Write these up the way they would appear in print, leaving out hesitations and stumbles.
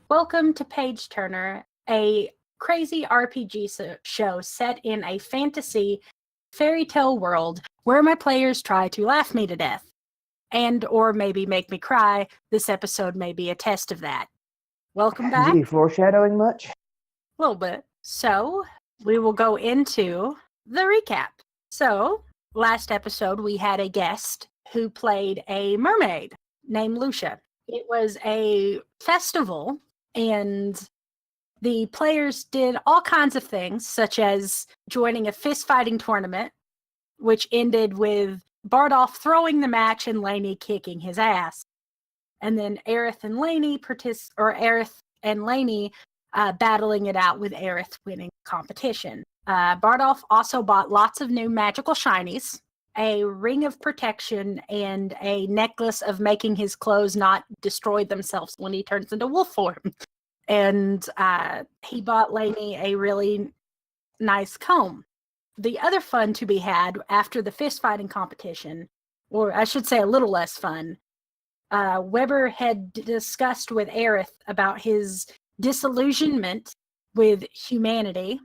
Welcome to Page Turner, a crazy RPG show set in a fantasy fairy tale world where my players try to laugh me to death. And or maybe make me cry. This episode may be a test of that. Welcome back. Is he foreshadowing much? A little bit. So, we will go into the recap. So, last episode we had a guest who played a mermaid named Lucia. It was a festival, and the players did all kinds of things, such as joining a fist-fighting tournament, which ended with Bardolph throwing the match and Lainey kicking his ass. And then Aerith and Lainey battling it out with Aerith winning competition. Bardolph also bought lots of new magical shinies, a ring of protection, and a necklace of making his clothes not destroy themselves when he turns into wolf form. And he bought Lainey a really nice comb. The other fun to be had after the fist fighting competition, or I should say a little less fun, Weber had discussed with Aerith about his disillusionment with humanity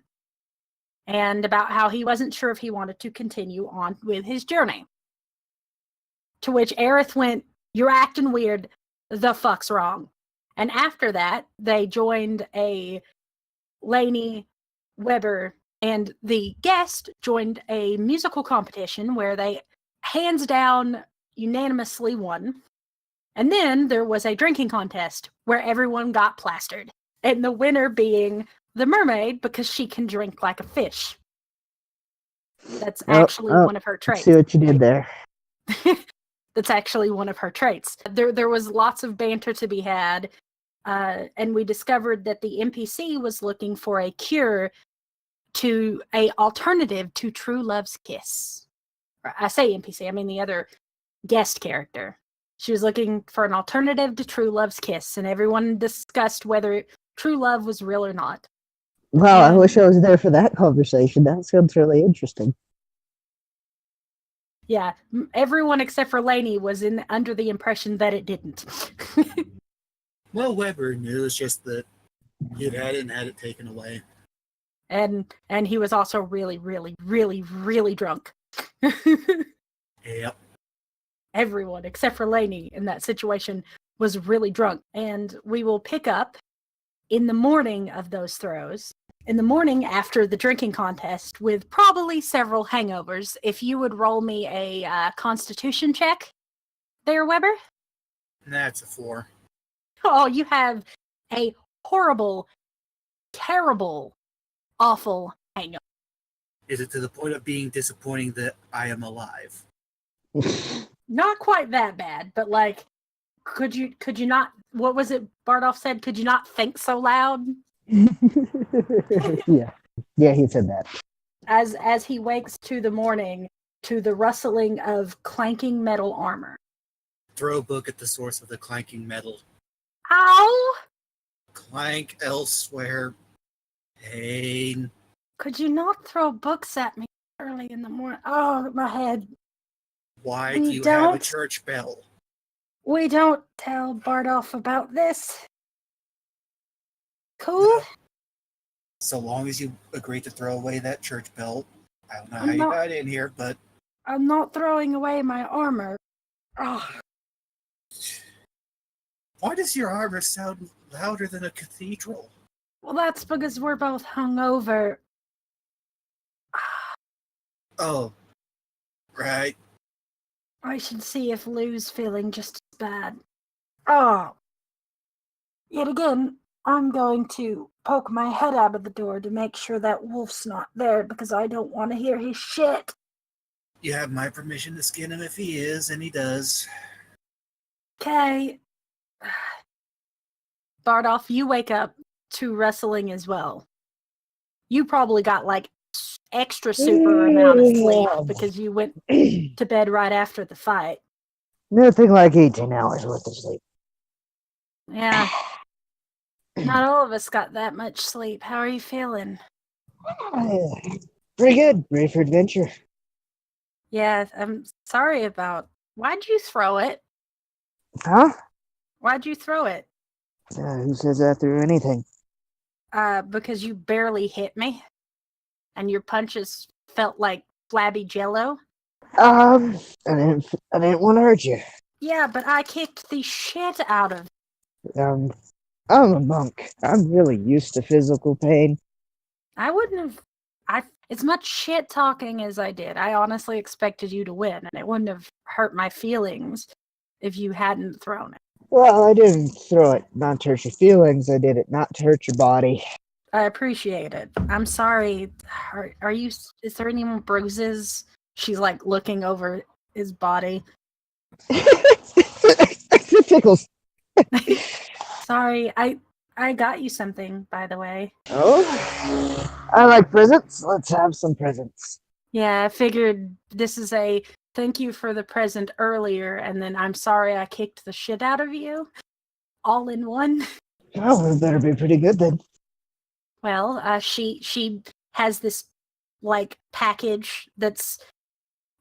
and about how he wasn't sure if he wanted to continue on with his journey. To which Aerith went, "You're acting weird. The fuck's wrong?" And after that, they joined a Lainey, Weber, and the guest joined a musical competition where they hands down unanimously won. And then there was a drinking contest where everyone got plastered. And the winner being the mermaid because she can drink like a fish. That's actually one of her traits. See what you did there. That's actually one of her traits. There was lots of banter to be had. And we discovered that the NPC was looking for a cure to a alternative to True Love's Kiss. I say NPC, I mean the other guest character. She was looking for an alternative to True Love's Kiss, and everyone discussed whether true love was real or not. Wow, I wish I was there for that conversation. That sounds really interesting. Yeah, everyone except for Lainey was under the impression that it didn't. Well, Weber knew. It's just that he'd had it and had it taken away. And he was also really, really, really, really drunk. Yep. Everyone except for Lainey in that situation was really drunk. And we will pick up in the morning of those throws, in the morning after the drinking contest, with probably several hangovers. If you would roll me a constitution check there, Weber? That's a 4. Oh, you have a horrible, terrible, awful hangover. Is it to the point of being disappointing that I am alive? Not quite that bad, but like, could you not, what was it Bardolph said? Could you not think so loud? Yeah, he said that. As he wakes to the morning to the rustling of clanking metal armor. Throw a book at the source of the clanking metal. Ow! Clank elsewhere. Pain. Could you not throw books at me early in the morning? Oh, my head. Why do you have a church bell? We don't tell Bardolph about this. Cool? So long as you agree to throw away that church bell. I don't know how you got in here, but... I'm not throwing away my armor. Oh. Why does your armor sound louder than a cathedral? Well, that's because we're both hungover. Oh. Right. I should see if Lou's feeling just as bad. Oh. Yet again, I'm going to poke my head out of the door to make sure that Wolf's not there because I don't want to hear his shit. You have my permission to skin him if he is, and he does. Okay. Bardolph, you wake up to wrestling as well. You probably got like extra super amount of sleep because you went to bed right after the fight. Nothing like 18 hours worth of sleep. Yeah. Not all of us got that much sleep. How are you feeling? Pretty good. Ready for adventure. Yeah, I'm sorry about... Why'd you throw it? Huh? Why'd you throw it? Who says that through anything? Because you barely hit me, and your punches felt like flabby jello. I didn't want to hurt you. Yeah, but I kicked the shit out of. I'm a monk. I'm really used to physical pain. I wouldn't have. As much shit talking as I did, I honestly expected you to win, and it wouldn't have hurt my feelings if you hadn't thrown it. Well, I didn't throw it not to hurt your feelings. I did it not to hurt your body. I appreciate it. I'm sorry. Are you? Is there any more bruises? She's like looking over his body. It tickles. Sorry, I got you something, by the way. Oh, I like presents. Let's have some presents. Yeah, I figured this is a thank you for the present earlier, and then I'm sorry I kicked the shit out of you. All in one. Oh, it better be pretty good then. Well, she has this like package that's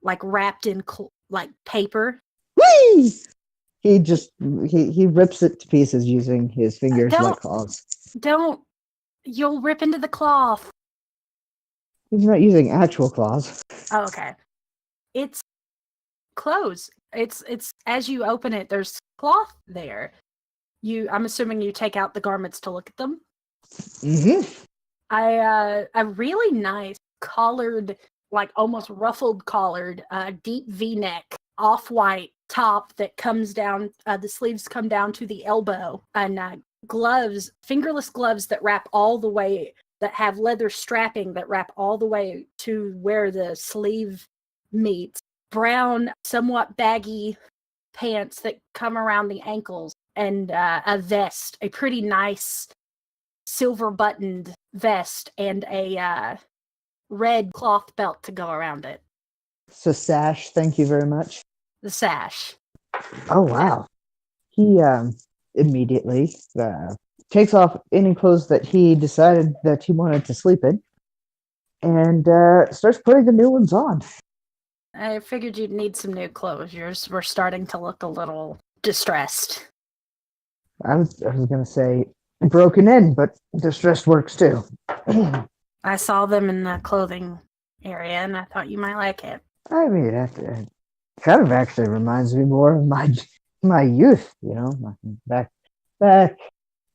like wrapped in like paper. Whee! He rips it to pieces using his fingers like claws. Don't. You'll rip into the cloth. He's not using actual claws. Oh, okay. It's clothes. It's as you open it, there's cloth there. I'm assuming you take out the garments to look at them. Mm-hmm. A really nice collared, like almost ruffled collared, deep V-neck, off-white top that comes down. The sleeves come down to the elbow, and gloves, fingerless gloves that wrap all the way. That have leather strapping that wrap all the way to where the sleeve meets. Brown, somewhat baggy pants that come around the ankles, and a vest, a pretty nice silver buttoned vest, and a red cloth belt to go around it. So sash, thank you very much. The sash. Oh wow. He immediately takes off any clothes that he decided that he wanted to sleep in and starts putting the new ones on. I figured you'd need some new clothes. Yours were starting to look a little distressed. I was going to say broken in, but distressed works too. I saw them in the clothing area, and I thought you might like it. I mean, it kind of actually reminds me more of my youth, you know, back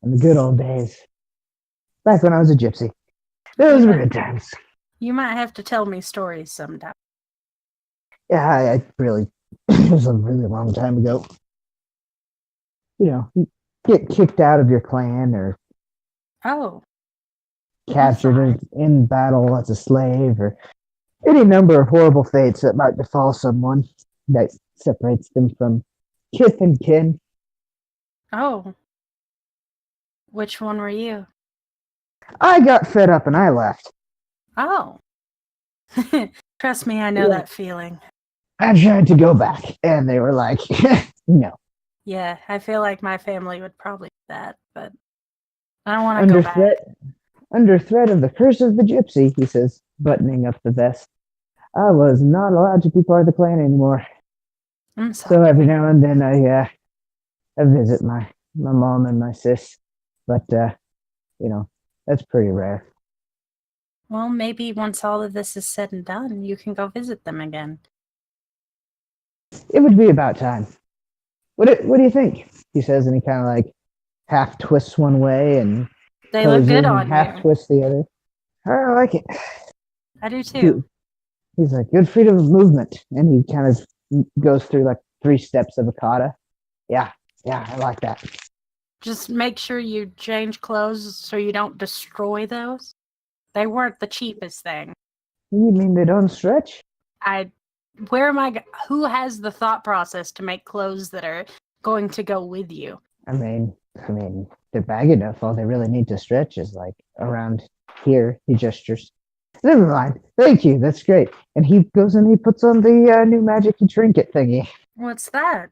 in the good old days. Back when I was a gypsy. Those were good times. You might have to tell me stories sometime. Yeah, I really, it was a really long time ago. You know, you get kicked out of your clan or captured in battle as a slave or any number of horrible fates that might befall someone that separates them from kith and kin. Oh. Which one were you? I got fed up and I left. Oh. Trust me, I know that feeling. I tried to go back, and they were like, no. Yeah, I feel like my family would probably do that, but I don't want to go back. Under threat of the curse of the gypsy, he says, buttoning up the vest, I was not allowed to be part of the clan anymore. I'm sorry. So every now and then I visit my mom and my sis, but, you know, that's pretty rare. Well, maybe once all of this is said and done, you can go visit them again. It would be about time. What do you think? He says, and he kind of like half twists one way and they look good on half you. twists the other. I like it. I do too. He's like, good freedom of movement, and he kind of goes through like 3 steps of a kata. Yeah, I like that. Just make sure you change clothes so you don't destroy those. They weren't the cheapest thing. You mean they don't stretch? Who has the thought process to make clothes that are going to go with you? I mean, they're baggy enough. All they really need to stretch is like around here. He gestures. Never mind. Thank you. That's great. And he goes and he puts on the new magic trinket thingy. What's that?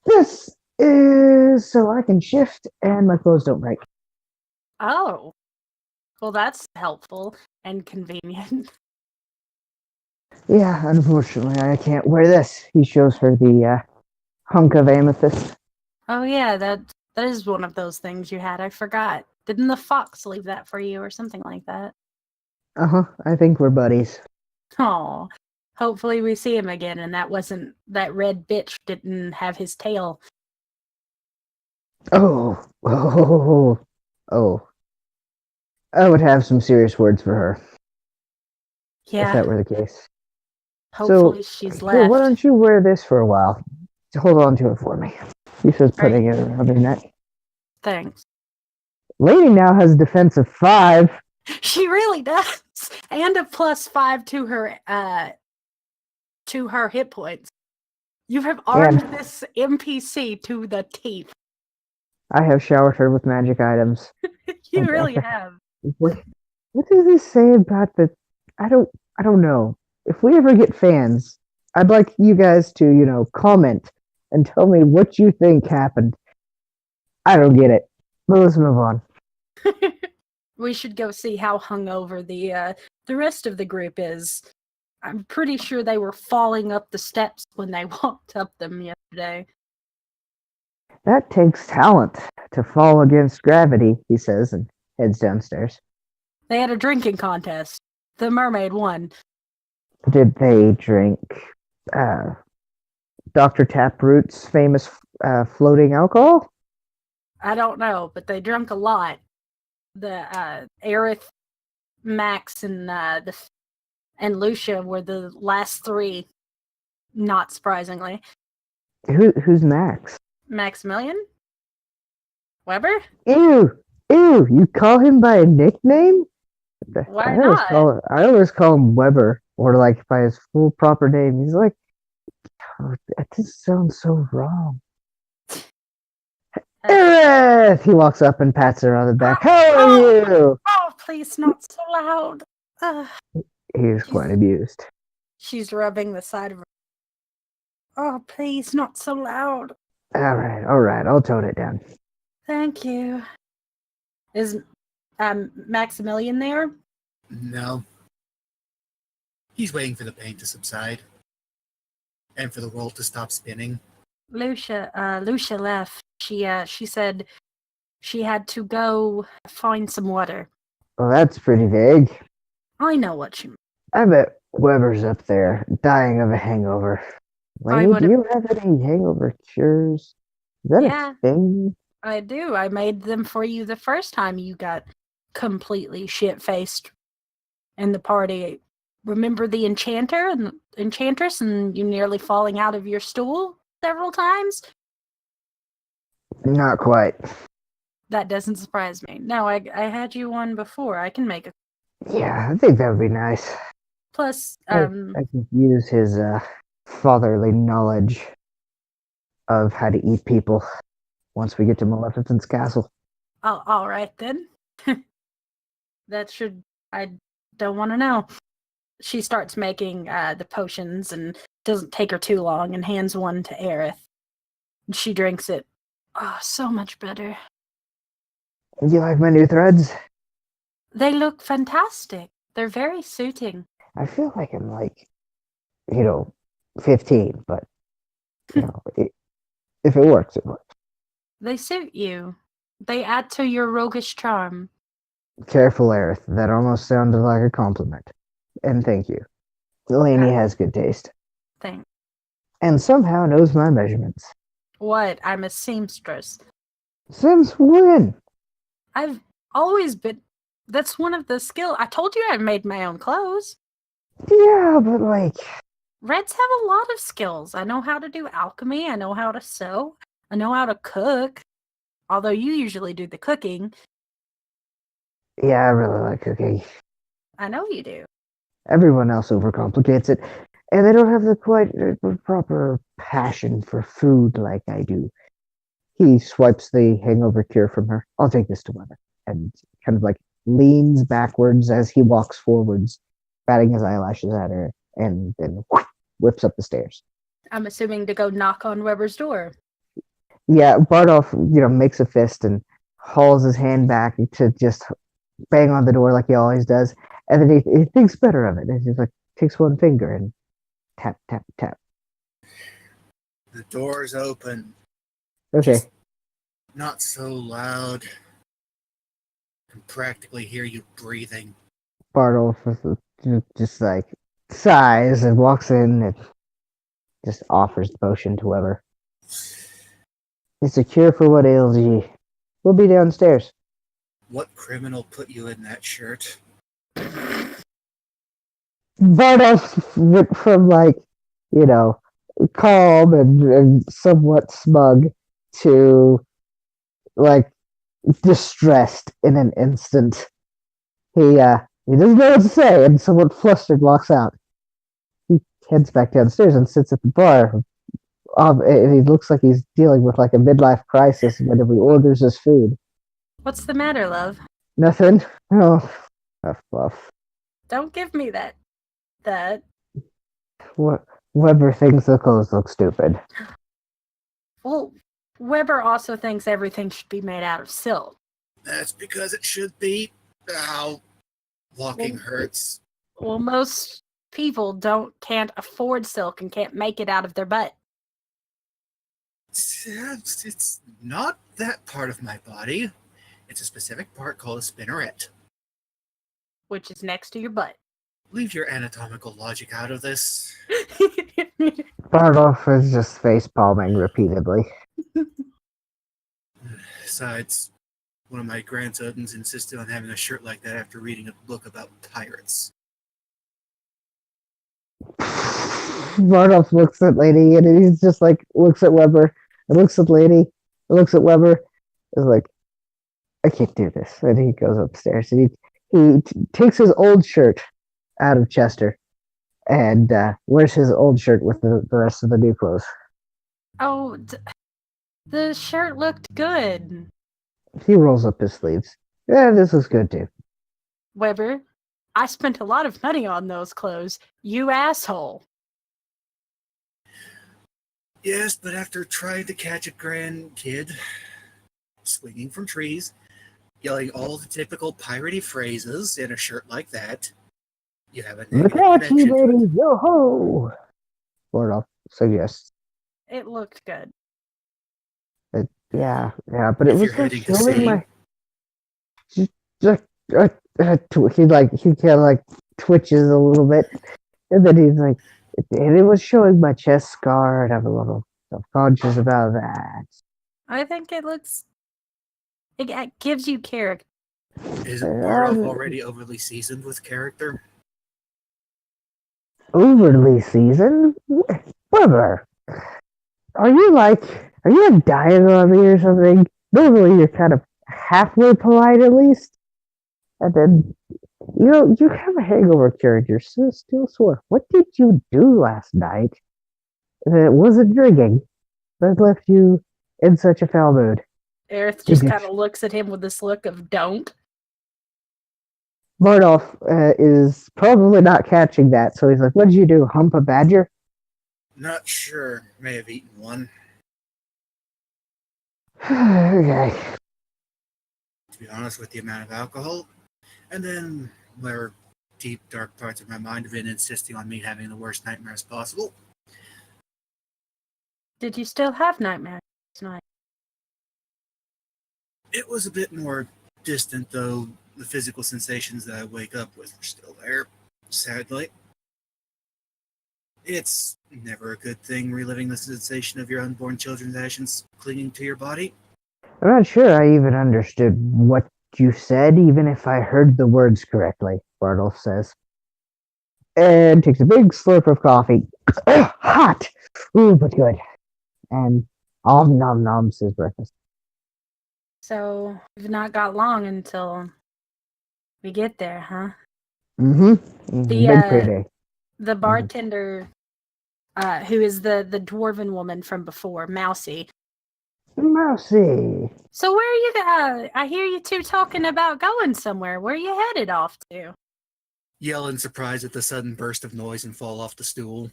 This is so I can shift and my clothes don't break. Oh. Well, that's helpful and convenient. Yeah, unfortunately, I can't wear this. He shows her the hunk of amethyst. Oh yeah, That is one of those things you had. I forgot. Didn't the fox leave that for you or something like that? I think we're buddies. Oh, hopefully we see him again and that red bitch didn't have his tail. Oh, oh, oh. I would have some serious words for her if Yeah, that were the case. hopefully So, she's here, why left. don't you wear this for a while? Hold on to it for me. He says, Right. putting it around her neck. Thanks. Lady now has a defense of 5. She really does. And a +5 to her hit points. You have armed this NPC to the teeth. I have showered her with magic items. You really have. What does this say about the? I don't know. If we ever get fans, I'd like you guys to comment and tell me what you think happened. I don't get it. But let's move on. We should go see how hungover the rest of the group is. I'm pretty sure they were falling up the steps when they walked up them yesterday. That takes talent to fall against gravity, he says, and heads downstairs. They had a drinking contest. The mermaid won. Did they drink Dr. Taproot's famous floating alcohol? I don't know, but they drank a lot. The Aerith, Max, and Lucia were the last 3. Not surprisingly. Who's Max? Maximilian? Weber? Ew! You call him by a nickname? Why not? I always call him Weber, or like by his full proper name. He's like, oh, that just sounds so wrong. Aerith! He walks up and pats her on the back. How are you? Oh, please, not so loud. He's quite amused. She's rubbing the side of her. Oh, please, not so loud. All right. I'll tone it down. Thank you. Is Maximilian there? No. He's waiting for the pain to subside. And for the world to stop spinning. Lucia left. She said she had to go find some water. Well, that's pretty vague. I know what you mean. I bet Weber's up there, dying of a hangover. Lady, do you have any hangover cures? Is that a thing? I do. I made them for you the first time you got completely shit-faced in the party. Remember the enchanter and enchantress and you nearly falling out of your stool several times? Not quite. That doesn't surprise me. No, I had you one before. I can make it. Yeah, I think that would be nice. Plus, I can use his fatherly knowledge of how to eat people once we get to Maleficent's castle. all right then. I don't want to know. She starts making the potions and doesn't take her too long and hands one to Aerith. She drinks it. Oh, so much better. Do you like my new threads? They look fantastic. They're very suiting. I feel like I'm 15, but if it works, it works. They suit you. They add to your roguish charm. Careful, Aerith. That almost sounded like a compliment. And thank you. Lainey has good taste. Thanks. And somehow knows my measurements. What? I'm a seamstress. Since when? I've always been... That's one of the skills. I told you I made my own clothes. Yeah, but Reds have a lot of skills. I know how to do alchemy. I know how to sew. I know how to cook. Although you usually do the cooking. Yeah, I really like cooking. I know you do. Everyone else overcomplicates it. And they don't have the quite proper passion for food like I do. He swipes the hangover cure from her. I'll take this to Weber. And kind of leans backwards as he walks forwards, batting his eyelashes at her, and then whips up the stairs. I'm assuming to go knock on Weber's door. Yeah, Bardolph, makes a fist and hauls his hand back to just bang on the door like he always does. And then he thinks better of it. And he's takes one finger and tap, tap, tap. The door's open. Okay. Not so loud. I can practically hear you breathing. Bardolph just like sighs and walks in and just offers the potion to Weber. It's a cure for what ails ye. We'll be downstairs. What criminal put you in that shirt? Bardolph went from calm and somewhat smug to distressed in an instant. He doesn't know what to say and somewhat flustered walks out. He heads back downstairs and sits at the bar. And he looks like he's dealing with a midlife crisis whenever he orders his food. What's the matter, love? Nothing. Oh, fluff. Don't give me that. What? Weber thinks the clothes look stupid. Well, Weber also thinks everything should be made out of silk. That's because it should be. Ow. Walking hurts. Well, most people can't afford silk and can't make it out of their butt. It's not that part of my body. It's a specific part called a spinneret. Which is next to your butt. Leave your anatomical logic out of this. Bardolph is just face palming repeatedly. Besides, one of my grandsons insisted on having a shirt like that after reading a book about pirates. Bardolph looks at Lady and he's just looks at Weber and looks at Lady and looks at Weber. Is like, I can't do this. And he goes upstairs and he takes his old shirt out of Chester and wears his old shirt with the rest of the new clothes. Oh, the shirt looked good. He rolls up his sleeves. Yeah, this is good too. Weber, I spent a lot of money on those clothes. You asshole. Yes, but after trying to catch a grandkid, swinging from trees, yelling all the typical piratey phrases in a shirt like that, you have a Look negative at you, connection. lady, yo ho! Bardolph suggests. It looked good. Yeah, but it If was you're heading to showing sea, my. He kind of twitches a little bit, and then he's like, and it was showing my chest scar, and I'm a little self-conscious about that. I think it gives you character. isn't Bardolph already overly seasoned with character? Overly seasoned? Weber, are you dying on me or something? Normally you're kind of halfway polite at least. And then, you have a hangover cure and you're still sore. What did you do last night that wasn't drinking that left you in such a foul mood? Aerith just kind of looks at him with this look of don't. Bardolph is probably not catching that, so he's like, what did you do, hump a badger? Not sure. May have eaten one. Okay. To be honest, with the amount of alcohol, and then where deep, dark parts of my mind have been insisting on me having the worst nightmares possible. Did you still have nightmares tonight? It was a bit more distant, though the physical sensations that I wake up with are still there, sadly. It's never a good thing reliving the sensation of your unborn children's ashes clinging to your body. I'm not sure I even understood what you said, even if I heard the words correctly, Bardolph says. And takes a big slurp of coffee. Oh, hot! Ooh, but good. And nom noms his breakfast. So, we've not got long until we get there, huh? Mm-hmm. Big payday. The bartender, who is the dwarven woman from before, Mousy. Mousy. So where are you, I hear you two talking about going somewhere. Where are you headed off to? Yell in surprise at the sudden burst of noise and fall off the stool.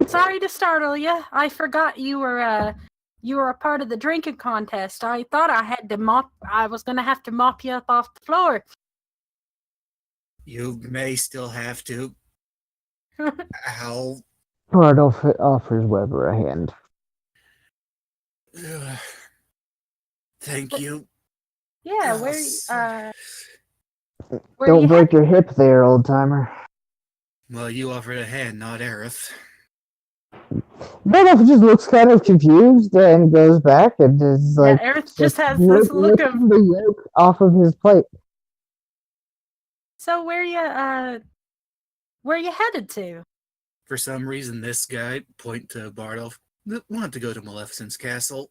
Sorry to startle you. I forgot you were a part of the drinking contest. I thought I was going to have to mop you up off the floor. You may still have to. Ow. Bardolph offers Weber a hand. Thank you. Yeah, Oh, where Don't you break headed? your hip there, old timer. well, you offered a hand, not Aerith. Bardolph just looks kind of confused and goes back and is Yeah, like Aerith just has this look of. licking the yolk off of his plate. So where you headed to? For some reason, this guy, point to Bardolph, wanted to go to Maleficent's castle.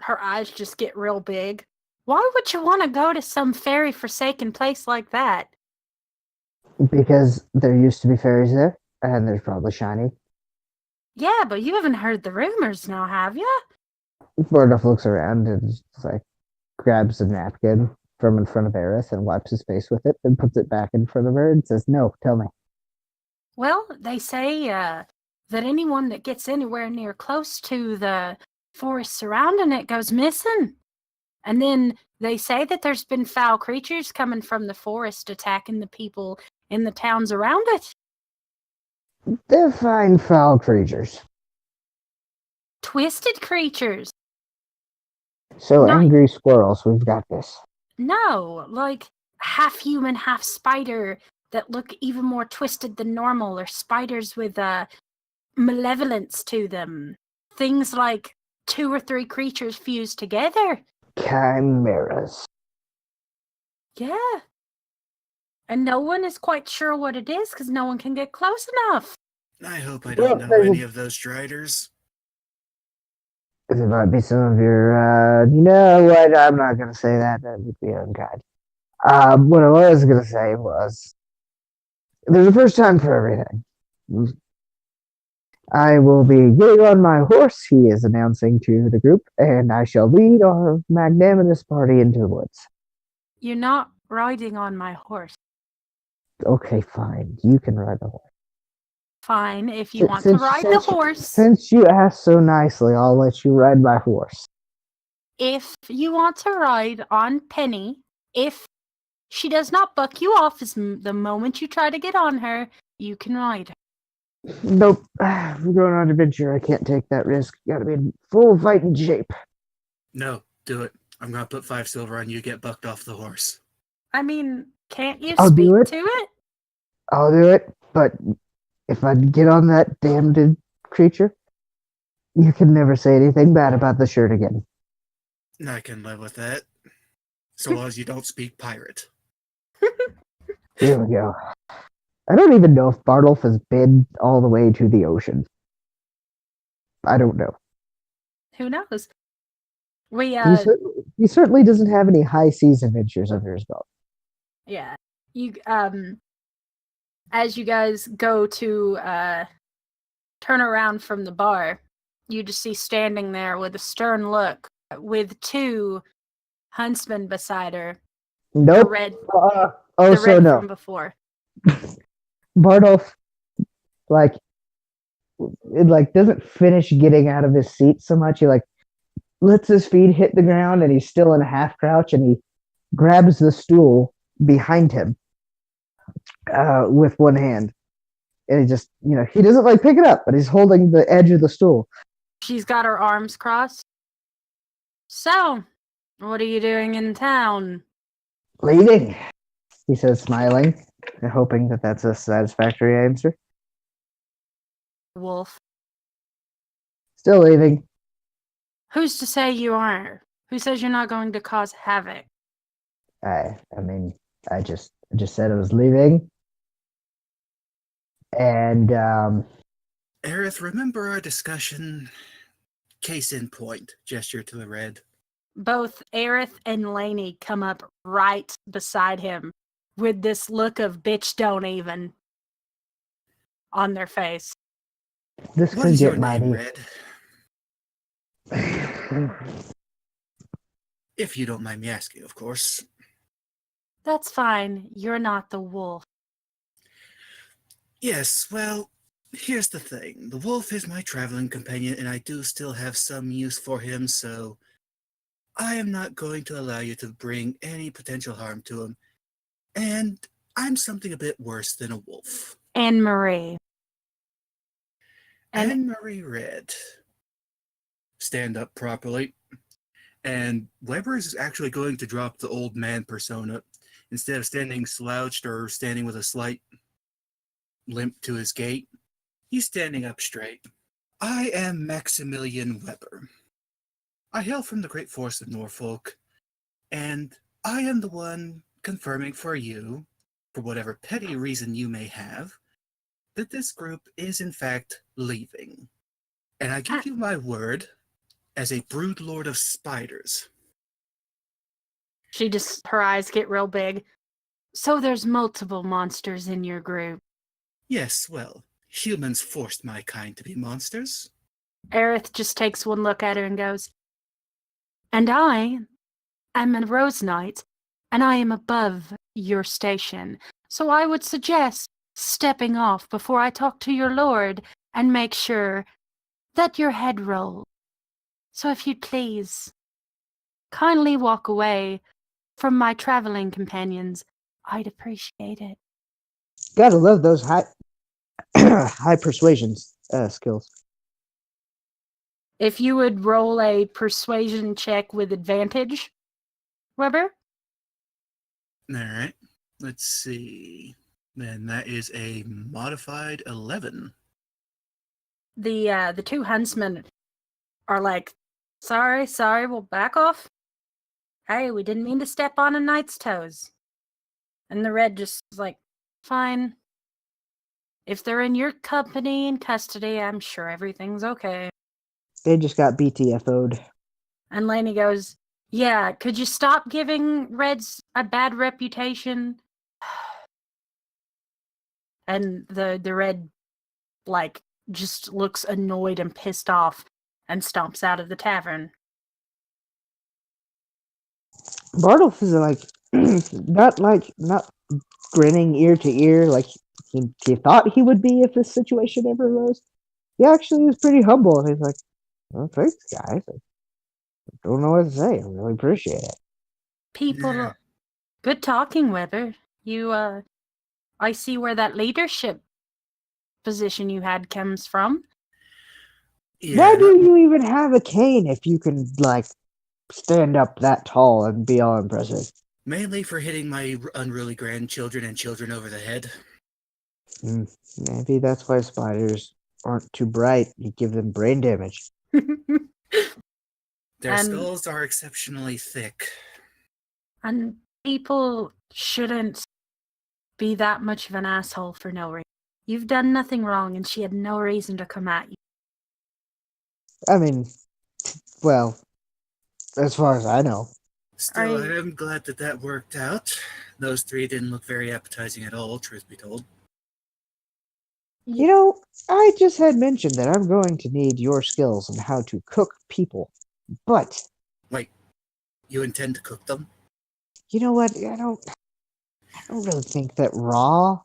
Her eyes just get real big. Why would you want to go to some fairy forsaken place like that? Because there used to be fairies there, and there's probably shiny. Yeah, but you haven't heard the rumors now, have you? Bardolph looks around and just like grabs a napkin from in front of Aerith and wipes his face with it and puts it back in front of her and says, "No, tell me." Well, they say that anyone that gets anywhere near close to the forest surrounding it goes missing. And then they say that there's been foul creatures coming from the forest attacking the people in the towns around it. They're fine, foul creatures. Twisted creatures. So Not angry squirrels, we've got this. No, like half human, half spider that look even more twisted than normal, or spiders with malevolence to them. Things like 2 or 3 creatures fused together. Chimeras. Yeah. And no one is quite sure what it is because no one can get close enough. I hope I Well, don't know any of those striders. There might be some of your, you know what, I'm not going to say that. That would be unkind. What I was going to say was, there's a first time for everything. I will be getting on my horse, he is announcing to the group, and I shall lead our magnanimous party into the woods. You're not riding on my horse. Okay, fine. You can ride the horse. Fine, if you want to ride the horse. Since you asked so nicely, I'll let you ride my horse. If you want to ride on Penny, if she does not buck you off the moment you try to get on her, you can ride her. Nope. We're going on an adventure. I can't take that risk. Gotta be in full fighting shape. No, do it. I'm gonna put 5 silver on you get bucked off the horse. I mean, can't you I'll speak do it. to it? I'll do it, but if I get on that damned creature, you can never say anything bad about the shirt again. I can live with that. So long as you don't speak pirate. Here we go. I don't even know if Bardolph has been all the way to the ocean. I don't know. Who knows? We He certainly doesn't have any high seas adventures under his belt. yeah. You as you guys go to turn around from the bar, you just see standing there with a stern look with 2 huntsmen beside her. Nope. The red no. from before. Bardolph, doesn't finish getting out of his seat so much. He lets his feet hit the ground and he's still in a half crouch and he grabs the stool behind him with one hand. And he just, he doesn't pick it up, but he's holding the edge of the stool. She's got her arms crossed. So, what are you doing in town? Leaving, he says, smiling and hoping that that's a satisfactory answer. Wolf. Still leaving. Who's to say you aren't? Who says you're not going to cause havoc? I just said I was leaving. And, Aerith, remember our discussion? Case in point, gesture to the red. Both Aerith and Lainey come up right beside him with this look of bitch don't even on their face. This What could is get your name, mighty. Red? If you don't mind me asking, of course. That's fine. You're not the wolf. Yes, well, here's the thing. The wolf is my traveling companion, and I do still have some use for him, so I am not going to allow you to bring any potential harm to him. And I'm something a bit worse than a wolf. Anne Marie. And Anne-Marie Red. Stand up properly. And Weber is actually going to drop the old man persona. Instead of standing slouched or standing with a slight limp to his gait, he's standing up straight. I am Maximilian Weber. I hail from the great forest of Norfolk, and I am the one confirming for you, for whatever petty reason you may have, that this group is in fact leaving. And I give you my word as a brood lord of spiders. her eyes get real big. So there's multiple monsters in your group. Yes, well, humans forced my kind to be monsters. Aerith just takes one look at her and goes, and I am a Rose Knight, and I am above your station. So I would suggest stepping off before I talk to your lord and make sure that your head rolls. So if you'd please, kindly walk away from my traveling companions. I'd appreciate it. Gotta love those high high persuasion skills. If you would roll a persuasion check with advantage, Weber? Alright, let's see. Then that is a modified 11. The two huntsmen are like, sorry, we'll back off. Hey, we didn't mean to step on a knight's toes. And the red just is like, fine. If they're in your company and custody, I'm sure everything's okay. They just got BTFO'd. And Lainey goes, yeah, could you stop giving Reds a bad reputation? And the red, like, just looks annoyed and pissed off and stomps out of the tavern. Bardolph is not grinning ear to ear like he thought he would be if this situation ever arose. He actually is pretty humble. He's like, well, thanks, guys. I don't know what to say. I really appreciate it. People, Yeah. good talking, Weber. You, I see where that leadership position you had comes from. Why do you even have a cane if you can, like, stand up that tall and be all impressive? Mainly for hitting my unruly grandchildren and children over the head. Maybe that's why spiders aren't too bright. You give them brain damage. Their skulls are exceptionally thick. And people shouldn't be that much of an asshole for no reason. You've done nothing wrong, and she had no reason to come at you. I mean, well, as far as I know. Still, I am glad that worked out. Those three didn't look very appetizing at all, truth be told. You know, I just had mentioned that I'm going to need your skills on how to cook people. But... Wait, you intend to cook them? You know what? I don't really think that raw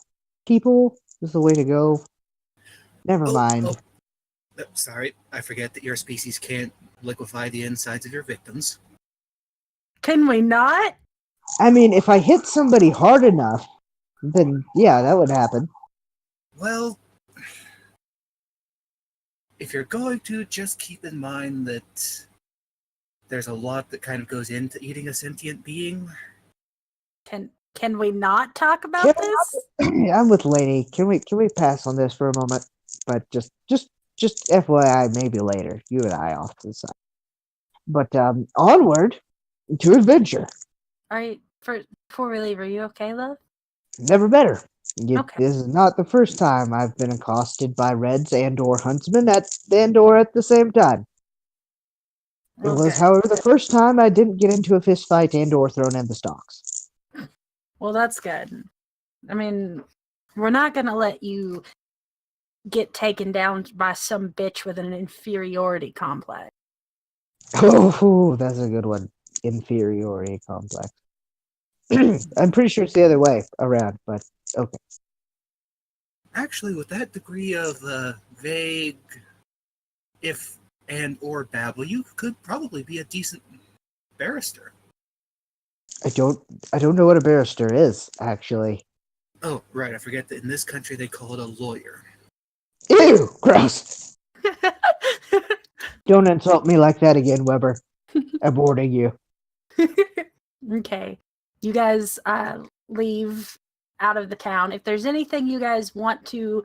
people is the way to go. Never mind. Sorry, I forget that your species can't liquefy the insides of your victims. Can we not? I mean, if I hit somebody hard enough, then yeah, that would happen. Well, if you're going to, just keep in mind that there's a lot that kind of goes into eating a sentient being. Can we not talk about this? I'm with Lainey. Can we pass on this for a moment? But just FYI, maybe later. You and I off to the side. But onward to adventure. All right, before we leave, are you okay, love? Never better. Okay. This is not the first time I've been accosted by Reds and/or Huntsmen and/or at the same time. It was, however, the first time I didn't get into a fist fight and/or thrown in the stocks. Well, that's good. I mean, we're not going to let you get taken down by some bitch with an inferiority complex. Oh, that's a good one. Inferiority complex. I'm pretty sure it's the other way around, but okay. Actually, with that degree of vague if and or babble, you could probably be a decent barrister. I don't know what a barrister is, actually. Oh, right, I forget that in this country they call it a lawyer. Ew, gross. Don't insult me like that again, Weber. I'm warning you. Okay. You guys leave out of the town. If there's anything you guys want to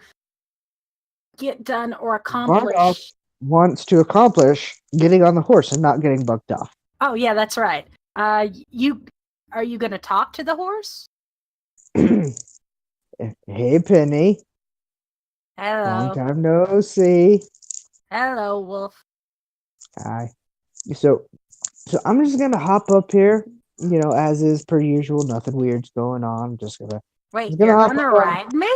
get done or accomplish. Bardoff wants to accomplish getting on the horse and not getting bucked off. Oh yeah, that's right. You are you gonna talk to the horse? Hey, Penny. Long Hello. time no see. Hello, Wolf. Hi. So I'm just gonna hop up here, as is per usual. Nothing weird's going on. Wait, gonna you're hop gonna up ride me?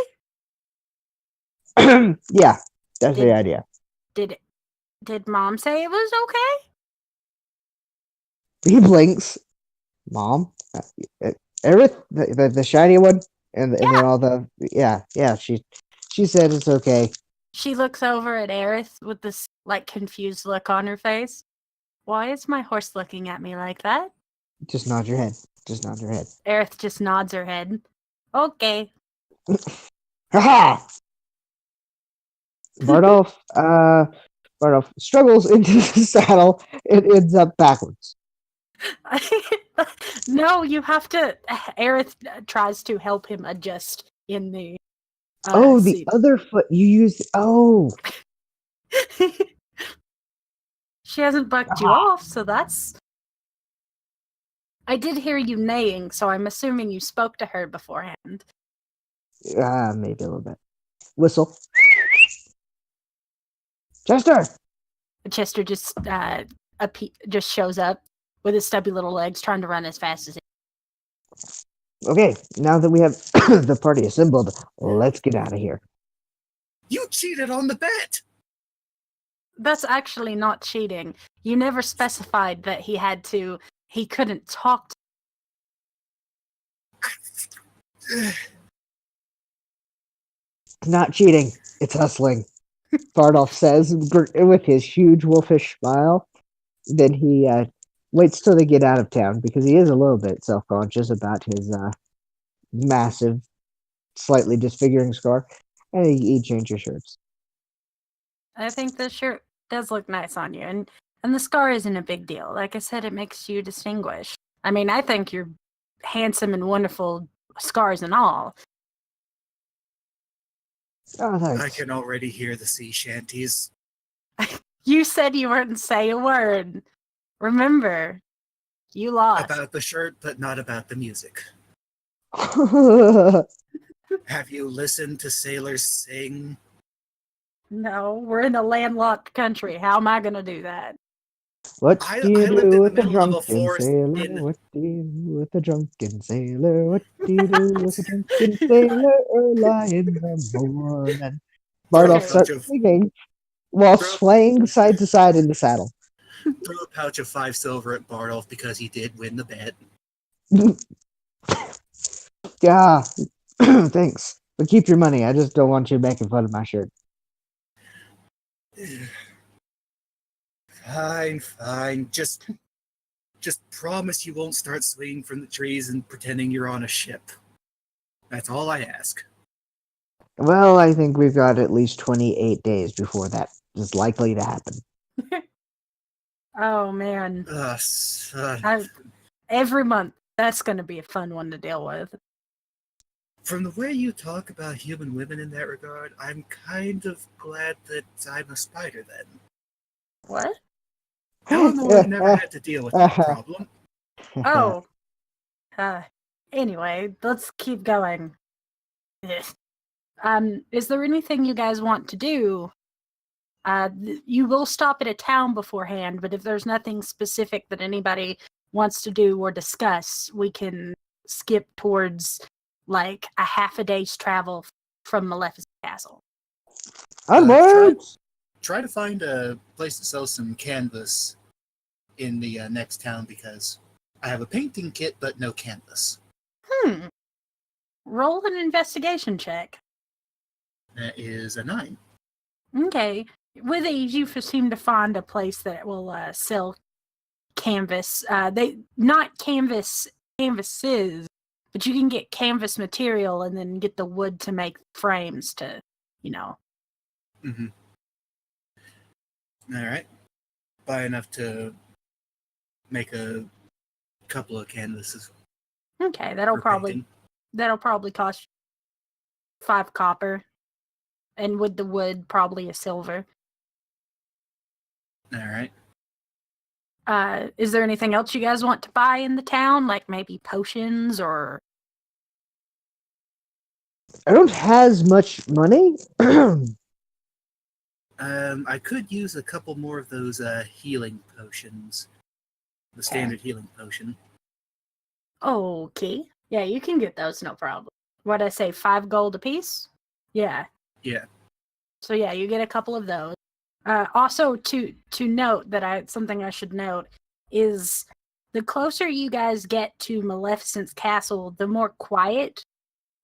on. Yeah, that's the Did idea. did Mom say it was okay? He blinks. Mom, Aerith, the shiny one, and then Yeah. all the yeah. She said it's okay. She looks over at Aerith with this like confused look on her face. Why is my horse looking at me like that? Just nod your head. Just nod your head. Aerith just nods her head. Okay. Haha! Bardolph struggles into the saddle and ends up backwards. No, you have to. Aerith tries to help him adjust in the The seat. other foot you used. Oh, She hasn't bucked you off, so that's. I did hear you neighing, so I'm assuming you spoke to her beforehand. maybe a little bit. Whistle. Chester. Chester just just shows up with his stubby little legs, trying to run as fast as he. Okay, now that we have the party assembled, let's get out of here. You cheated on the bet! That's actually not cheating. You never specified that he couldn't talk to. Not cheating. It's hustling. Bardolph says with his huge wolfish smile. Then he waits till they get out of town because he is a little bit self-conscious about his massive, slightly disfiguring scar. And he changes shirts. I think this shirt does look nice on you, and the scar isn't a big deal. Like I said, it makes you distinguished. I mean, I think you're handsome and wonderful, scars and all. Oh, thanks. I can already hear the sea shanties. You said you wouldn't say a word. Remember, you lost. About the shirt, but not about the music. Have you listened to sailors sing? No, we're in a landlocked country. How am I going to do that? What do you lived do in with the a middle of a drunken forest sailor? in- What do you do with a drunken sailor? What do you do with a drunken sailor early in the morning? Bardolph Okay. starts singing while swaying side to side in the saddle. Throw a pouch of 5 silver at Bardolph because he did win the bet. Yeah, thanks. But keep your money. I just don't want you making fun of my shirt. Fine. Just promise you won't start swinging from the trees and pretending you're on a ship. That's all I ask. Well, I think we've got at least 28 days before that is likely to happen. Oh, man. Son. Every month, that's going to be a fun one to deal with. From the way you talk about human women in that regard, I'm kind of glad that I'm a spider then. What? Eleanor never had to deal with that problem. Oh. Anyway, let's keep going. Is there anything you guys want to do? You will stop at a town beforehand, but if there's nothing specific that anybody wants to do or discuss, we can skip towards like a half a day's travel from Maleficent Castle. Try to find a place to sell some canvas in the next town because I have a painting kit but no canvas. Roll an investigation check. That is a 9. Okay. With ease, you seem to find a place that will sell canvas. They not canvases, but you can get canvas material and then get the wood to make frames to, Mm-hmm. All right. buy enough to make a couple of canvases Okay, for painting. that'll probably cost 5 copper, and with the wood, probably a silver. All right. Is there anything else you guys want to buy in the town, like maybe potions or? I don't has much money. I could use a couple more of those healing potions. The Okay. standard healing potion. Okay. Yeah, you can get those, no problem. What'd I say, 5 gold apiece? Yeah. Yeah. So yeah, you get a couple of those. Also, to note that something I should note is the closer you guys get to Maleficent's castle, the more quiet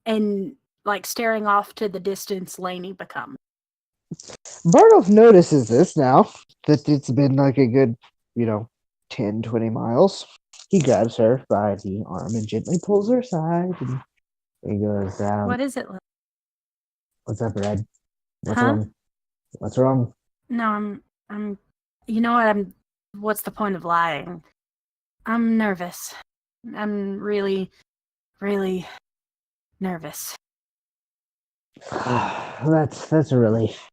and like staring off to the distance Lainey becomes. Bardolph notices this now that it's been like a good, 10, 20 miles. He grabs her by the arm and gently pulls her aside. And he goes, What is it? "What's up, Red? What's Huh? wrong? What's wrong?" No, I'm. You know what? What's the point of lying? I'm nervous. I'm really, really nervous. That's a relief.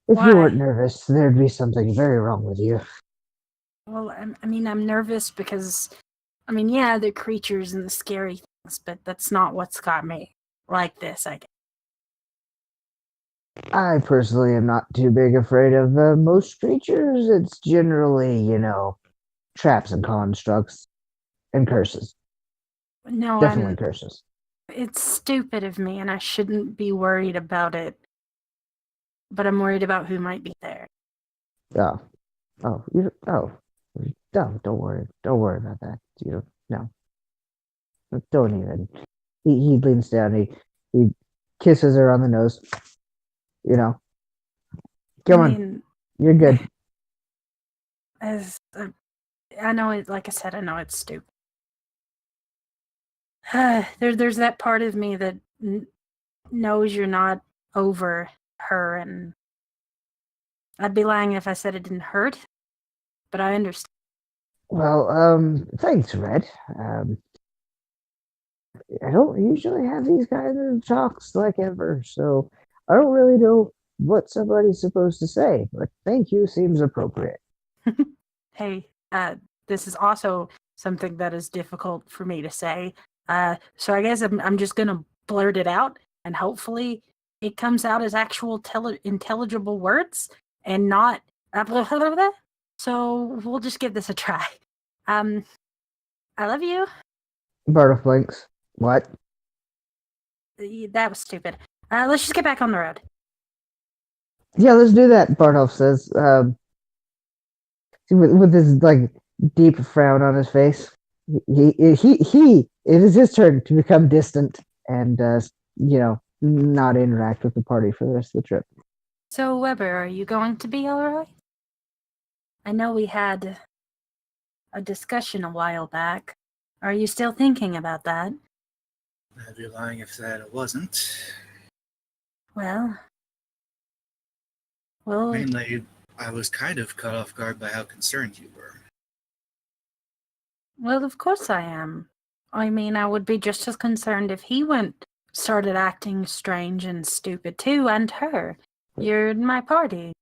If you Why? weren't nervous, there'd be something very wrong with you. Well, I'm nervous because, yeah, the creatures and the scary things, but that's not what's got me like this, I guess. I personally am not too big afraid of most creatures. It's generally, traps and constructs and curses. No, Definitely curses. it's stupid of me, and I shouldn't be worried about it, but I'm worried about who might be there. Oh, don't worry. Don't worry about that. No. Don't even. He leans down. He kisses her on the nose. Come on. You're good. As I know it, like I said, I know it's stupid. There's that part of me that knows you're not over her, and I'd be lying if I said it didn't hurt, but I understand. Well, thanks, Red. I don't usually have these kinds of talks like ever, so I don't really know what somebody's supposed to say, but thank you seems appropriate. Hey, this is also something that is difficult for me to say. So I guess I'm just gonna blurt it out, and hopefully it comes out as actual intelligible words and not blah, blah, blah, blah. So we'll just give this a try. I love you. Bardolph blinks. What? That was stupid. Let's just get back on the road. Yeah, let's do that, Bardolph says, with this, like, deep frown on his face. It is his turn to become distant and, not interact with the party for the rest of the trip. So Weber, are you going to be alright? I know we had a discussion a while back. Are you still thinking about that? I'd be lying if that it wasn't. Well, Mainly, I was kind of caught off guard by how concerned you were. well, of course I am. I mean, I would be just as concerned if he started acting strange and stupid too, and her. You're in my party.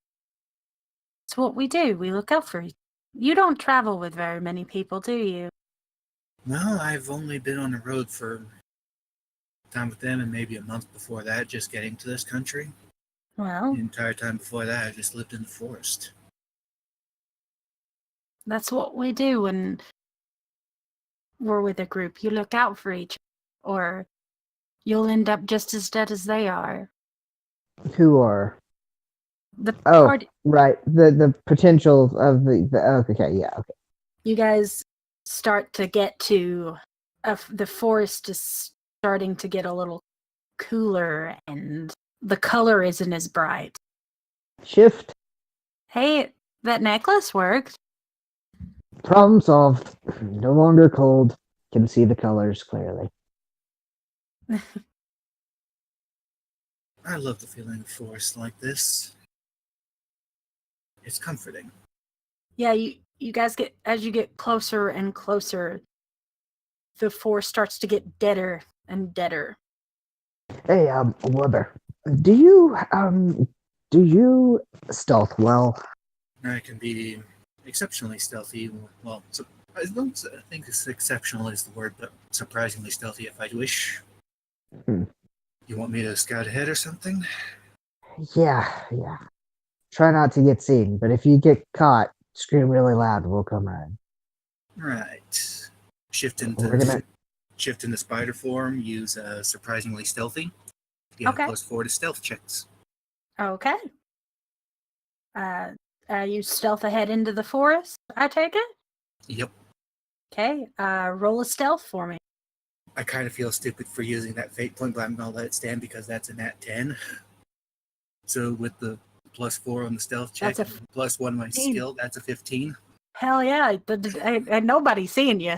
It's what we do. We look out for each. You don't travel with very many people, do you? Well, I've only been on the road for time with them and maybe a month before that, just getting to this country. Well, The entire time before that, I just lived in the forest. that's what we do when we're with a group. You look out for each other, or you'll end up just as dead as they are. Who are? The Oh, party. right. The potential of okay, yeah, okay. You guys start to get to the forest is starting to get a little cooler, and the color isn't as bright. Shift. Hey, that necklace worked. Problem solved. No longer cold. Can see the colors clearly. I love the feeling of forest like this. It's comforting. Yeah, you guys get as you get closer and closer, the forest starts to get deader and deader. Hey, Weber, do you do you stealth well? I can be exceptionally stealthy. Well, I don't think exceptional is the word, but surprisingly stealthy if I wish. Hmm. You want me to scout ahead or something? Yeah. Try not to get seen, but if you get caught, scream really loud. We'll come running. Right. Shift We're into gonna. shift into spider form. Use surprisingly stealthy. You have Okay. +4 to stealth checks. Okay. You stealth ahead into the forest, I take it? Yep. Okay. Roll a stealth for me. I kind of feel stupid for using that fate point, but I'm gonna let it stand because that's a nat 10. So with the +4 on the stealth check, That's a and +1 my 15. skill, that's a 15. Hell yeah. And nobody's seeing you.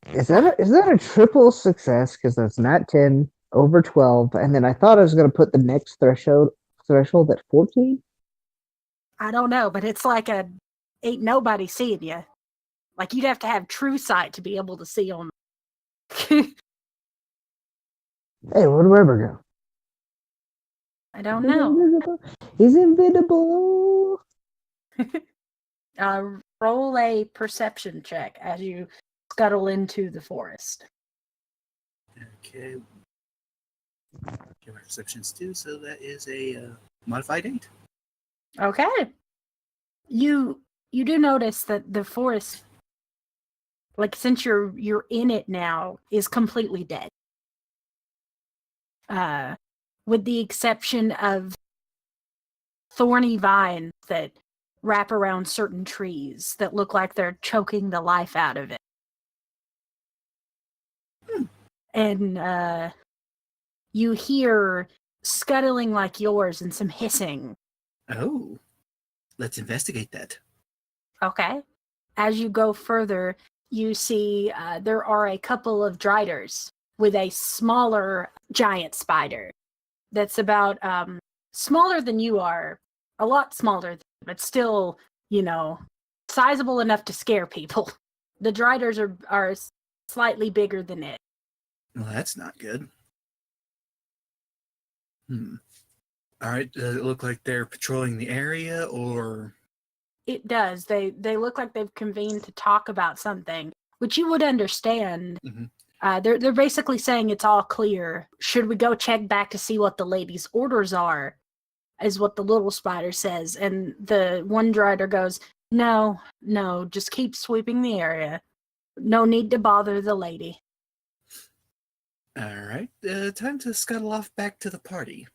Is that a triple success? Because that's not 10 over 12, and then I thought I was gonna put the next threshold at 14. I don't know, but it's like ain't nobody seeing you. Like you'd have to have true sight to be able to see on. Hey, where'd Weber go? I don't He's know. invisible. He's invisible. Roll a perception check as you scuttle into the forest. Okay. Your perception's 2, so that is a modified 8. Okay. You do notice that the forest, like since you're in it now, is completely dead. With the exception of thorny vines that wrap around certain trees that look like they're choking the life out of it. And you hear scuttling like yours and some hissing. Oh, let's investigate that. Okay. As you go further, you see there are a couple of driders with a smaller giant spider that's about smaller than you are, a lot smaller, but still, sizable enough to scare people. The driders are slightly bigger than it. Well, that's not good. All right, does it look like they're patrolling the area, or... It does. They look like they've convened to talk about something, which you would understand. Mhm. They're basically saying it's all clear. Should we go check back to see what the lady's orders are? Is what the little spider says, and the one drider goes, No, just keep sweeping the area. No need to bother the lady. All right, time to scuttle off back to the party.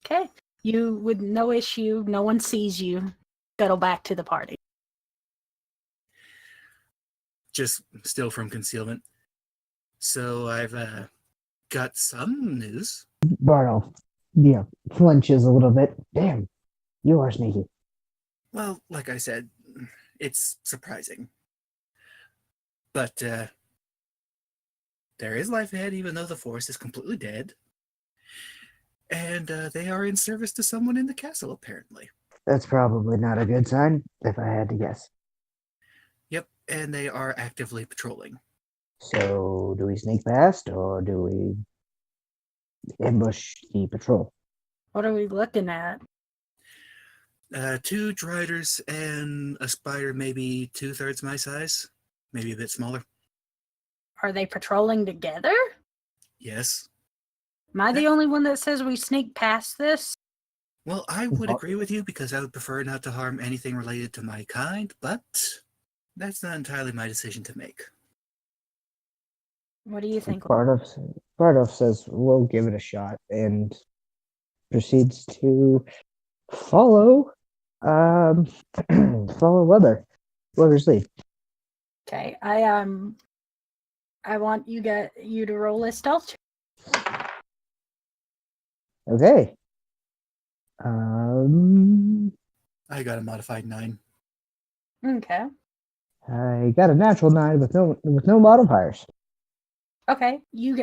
Okay. You, with no issue, no one sees you, scuttle back to the party. Just still from concealment. So I've got some news. Barno, flinches a little bit. Damn, you are sneaky. Well, like I said, it's surprising. But there is life ahead, even though the forest is completely dead. And they are in service to someone in the castle, apparently. That's probably not a good sign, if I had to guess. Yep, and they are actively patrolling. So, do we sneak past, or do we ambush the patrol? What are we looking at? 2 driders and a spider, maybe 2/3 my size, maybe a bit smaller. Are they patrolling together? Yes. Am I the only one that says we sneak past this? Well, I would agree with you because I would prefer not to harm anything related to my kind, but that's not entirely my decision to make. What do you think? Bardov says we'll give it a shot and proceeds to follow follow Weber's lead. Okay, I want you to roll a stealth check. Okay. I got a modified 9. Okay. I got a natural 9 with no modifiers. Okay.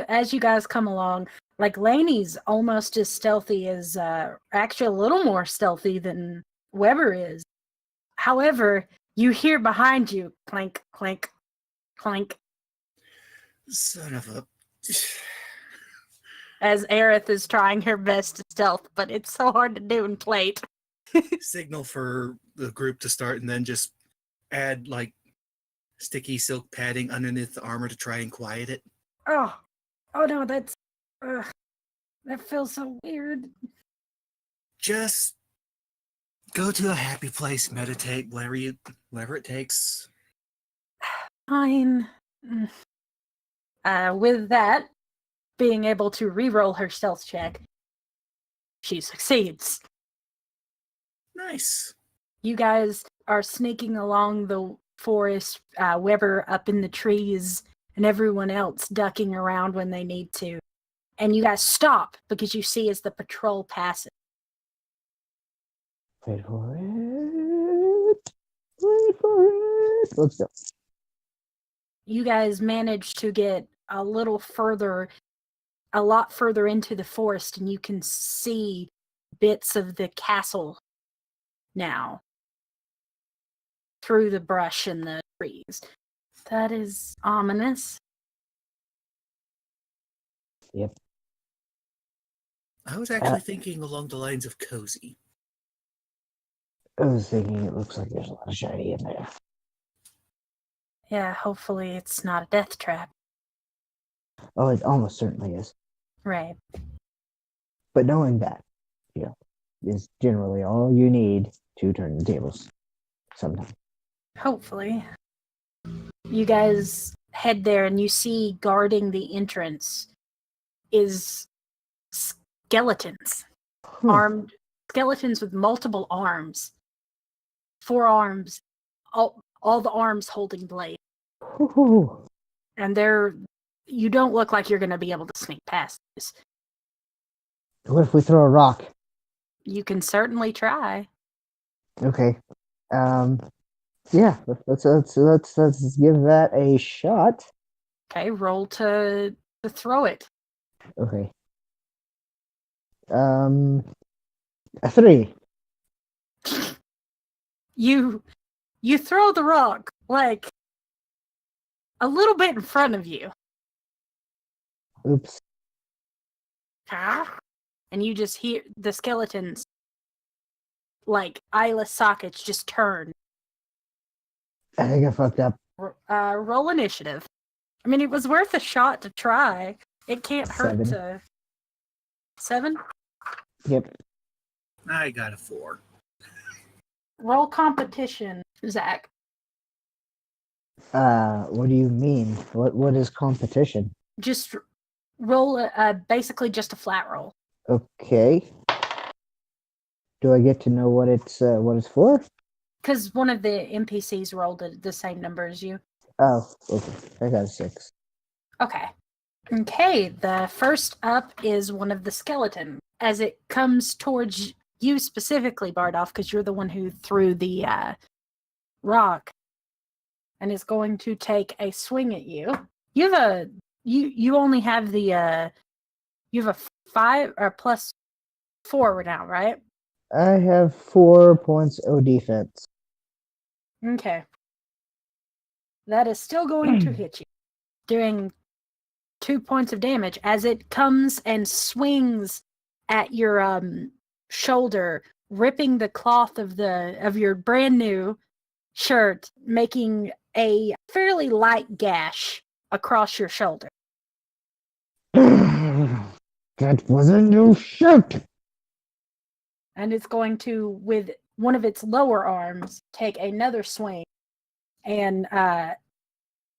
As you guys come along, like Laney's almost as stealthy as actually a little more stealthy than Weber is. However, You hear behind you clink, clink, clink, Son of a. as Aerith is trying her best to stealth, but it's so hard to do in plate. Signal for the group to start and then just add like sticky silk padding underneath the armor to try and quiet it. Oh no, that feels so weird. Just go to a happy place, meditate, whatever it takes. Fine. With that, being able to re-roll her stealth check, she succeeds. Nice. You guys are sneaking along the forest, Weber up in the trees, and everyone else ducking around when they need to. And you guys stop because you see as the patrol passes. Wait for it. Wait for it. Let's go. You guys manage to get a lot further into the forest, and you can see bits of the castle now through the brush and the trees. That is ominous. Yep. I was actually thinking along the lines of cozy. I was thinking it looks like there's a lot of shiny in there. Yeah, hopefully it's not a death trap. Oh, it almost certainly is. Right. But knowing that, is generally all you need to turn the tables. Sometimes. Hopefully. You guys head there and you see guarding the entrance is skeletons. Armed skeletons with multiple arms. 4 arms. All the arms holding blades. And you don't look like you're going to be able to sneak past this. What if we throw a rock? You can certainly try. Okay. Yeah. Let's give that a shot. Okay, roll to throw it. Okay. A 3. You throw the rock like a little bit in front of you. Oops. And you just hear the skeletons, like eyeless sockets, just turn. I think I fucked up. Roll initiative. I mean, it was worth a shot to try. It can't hurt 7. to... 7? Yep. I got a 4. Roll competition, Zach. What do you mean? What is competition? Just roll, basically just a flat roll. Okay. Do I get to know what it's for? Because one of the NPCs rolled the same number as you. Oh, okay. I got a 6. Okay, the first up is one of the skeletons. As it comes towards you specifically, Bardolph, because you're the one who threw the rock, and is going to take a swing at you. You only have the you have a 5 or plus 4 now, right? I have 4 points of defense. Okay. That is still going to hit you, doing 2 points of damage as it comes and swings at your shoulder, ripping the cloth of your brand new shirt, making a fairly light gash across your shoulder. That was a new shirt. And it's going to, with one of its lower arms, take another swing. And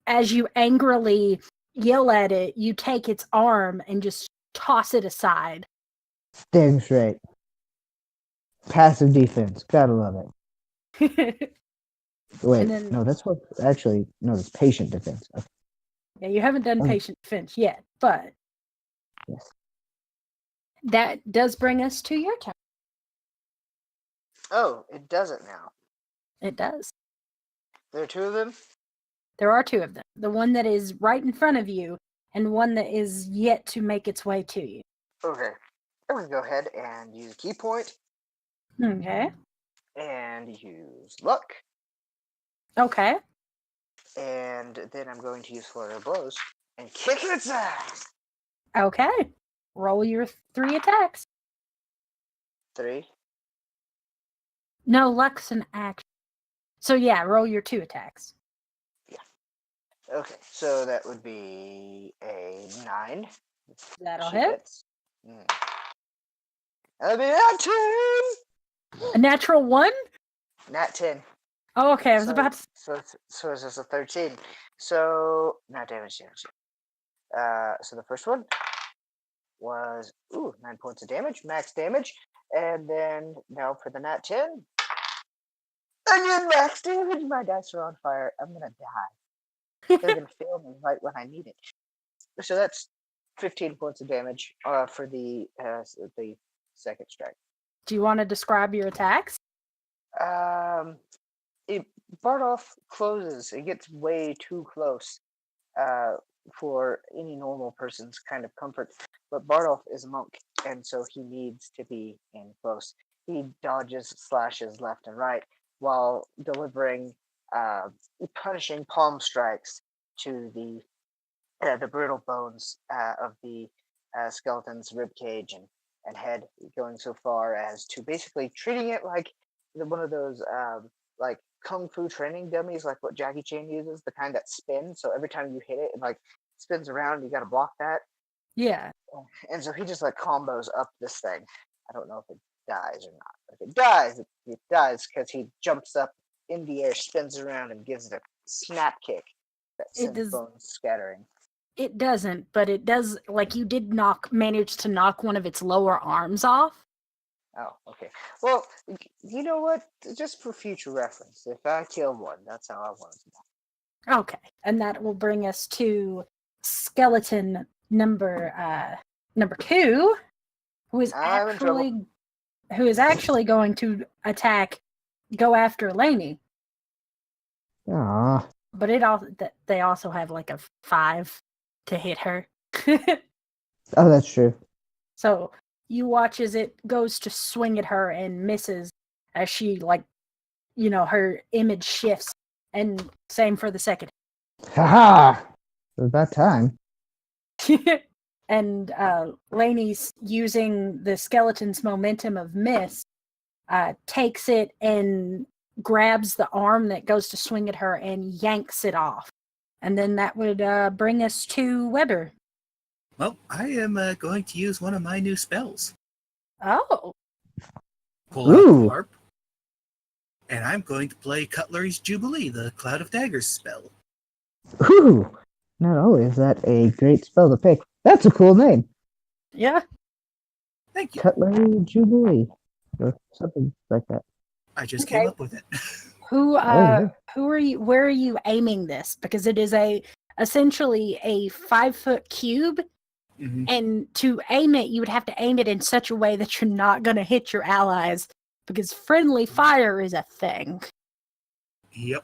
as you angrily yell at it, you take its arm and just toss it aside. Damn straight. Passive defense. Gotta love it. Wait, then, no, that's what. Actually, no, it's patient defense. Okay. Yeah, you haven't done patient defense yet, but yes, that does bring us to your turn. Oh, it doesn't now. It does. There are 2 of them? There are 2 of them. The one that is right in front of you, and one that is yet to make its way to you. Okay. I'm going to go ahead and use key point. Okay. And use luck. Okay. And then I'm going to use Flurry of Blows and kick its ass. Okay. Roll your 3 attacks. 3. No, luck's an action. So yeah, roll your 2 attacks. Okay, so that would be a 9. That'll She hit. hits. That'll be a 10! A natural 1? Nat 10. Oh, okay. I was So, about to. so it's just a 13. So, not damage. So the first one was 9 points of damage, max damage, and then now for the nat 10, again max damage. My dice are on fire. I'm gonna die. They're gonna fail me right when I need it. So that's 15 points of damage for the second strike. Do you want to describe your attacks? It Bardoff closes. It gets way too close for any normal person's kind of comfort. But Bardoff is a monk, and so he needs to be in close. He dodges, slashes left and right while delivering punishing palm strikes to the brutal bones of the skeleton's rib cage and head, going so far as to basically treating it like one of those like kung fu training dummies, like what Jackie Chan uses, the kind that spins. So every time you hit it, it like spins around. You got to block that. Yeah. And so he just like combos up this thing. I don't know if it dies or not. But if it dies, it dies because he jumps up in the air, spins around, and gives it a snap kick that sends bones scattering. It doesn't, but it does. Like you did manage to knock one of its lower arms off. Oh, okay. Well, you know what? Just for future reference, if I kill one, that's how I want it to die. Okay, and that will bring us to skeleton number 2, who is actually going to go after Lainey. Aww. But they also have like a 5 to hit her. Oh, that's true. So you watch as it goes to swing at her and misses as she her image shifts, and same for the second. Haha! It was about time. And Lainey's using the skeleton's momentum of miss, takes it and grabs the arm that goes to swing at her and yanks it off. And then that would bring us to Weber. Well, I am going to use one of my new spells. Oh. Pull out the harp. And I'm going to play Cutlery's Jubilee, the Cloud of Daggers spell. Ooh! Not only is that a great spell to pick, that's a cool name. Yeah. Thank you. Cutlery Jubilee. Or something like that. I just came up with it. Who are you? Where are you aiming this? Because it is essentially a 5-foot cube, and to aim it, you would have to aim it in such a way that you're not going to hit your allies, because friendly fire is a thing. Yep.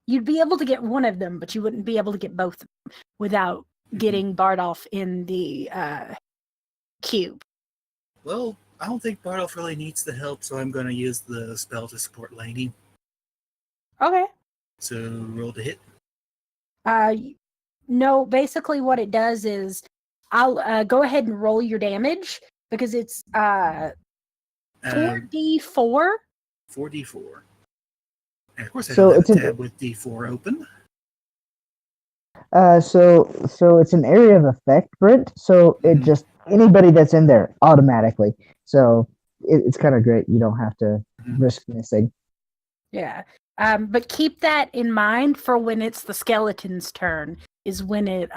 You'd be able to get one of them, but you wouldn't be able to get both of them without getting Bardolph in the cube. Well, I don't think Bardolph really needs the help, so I'm going to use the spell to support Lainey. Okay. So, roll to hit. No, basically what it does is I'll go ahead and roll your damage, because it's 4d4. 4d4. And of course I don't have a tab with d4 open. So it's an area of effect, Brent. So it just anybody that's in there automatically. So it's kind of great. You don't have to risk missing. Yeah. But keep that in mind for when it's the skeleton's turn, is when it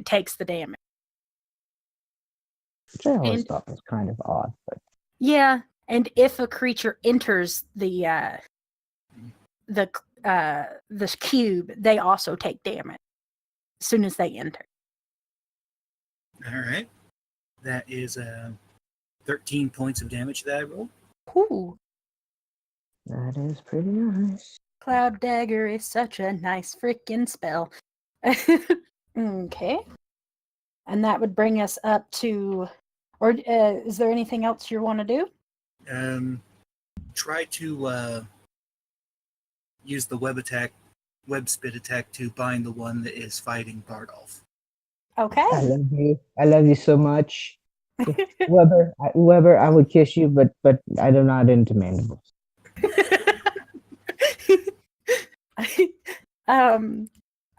takes the damage. Which I always thought was kind of odd, but yeah. And if a creature enters the cube, they also take damage as soon as they enter. All right. That is 13 points of damage that I rolled. Cool. That is pretty nice. Cloud Dagger is such a nice freaking spell. Okay. And that would bring us up to, or is there anything else you want to do? Try to use the web spit attack to bind the one that is fighting Bardolph. Okay. I love you. I love you so much. Weber, I would kiss you, but I do not into mandibles.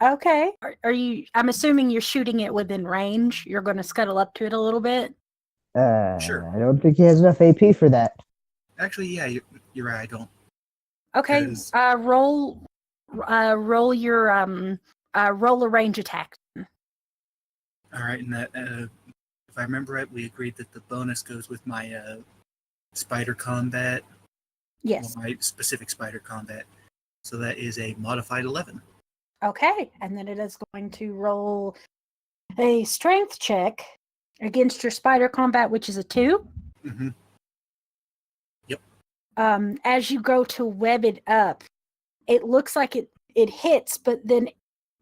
Okay. Are you? I'm assuming you're shooting it within range. You're going to scuttle up to it a little bit. Sure. I don't think he has enough AP for that. Actually, yeah, you're right. I don't. Okay. 'Cause- Roll your roll a range attack. All right, and that if I remember right, we agreed that the bonus goes with my spider combat. Yes. Well, my specific spider combat. So that is a modified 11. Okay. And then it is going to roll a strength check against your spider combat, which is a 2. Mm-hmm. As you go to web it up, it looks like it hits, but then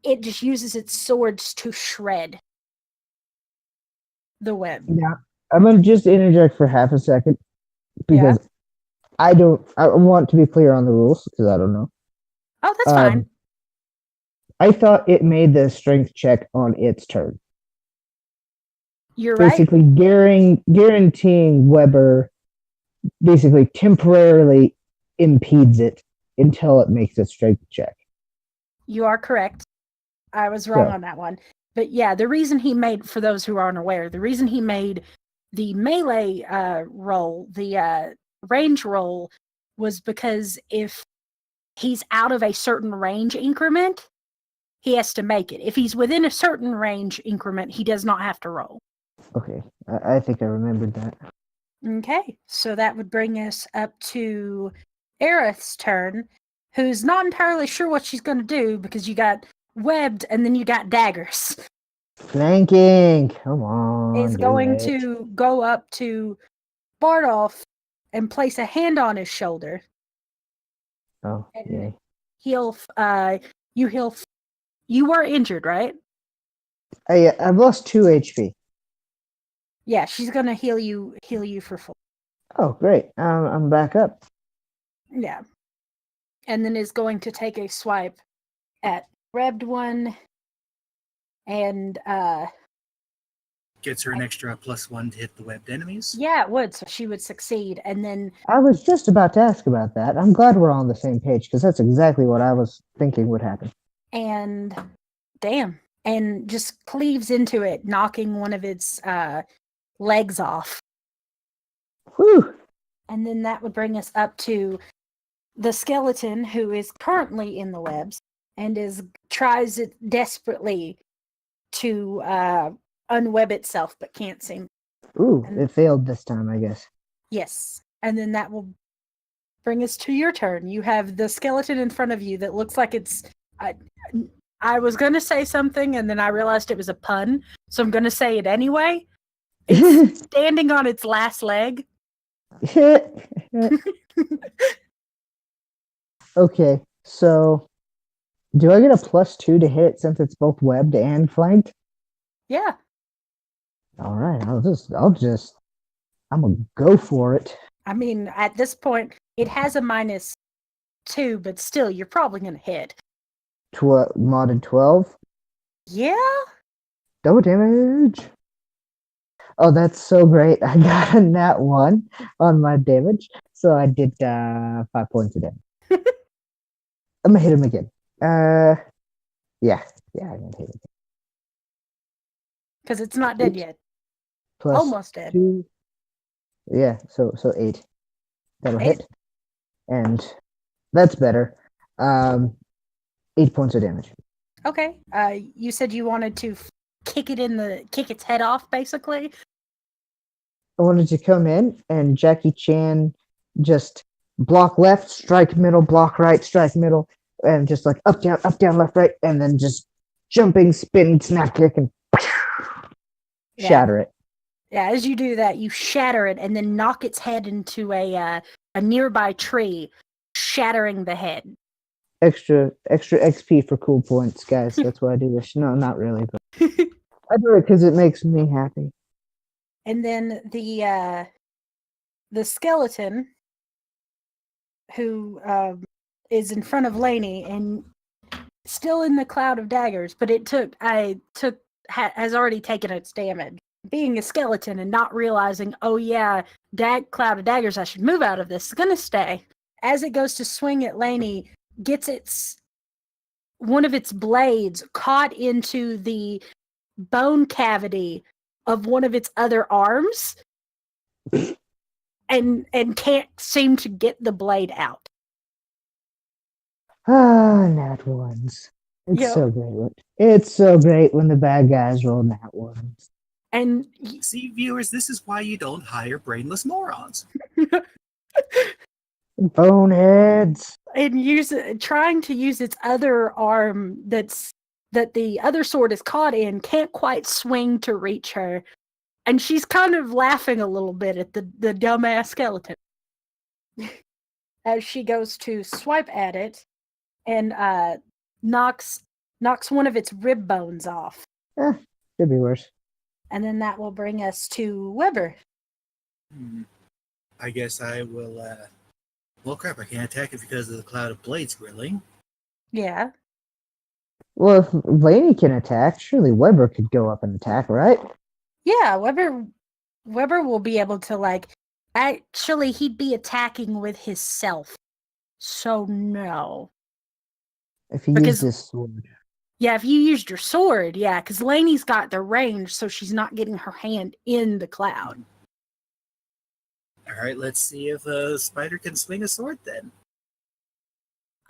it just uses its swords to shred the web. Yeah, I'm gonna just interject for half a second because I want to be clear on the rules because I don't know. Oh, that's fine. I thought it made the strength check on its turn. You're right. Basically, guaranteeing Weber basically temporarily impedes it until it makes its strength check. You are correct. I was wrong So- on that one. But yeah, the reason he made, for those who aren't aware, the reason he made the melee roll, the range roll, was because if he's out of a certain range increment, he has to make it. If he's within a certain range increment, he does not have to roll. Okay, I think I remembered that. Okay, so that would bring us up to Aerith's turn, who's not entirely sure what she's going to do because you got webbed and then you got daggers. Flanking, come on. Is do going it. to go up to Bardolph and place a hand on his shoulder. Oh, And yay. you were injured, right? I've lost 2 HP. Yeah, she's gonna heal you for full. Oh, great. I'm back up. Yeah. And then is going to take a swipe at webbed one and Gets her an extra +1 to hit the webbed enemies. yeah, it would, so she would succeed. And then I was just about to ask about that. I'm glad we're on the same page because that's exactly what I was thinking would happen. and just cleaves into it, knocking one of its legs off. Whew. And then that would bring us up to the skeleton who is currently in the webs and tries it desperately to unweb itself but can't seem. Ooh, it failed this time, I guess. Yes. And then that will bring us to your turn. You have the skeleton in front of you that looks like it's I was going to say something and then I realized it was a pun, so I'm going to say it anyway. It's standing on its last leg. Okay, so do I get a +2 to hit since it's both webbed and flanked? Yeah. All right, I'm gonna go for it. I mean, at this point, it has a -2, but still, you're probably going to hit. Modded 12, Yeah? double damage. Oh, that's so great! I got a nat 1 on my damage, so I did 5 points of damage. I'm gonna hit him again. Yeah, I'm gonna hit him. Because it's not dead yet. Plus Almost dead. 2. Yeah, so 8. That'll 8. hit, and that's better. 8 points of damage. Okay. You said you wanted to kick its head off, basically. I wanted to come in and Jackie Chan just block left, strike middle, block right, strike middle, and just like up, down, left, right, and then just jumping, spin, snap kick, and shatter it. Yeah, as you do that, you shatter it and then knock its head into a nearby tree, shattering the head. Extra XP for cool points, guys. That's why I do this. No, not really, but I do it because it makes me happy. And then the the skeleton who is in front of Lainey and still in the cloud of daggers, but has already taken its damage. Being a skeleton and not realizing, oh yeah, cloud of daggers, I should move out of this. It's gonna stay. As it goes to swing at Lainey, gets one of its blades caught into the bone cavity of one of its other arms, and can't seem to get the blade out. Ah, nat ones. It's so great. It's so great when the bad guys roll nat ones. And see, viewers, this is why you don't hire brainless morons. Boneheads. And trying to use its other arm that the other sword is caught in, can't quite swing to reach her. And she's kind of laughing a little bit at the dumbass skeleton. As she goes to swipe at it and knocks one of its rib bones off. Could be worse. And then that will bring us to Weber. I guess I will, well, crap, I can't attack it because of the cloud of blades grilling. Yeah. Well, if Lainey can attack, surely Weber could go up and attack, right? Yeah, Weber will be able to, actually, he'd be attacking with himself. So, no. If he used his sword. Yeah, if you used your sword, yeah, because Lainey's got the range, so she's not getting her hand in the cloud. All right, let's see if a spider can swing a sword then.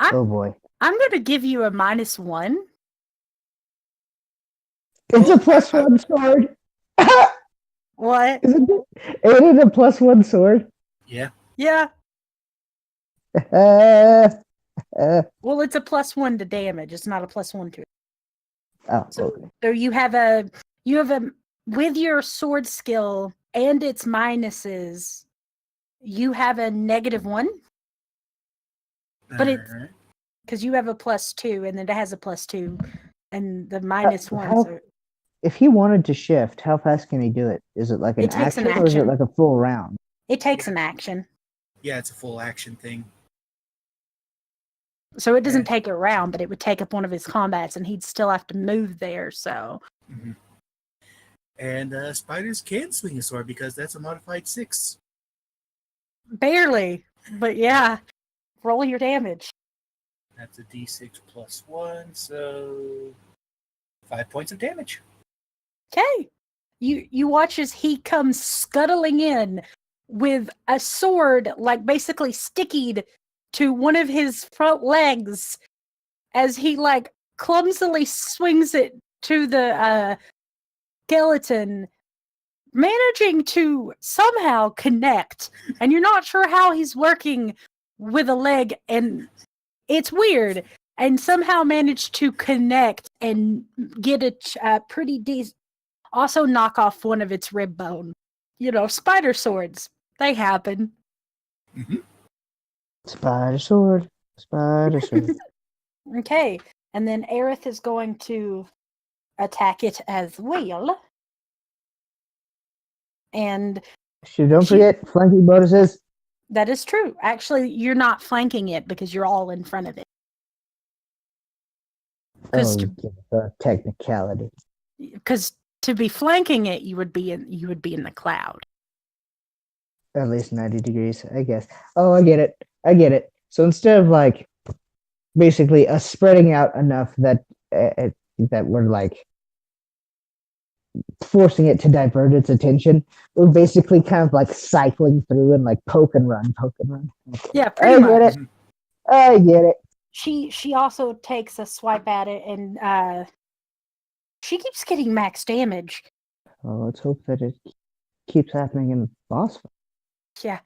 Oh boy. I'm going to give you a -1. It's a +1 sword. What? Isn't it a +1 sword? Yeah. Yeah. Well, it's a +1 to damage. It's not a +1 to it. Oh, so, okay. So you have a with your sword skill and its minuses, you have a -1. But it's because you have a +2 and then it has a +2 and the -1. So if he wanted to shift, how fast can he do it? Is it like an action, or is it like a full round? It takes an action. Yeah, it's a full action thing. So it doesn't take a round, but it would take up one of his combats, and he'd still have to move there. So, and spiders can swing a sword because that's a modified 6. Barely, but yeah. Roll your damage. That's a D6 +1, so 5 points of damage. Okay. You watch as he comes scuttling in with a sword, basically stickied to one of his front legs, as he clumsily swings it to the skeleton, managing to somehow connect. And you're not sure how he's working with a leg, and it's weird. And somehow managed to connect and get a pretty decent. Also knock off one of its rib bone. Spider swords. They happen. Spider sword. Spider sword. Okay. And then Aerith is going to attack it as well. And Don't forget flanking bonuses. That is true. Actually, you're not flanking it because you're all in front of it. The technicality. Because to be flanking it, you would be in the cloud. At least 90 degrees, I guess. Oh, I get it. So instead of basically spreading out enough that that we're forcing it to divert its attention, we're basically kind of cycling through and poke and run. Yeah, pretty much. I get it. She also takes a swipe at it, and she keeps getting max damage. Well, let's hope that it keeps happening in boss fight. Yeah,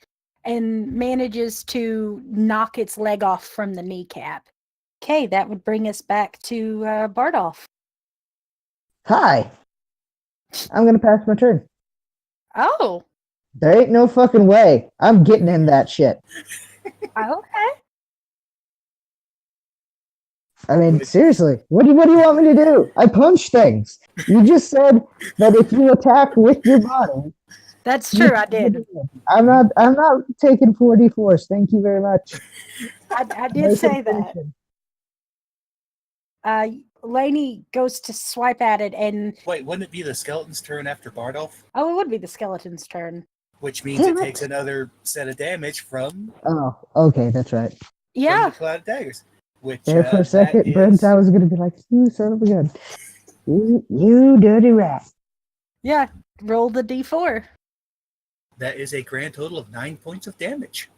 and manages to knock its leg off from the kneecap. Okay, that would bring us back to Bardolph. Hi. I'm gonna pass my turn. Oh. There ain't no fucking way. I'm getting in that shit. Okay. I mean, seriously, what do you want me to do? I punch things. You just said that if you attack with your body, That's true. I did. I'm not taking 4d4s. Thank you very much. I did No say that. subscription. Lainey goes to swipe at it, and Wait, wouldn't it be the skeleton's turn after Bardolph? it would be the skeleton's turn. Which means Damn it it. takes another set of damage from Oh, okay, that's right. Yeah, the Cloud of Daggers. Which There for a that second, Brent, I is was gonna be like, "You son of a gun, you dirty rat." yeah. Roll the d4. that is a grand total of 9 points of damage.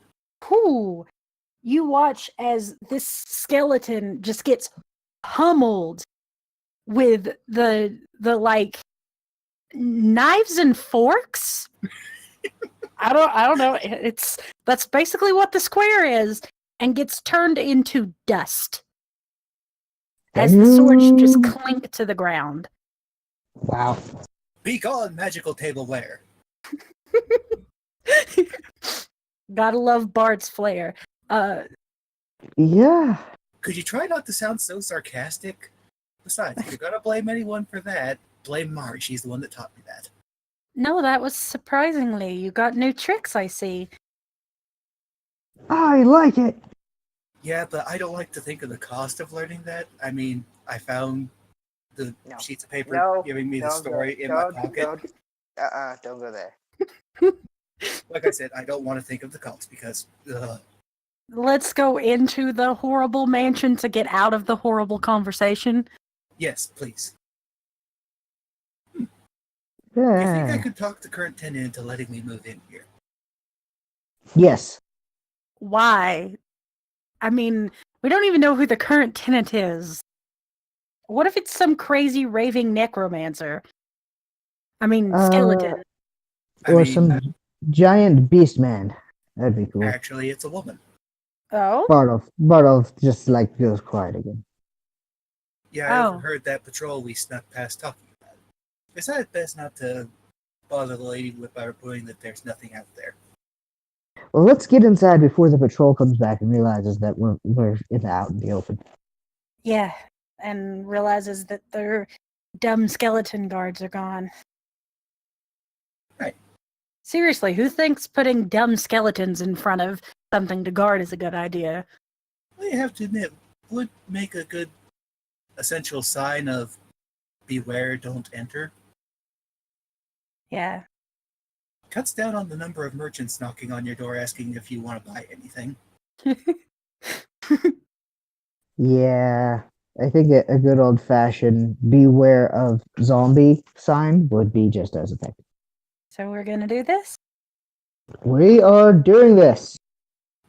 Whew. You watch as this skeleton just gets pummeled with the like knives and forks. I don't know. That's basically what the square is, and gets turned into dust as the swords just clink to the ground. Wow. Be gone, magical tableware. Gotta love Bard's flair. Yeah. Could you try not to sound so sarcastic? Besides, if you're gonna blame anyone for that, blame Marge. She's the one that taught me that. No, that was surprisingly. You got new tricks, I see. I like it. Yeah, but I don't like to think of the cost of learning that. I mean, I found the No. sheets of paper No, giving me the don't story go, in my don't, pocket. don't go there. Like I said, I don't want to think of the cost because Let's go into the horrible mansion to get out of the horrible conversation. yes, please. You think I Yeah. could talk the current tenant into letting me move in here? Yes. Why? I mean, we don't even know who the current tenant is. What if it's some crazy raving necromancer? I mean, skeleton. I Or mean, some giant beast man. That'd be cool. actually, it's a woman. Oh? Bartolf just like goes quiet again. Yeah, I Oh. overheard that patrol we snuck past talking about it. Besides, best not to bother the lady by reporting that there's nothing out there. Well, let's get inside before the patrol comes back and realizes that we're out in the open. Yeah, and realizes that their dumb skeleton guards are gone. Right. Seriously, who thinks putting dumb skeletons in front of something to guard is a good idea? Well, you have to admit, would make a good essential sign of beware, don't enter. Yeah. Cuts down on the number of merchants knocking on your door asking if you want to buy anything. Yeah, I think a good old fashioned beware of zombie sign would be just as effective. So we're gonna do this? We are doing this.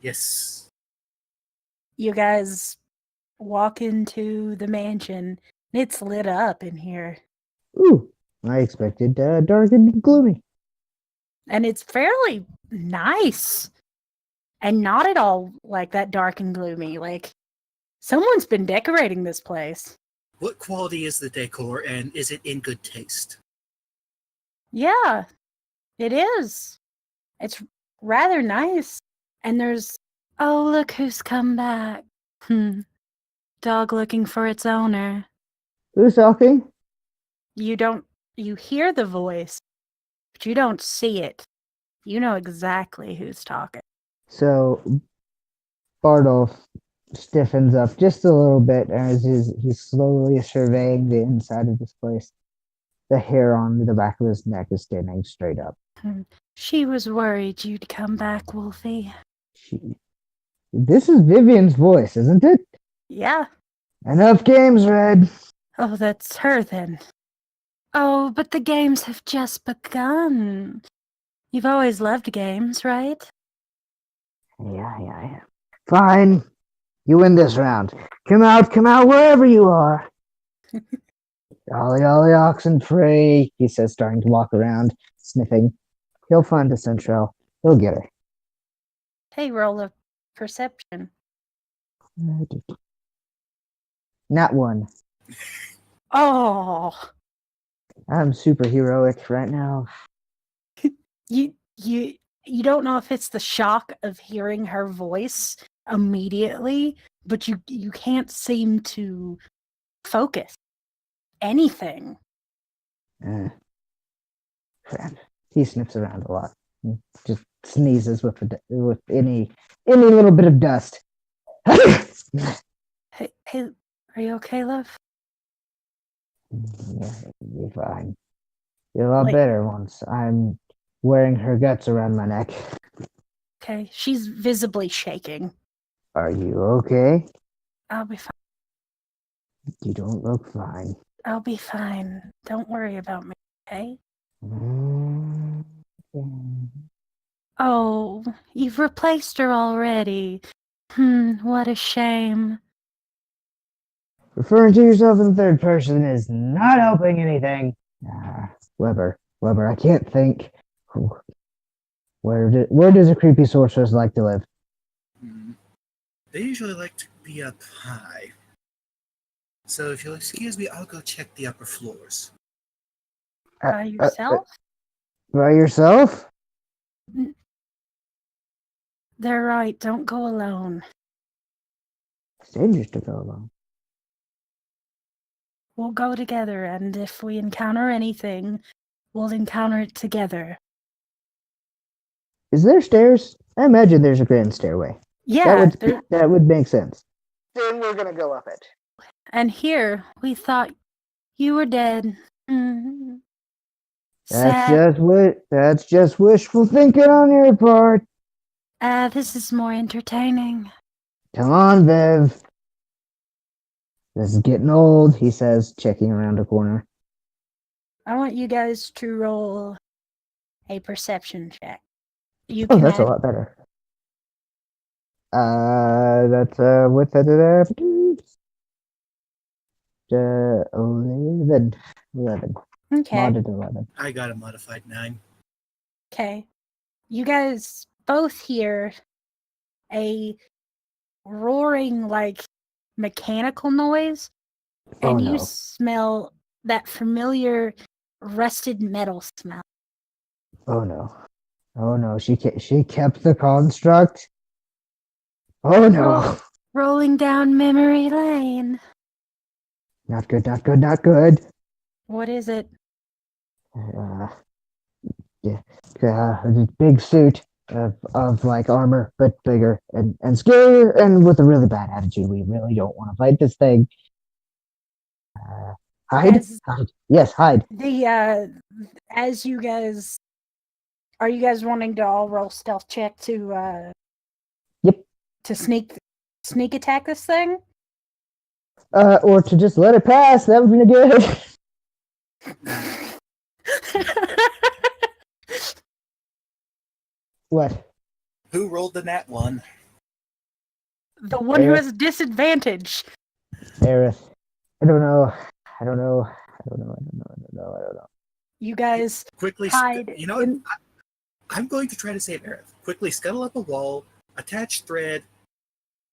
Yes. You guys walk into the mansion. It's lit up in here. Ooh, I expected dark and gloomy. And it's fairly nice. And not at all like that dark and gloomy. Like, someone's been decorating this place. What quality is the decor, and is it in good taste? Yeah, it is. It's rather nice. And there's, oh, look who's come back. Dog looking for its owner. Who's talking? You hear the voice, but you don't see it. You know exactly who's talking. So Bardolph stiffens up just a little bit as he's slowly surveying the inside of this place. The hair on the back of his neck is standing straight up. She was worried you'd come back, Wolfie. This is Vivian's voice, isn't it? Yeah. Enough games, Red. Oh, that's her then. Oh, but the games have just begun. You've always loved games, right? Yeah. Fine. You win this round. Come out, wherever you are. Ollie, oxen free, he says, starting to walk around, sniffing. He'll find the central. He'll get her. Hey, roll of perception. Not one. Oh, I'm super heroic right now. you don't know if it's the shock of hearing her voice immediately, but you can't seem to focus anything. Crap. He sniffs around a lot. He just sneezes with any little bit of dust. Hey, are you okay, love? Yeah, you're fine. You're a lot Like, better once I'm wearing her guts around my neck. okay, she's visibly shaking. Are you okay? I'll be fine. You don't look fine. I'll be fine. Don't worry about me, okay? Mm, Oh, you've replaced her already. What a shame. Referring to yourself in third person is not helping anything. Weber, I can't think. Where does a creepy sorceress like to live? They usually like to be up high. So if you'll excuse me, I'll go check the upper floors. By yourself? By yourself? They're right. Don't go alone. It's dangerous to go alone. We'll go together, and if we encounter anything, we'll encounter it together. Is there stairs? I imagine there's a grand stairway. Yeah, that would make sense. Then we're gonna go up it. and here we thought you were dead. Mm. That's just wishful thinking on your part. This is more entertaining. Come on, Viv. This is getting old, he says, checking around a corner. I want you guys to roll a perception check. That's a lot better. That's with the 11. Okay. Modded 11. I got a modified 9. Okay. You guys both hear a roaring, like, mechanical noise, and you smell that familiar rusted metal smell. Oh no, she kept the construct. Oh no. Rolling down memory lane. Not good. What is it? Big suit of like armor, but bigger and scarier and with a really bad attitude. We really don't want to fight this thing. Hide. Yes, hide. As you guys, are you guys wanting to all roll stealth check to Yep. To sneak attack this thing? Or to just let it pass. That would be good. What? Who rolled the nat 1? The one who has disadvantage. Aerith. I don't know. You guys quickly hide. I'm going to try to save Aerith. Quickly scuttle up a wall, attach thread.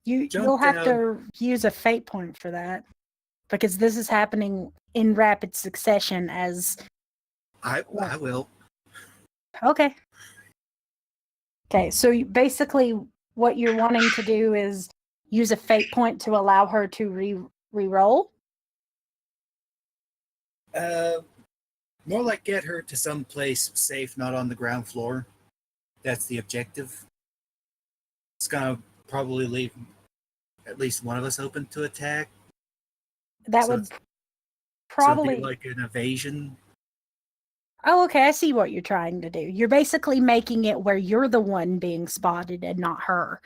You'll have to use a fate point for that, because this is happening in rapid succession. As I will. Okay. So basically, what you're wanting to do is use a fate point to allow her to re-roll. More like get her to some place safe, not on the ground floor. That's the objective. It's gonna probably leave at least one of us open to attack. That would probably it'd be like an evasion. Oh, okay. I see what you're trying to do. You're basically making it where you're the one being spotted and not her.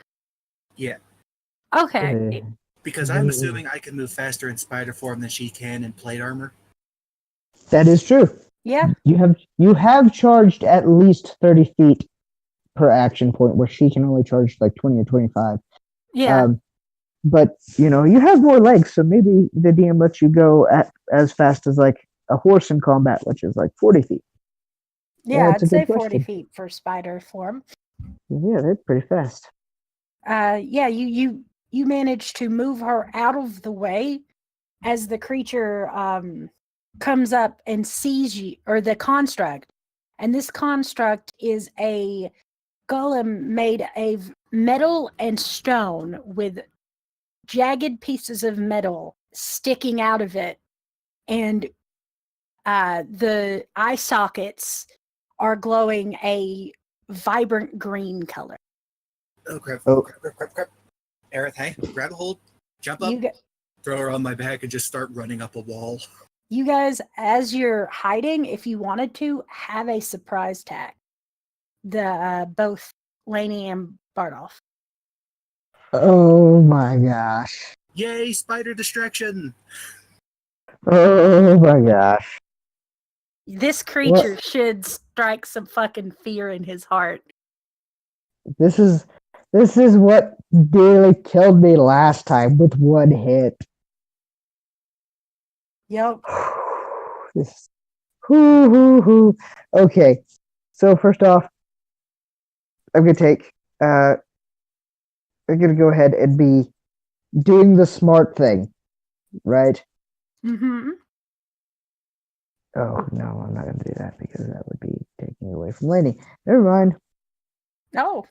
Yeah. Okay. Because I'm assuming I can move faster in spider form than she can in plate armor. That is true. Yeah. You have charged at least 30 feet per action point, where she can only charge like 20 or 25. Yeah. But you have more legs, so maybe the DM lets you go at as fast as like a horse in combat, which is like 40 feet. Yeah, I'd say 40 feet for spider form. Yeah, they're pretty fast. Yeah, you manage to move her out of the way as the creature comes up and sees you, or the construct. And this construct is a golem made of metal and stone with jagged pieces of metal sticking out of it. And the eye sockets are glowing a vibrant green color. Oh, crap. Oh. Crap. Aerith, hey, grab a hold, jump up, You, gu- throw her on my back, and just start running up a wall. you guys, as you're hiding, if you wanted to, have a surprise attack. Both Lainey and Bardolph. Oh my gosh. Yay, spider distraction! Oh my gosh. This creature should strike some fucking fear in his heart. This is what nearly killed me last time with one hit. Yep. This, Okay, so first off, I'm gonna go ahead and be doing the smart thing, right? Mm-hmm. Oh no, I'm not gonna do that because that would be taking away from Lainey. Never mind. Oh,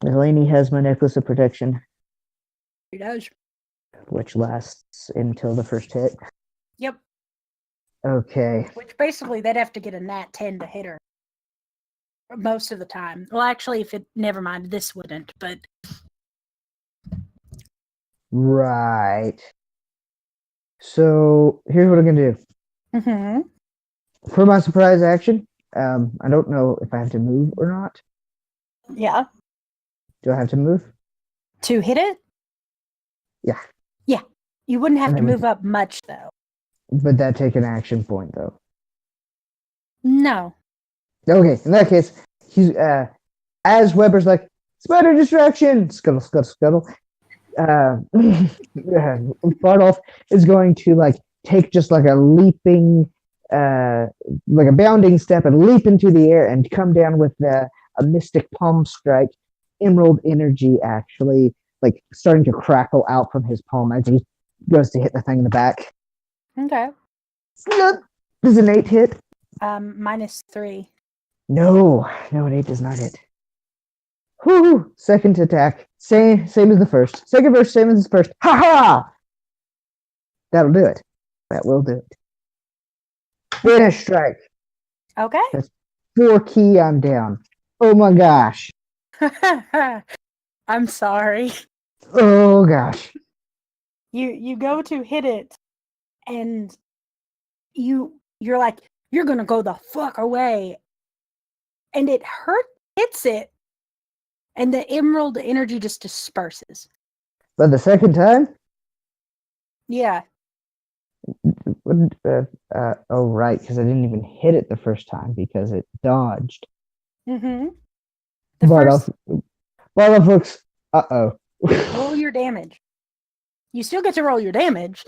Lainey has my necklace of protection, he does. which lasts until the first hit. Yep. Okay. Which basically they'd have to get a nat 10 to hit her. Most of the time. Well, actually, never mind, this wouldn't, but. Right. So here's what I'm gonna do. Mm-hmm. For my surprise action, I don't know if I have to move or not. Yeah. Do I have to move? To hit it? Yeah. Yeah. You wouldn't have And to then we move up much, though. But that take an action point though. No. Okay, in that case, he's as Weber's like, spider distraction, scuttle, scuttle, scuttle. Bardolph is going to like take just like a leaping, like a bounding step and leap into the air and come down with a mystic palm strike. Emerald energy actually like starting to crackle out from his palm as he goes to hit the thing in the back. Okay. This is an 8 hit. -3. No, an 8 does not hit. Whoo! Second attack, same as the first. Second verse, same as the first. Ha ha! That'll do it. That will do it. Finish strike. Okay. That's 4 key on down. Oh my gosh. I'm sorry. Oh gosh. You go to hit it, and you're like, you're gonna go the fuck away, and it hits it, and the emerald energy just disperses. But the second time? Yeah. Oh right, because I didn't even hit it the first time because it dodged. Mm-hmm. Bardolph looks. Roll your damage. You still get to roll your damage.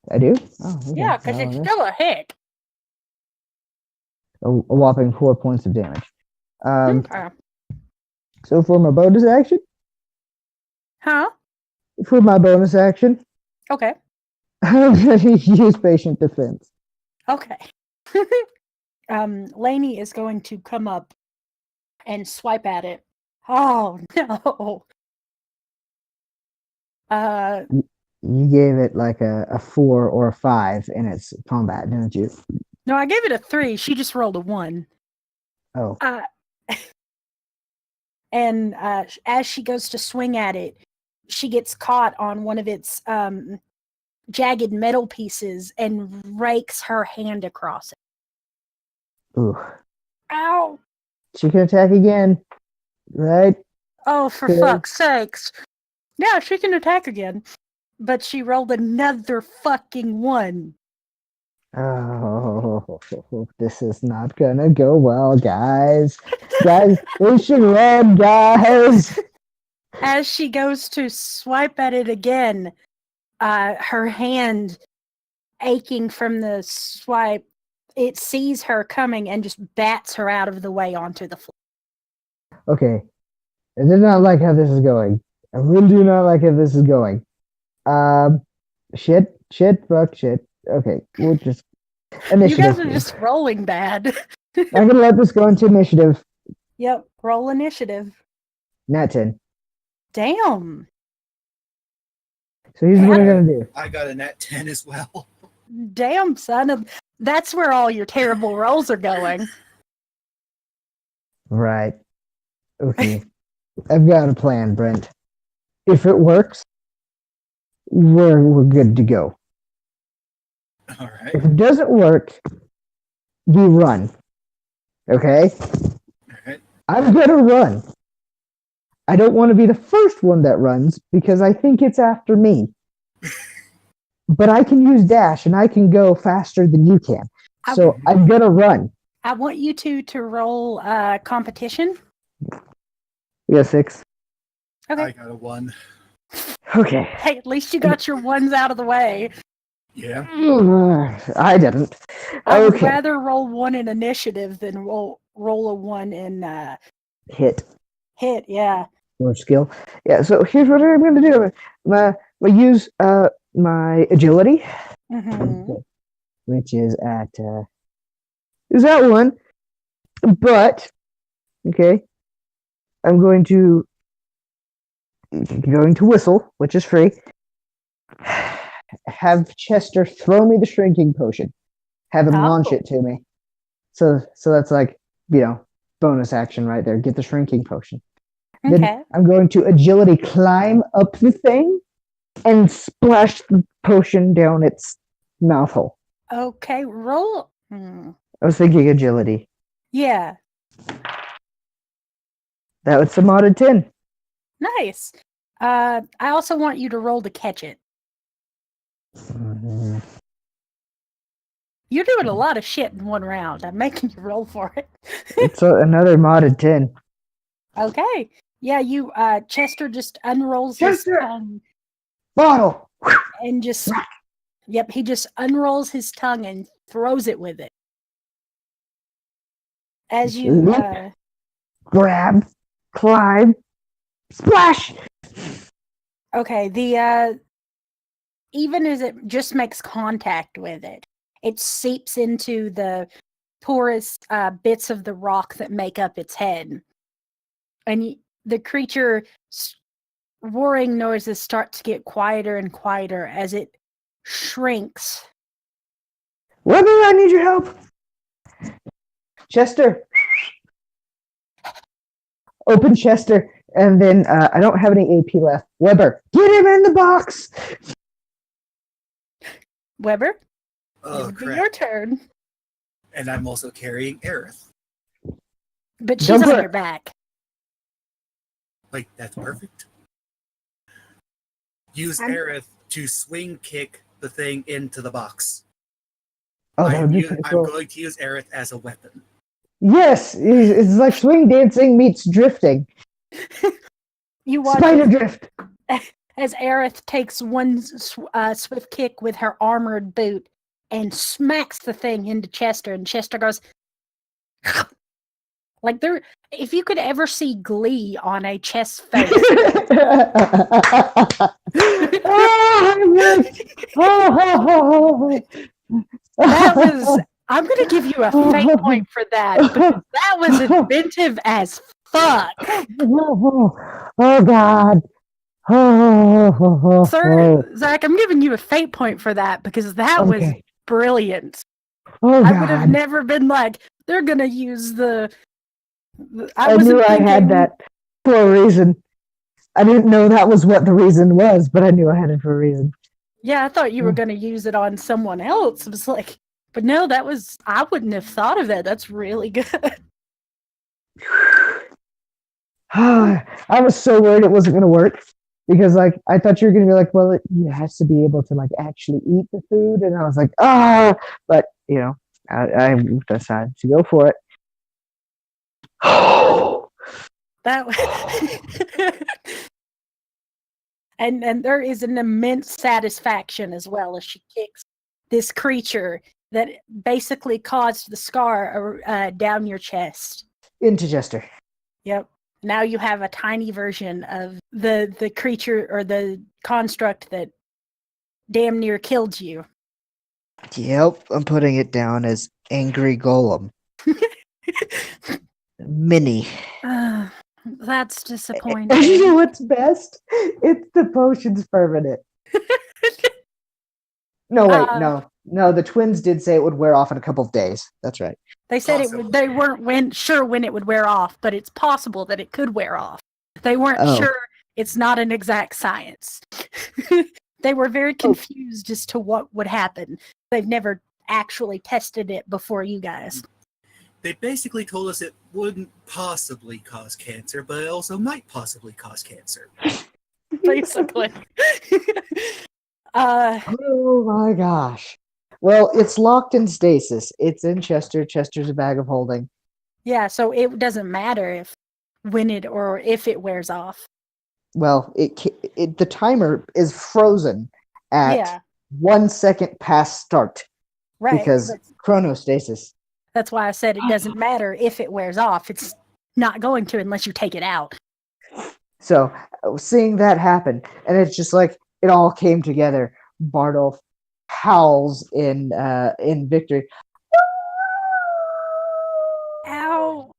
I do? Oh, okay. Yeah, because it's still a hit. A whopping 4 points of damage. Okay. So for my bonus action? Huh? For my bonus action, Okay. I'm going to use patient defense. Okay. Lainey is going to come up and swipe at it. Oh no. You gave it like a 4 or a 5 in its combat, didn't you? No, I gave it a 3. She just rolled a 1. Oh. And as she goes to swing at it, she gets caught on one of its jagged metal pieces and rakes her hand across it. Ooh. Ow! She can attack again, right? Oh, for fuck's sakes. Yeah, she can attack again. But she rolled another fucking 1. Oh, this is not gonna go well, guys. Guys, we should run, guys. As she goes to swipe at it again, her hand aching from the swipe, it sees her coming and just bats her out of the way onto the floor. Okay. I did not like how this is going. I really do not like how this is going. Shit. Okay, we'll just initiative. You guys are just rolling bad. I'm gonna let this go into initiative. Yep, roll initiative. Nat 10. Damn. So here's what I'm gonna do. I got a nat 10 as well. Damn, son. That's where all your terrible rolls are going. Right. Okay. I've got a plan, Brent. If it works, we're good to go. All right. If it doesn't work, we run. Okay? All right. I'm gonna run. I don't want to be the first one that runs because I think it's after me. But I can use dash and I can go faster than you can. So I'm gonna run. I want you to roll competition. You got 6. Okay. I got a 1. Okay. Hey, at least you got your ones out of the way. Yeah. I didn't. I would Okay. rather roll 1 in initiative than roll a 1 in Hit. Yeah. Or skill. Yeah, so here's what I'm gonna do. I use my agility, Mm-hmm. which is at is that 1. But okay, I'm going to whistle, which is free. Have Chester throw me the shrinking potion. Have him launch it to me. So that's like, bonus action right there. Get the shrinking potion. Okay. Then I'm going to agility climb up the thing and splash the potion down its mouth hole. Okay, roll. I was thinking agility. Yeah. That was a modded 10. Nice. I also want you to roll to catch it. Mhm. You're doing a lot of shit in one round. I'm making you roll for it. It's another modded 10. Okay. Yeah, you Chester just unrolls Chester! his tongue Bottle! and just yep, he just unrolls his tongue and throws it with it. As you Grab, climb, splash! okay, the even as it just makes contact with it, it seeps into the porous bits of the rock that make up its head. And the creature roaring noises start to get quieter and quieter as it shrinks. Weber, I need your help. Chester. Open Chester. And then I don't have any AP left. Weber, get him in the box. Weber, Oh, it'll be crap. your turn. And I'm also carrying Aerith. But she's Don't on put- your back. Like, that's perfect. Use I'm- Aerith to swing kick the thing into the box. Oh, that would be I'm pretty cool. going to use Aerith as a weapon. Yes, it's like swing dancing meets drifting. You watch Spider drift. as Aerith takes one swift kick with her armored boot and smacks the thing into Chester, and Chester goes like there. If you could ever see glee on a chest's face, that was. I'm gonna give you a fate point for that because that was inventive as fuck. Oh God. Sir, Zach, I'm giving you a fate point for that because that was Okay. brilliant. Oh I would have God. never been like, they're gonna use I wasn't knew I had thinking- that for a reason. I didn't know that was what the reason was, but I knew I had it for a reason. Yeah, I thought you were gonna use it on someone else. It was like, but no, I wouldn't have thought of that. That's really good. I was so worried it wasn't going to work because, like, I thought you were going to be like, well, it has to be able to, like, actually eat the food. And I was like, but, I decided to go for it. That and there is an immense satisfaction as well as she kicks this creature that basically caused the scar down your chest. Into Chester. Yep. Now you have a tiny version of the creature or the construct that damn near killed you. Yep, I'm putting it down as Angry Golem. Mini. That's disappointing. And you know what's best? It's the potion's permanent. No, wait, no. The twins did say it would wear off in a couple of days. That's right. They said it Possibly. would. They weren't sure when it would wear off, but it's possible that it could wear off. They weren't Oh. sure. It's not an exact science. They were very Oh. confused as to what would happen. They've never actually tested it before you guys. They basically told us it wouldn't possibly cause cancer, but it also might possibly cause cancer. Basically. Oh my gosh. Well, it's locked in stasis. It's in Chester. Chester's a bag of holding. Yeah, so it doesn't matter when it or if it wears off. Well, the timer is frozen at Yeah. 1 second past start Right. because chronostasis. That's why I said it doesn't matter if it wears off. It's not going to unless you take it out. So seeing that happen, and it's just like it all came together. Bardolph howls in victory. Ow.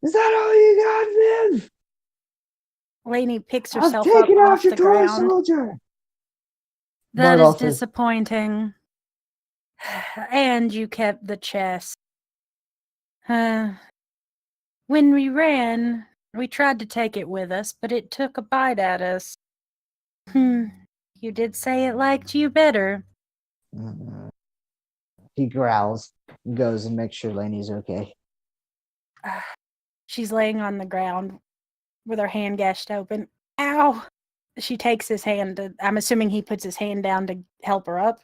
Is that all you got, Viv? Lainey picks I've herself up taken off out your the toy ground. soldier. That is Bardolph says, disappointing. And you kept the chest. When we ran, we tried to take it with us, but it took a bite at us. You did say it liked you better. He growls and goes and makes sure Lainey's okay. She's laying on the ground with her hand gashed open. Ow! She takes his hand. I'm assuming he puts his hand down to help her up.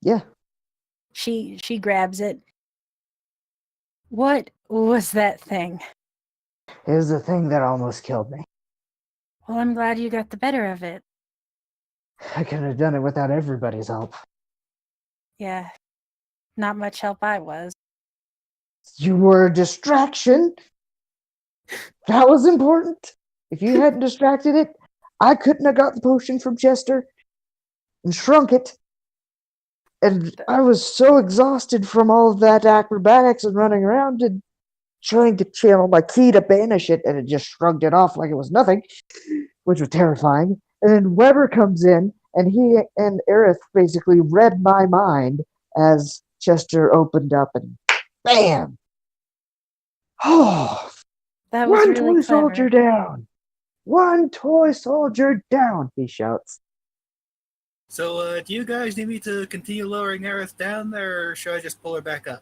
Yeah. She grabs it. What was that thing? It was the thing that almost killed me. Well, I'm glad you got the better of it. I couldn't have done it without everybody's help. Yeah. Not much help I was. You were a distraction. That was important. If you hadn't distracted it, I couldn't have got the potion from Chester and shrunk it. And I was so exhausted from all of that acrobatics and running around and trying to channel my ki to banish it, and it just shrugged it off like it was nothing, which was terrifying. And then Weber comes in, and he and Aerith basically read my mind as Chester opened up, and bam! Oh, That was one really toy clever. soldier down! One toy soldier down! He shouts. So, do you guys need me to continue lowering Aerith down there, or should I just pull her back up?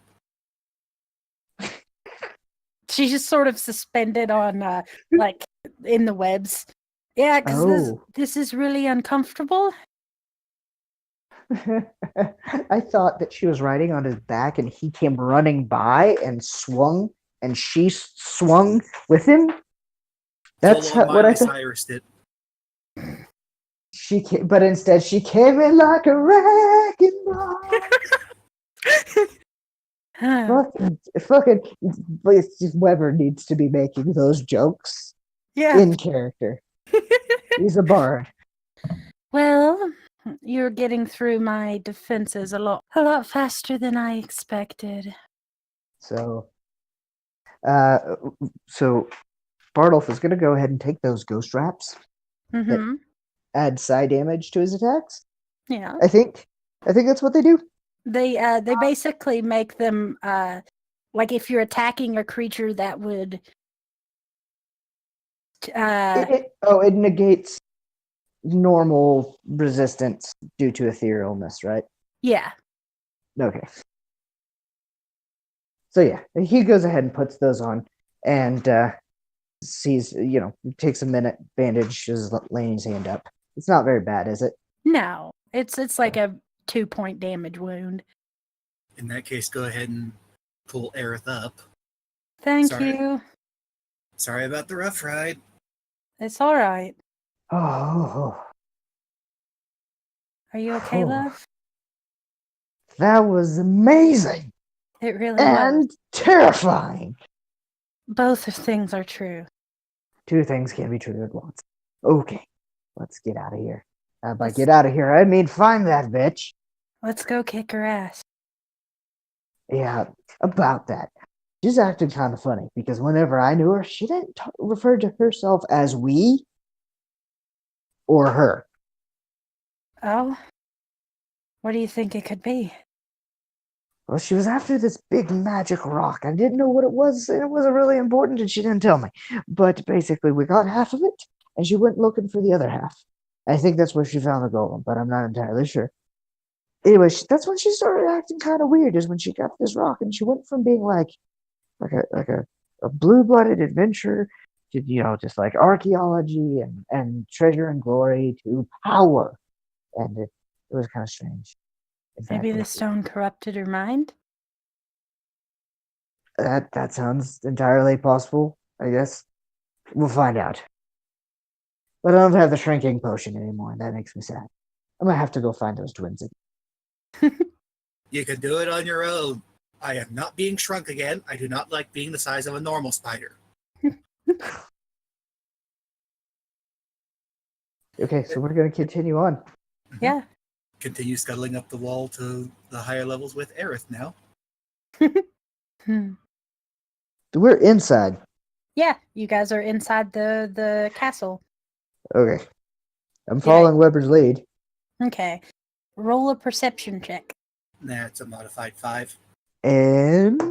She's just sort of suspended on, like, in the webs. Yeah, because this is really uncomfortable. I thought that she was riding on his back and he came running by and swung and she swung with him. That's what I thought. Cyrus did. She came, but instead she came in like a wrecking ball. fucking Weber needs to be making those jokes in character. He's a bard. Well, you're getting through my defenses a lot faster than I expected. So Bardolph is going to go ahead and take those ghost wraps that add psi damage to his attacks. Yeah, I think that's what they do. They basically make them like if you're attacking a creature that would. It negates normal resistance due to etherealness, right? Yeah. Okay. So yeah, he goes ahead and puts those on, and sees, takes a minute, bandages Lainey's hand up. It's not very bad, is it? No, it's like a 2-point damage wound. In that case, go ahead and pull Aerith up. Thank you. Sorry about the rough ride. It's all right. Oh. Are you okay, love? That was amazing. It really and was. Terrifying. Both things are true. Two things can be true at once. Okay, let's get out of here. By get out of here, I mean find that bitch. Let's go kick her ass. Yeah, about that. She's acting kind of funny because whenever I knew her, she didn't refer to herself as we or her. Oh? What do you think it could be? Well, she was after this big magic rock. I didn't know what it was, and it wasn't really important, and she didn't tell me. But basically, we got half of it, and she went looking for the other half. I think that's where she found the golem, but I'm not entirely sure. Anyway, that's when she started acting kind of weird. Is when she got this rock, and she went from being like a blue-blooded adventurer to just like archaeology and treasure and glory to power, and it was kind of strange. In fact, Maybe the stone corrupted her mind? that sounds entirely possible. I guess we'll find out. But I don't have the shrinking potion anymore, and that makes me sad. I'm gonna have to go find those twins again. You can do it on your own. I am not being shrunk again. I do not like being the size of a normal spider. Okay, so we're gonna continue on. Yeah. Continue scuttling up the wall to the higher levels with Aerith now. We're inside. Yeah, you guys are inside the castle. Okay. I'm following Weber's lead. Okay. Roll a perception check. That's a modified 5. And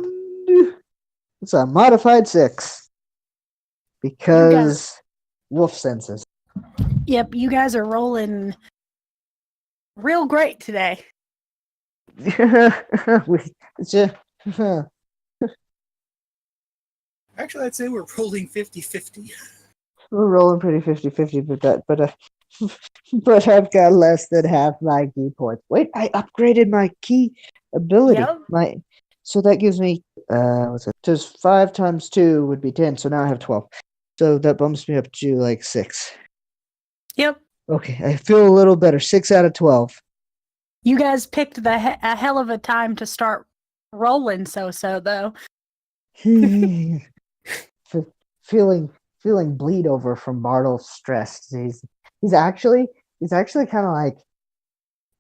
it's a modified 6. Because wolf senses. Yep, you guys are rolling real great today. Actually, I'd say we're rolling 50-50. We're rolling pretty 50-50, but I've got less than half my key points. Wait, I upgraded my key ability. Yep. So that gives me what's it? Just 5 times 2 would be 10. So now I have 12. So that bumps me up to like 6. Yep. Okay, I feel a little better. 6 out of 12. You guys picked a hell of a time to start rolling so though. feeling bleed over from Bartle's stress. He's actually kind of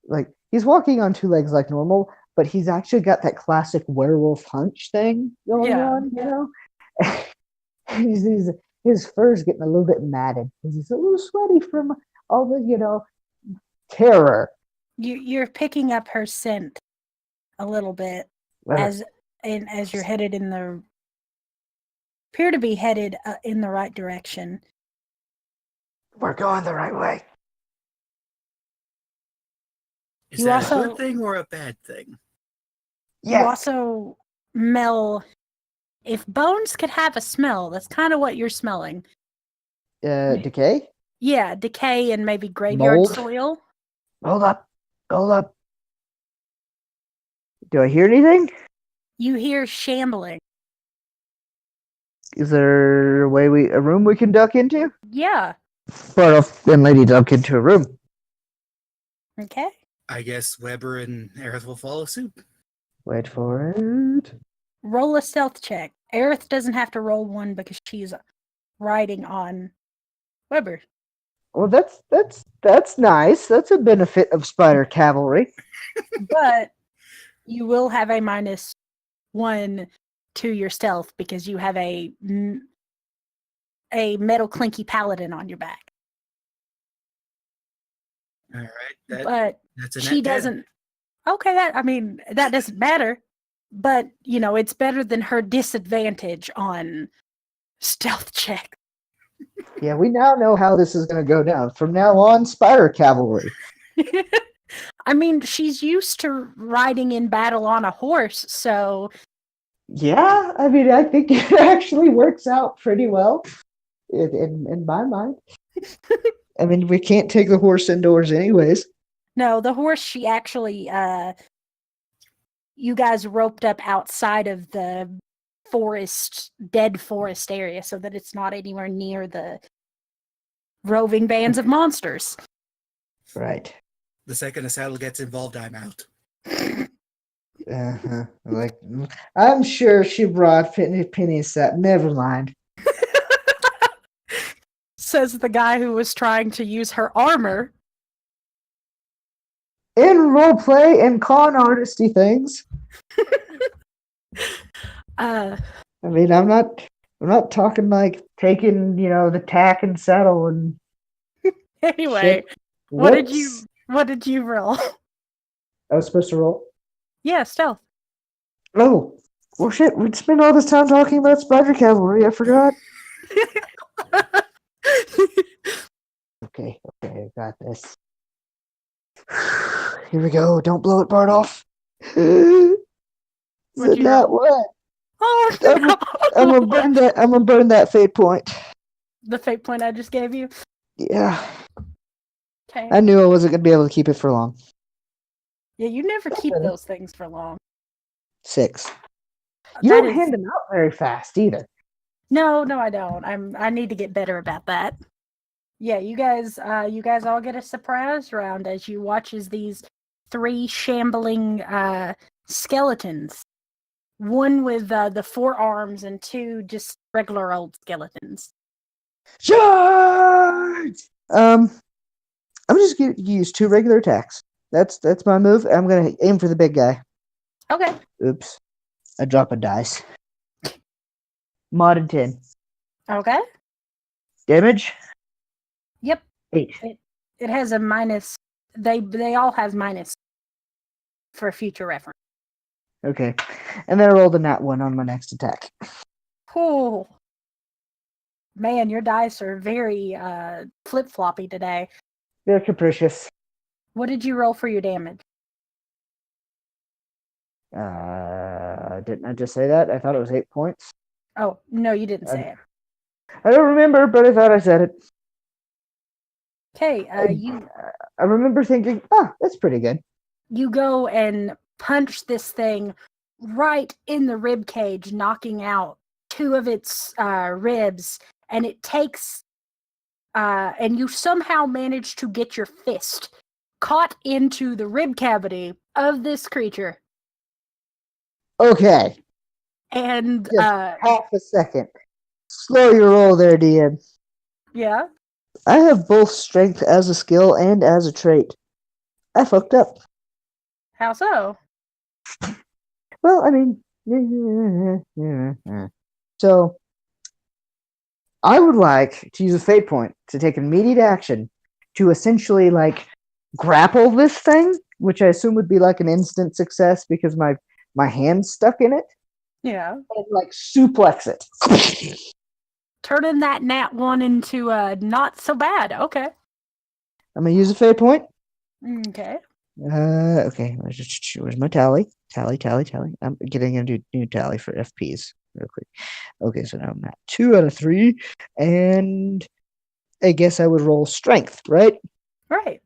like he's walking on 2 legs like normal, but he's actually got that classic werewolf hunch thing going on, his fur's getting a little bit matted because he's a little sweaty from all the terror. You're picking up her scent a little bit as you're headed appear to be headed in the right direction. We're going the right way. Is that a good thing or a bad thing? Yeah. You also smell. If bones could have a smell, that's kind of what you're smelling. Decay? Yeah, decay and maybe graveyard Mold? soil. Hold up. Do I hear anything? You hear shambling. Is there a room we can duck into? Yeah. Bartolf and Lady duck into a room. Okay. I guess Weber and Aerith will follow suit. Wait for it. Roll a stealth check. Aerith doesn't have to roll one because she's riding on Weber. Well, that's nice. That's a benefit of spider cavalry. But you will have a -1 to your stealth because you have a metal clinky paladin on your back. All right. But that's she doesn't. Okay, that doesn't matter. But it's better than her disadvantage on stealth check. Yeah, we now know how this is going to go down. From now on, spider cavalry. She's used to riding in battle on a horse, so... Yeah, I think it actually works out pretty well, in my mind. We can't take the horse indoors anyways. No, the horse, she actually, you guys roped up outside of the dead forest area so that it's not anywhere near the roving bands of monsters. Right. The second a saddle gets involved, I'm out. I'm sure she brought Penny's set. Never mind. Says the guy who was trying to use her armor. In roleplay and con artisty things. I'm not talking like taking, the tack and saddle and anyway, what did you roll? I was supposed to roll? Yeah, stealth. Oh, well, shit. We'd spend all this time talking about spider cavalry. I forgot. Okay, I got this. Here we go. Don't blow it, Bardoff. What'd you Not roll? what? Oh, I'm no. gonna burn that. I'm gonna burn that fate point. The fate point I just gave you. Yeah, Okay. I knew I wasn't gonna be able to keep it for long. Yeah, you never keep those things for long. 6. You That don't is hand them out very fast either. no, I don't. I need to get better about that. Yeah, you guys all get a surprise round as you watch as these 3 shambling skeletons. One with the 4 arms and 2 just regular old skeletons. Charge! I'm just gonna use 2 regular attacks. That's my move. I'm gonna aim for the big guy. Okay. Oops, I drop a dice. Modded 10. Okay. Damage. Yep. 8. It has a minus. They all have minus for future reference. Okay, and then I rolled a nat 1 on my next attack. Oh, man, your dice are very flip floppy today. They're capricious. What did you roll for your damage? Didn't I just say that? I thought it was 8 points. Oh no, you didn't say it. I don't remember, but I thought I said it. Okay, I remember thinking, that's pretty good. you go and punch this thing right in the rib cage, knocking out 2 of its ribs, and it takes. And you somehow manage to get your fist caught into the rib cavity of this creature. Okay, And just half a second. Slow your roll there, DM. yeah, I have both strength as a skill and as a trait. I fucked up. how so? Well, I mean, so I would like to use a fate point to take immediate action to essentially grapple this thing, which I assume would be like an instant success because my hand's stuck in it, Yeah. and suplex it. Turning that nat 1 into not so bad. Okay. I'm gonna use a fate point. Okay. Okay. Where's my tally? Tally. I'm getting a new tally for FPs real quick. Okay, so now I'm at 2 out of 3, and I guess I would roll strength, right? Right.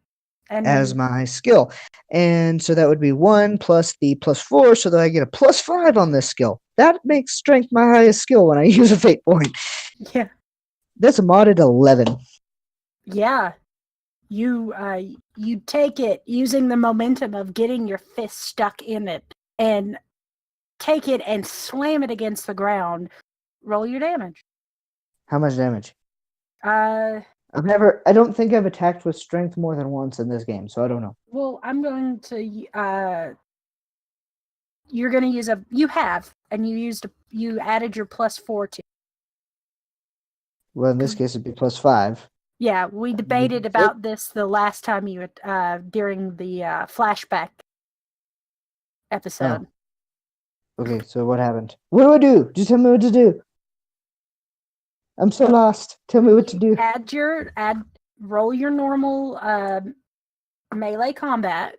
And As my skill. And so that would be 1 plus the +4, so that I get a +5 on this skill. That makes strength my highest skill when I use a fate point. yeah. That's a modded 11. Yeah. You take it using the momentum of getting your fist stuck in it and take it and slam it against the ground. Roll your damage. How much damage? Uh I don't think I've attacked with strength more than once in this game, so I don't know. well, I'm going to you're going to use you added your +4 to. Well, in this case, it'd be +5. Yeah, we debated about this the last time you during the flashback episode. Oh. Okay, so what happened? What do I do? Just tell me what to do. I'm so lost. Tell me what to do. Roll your normal melee combat.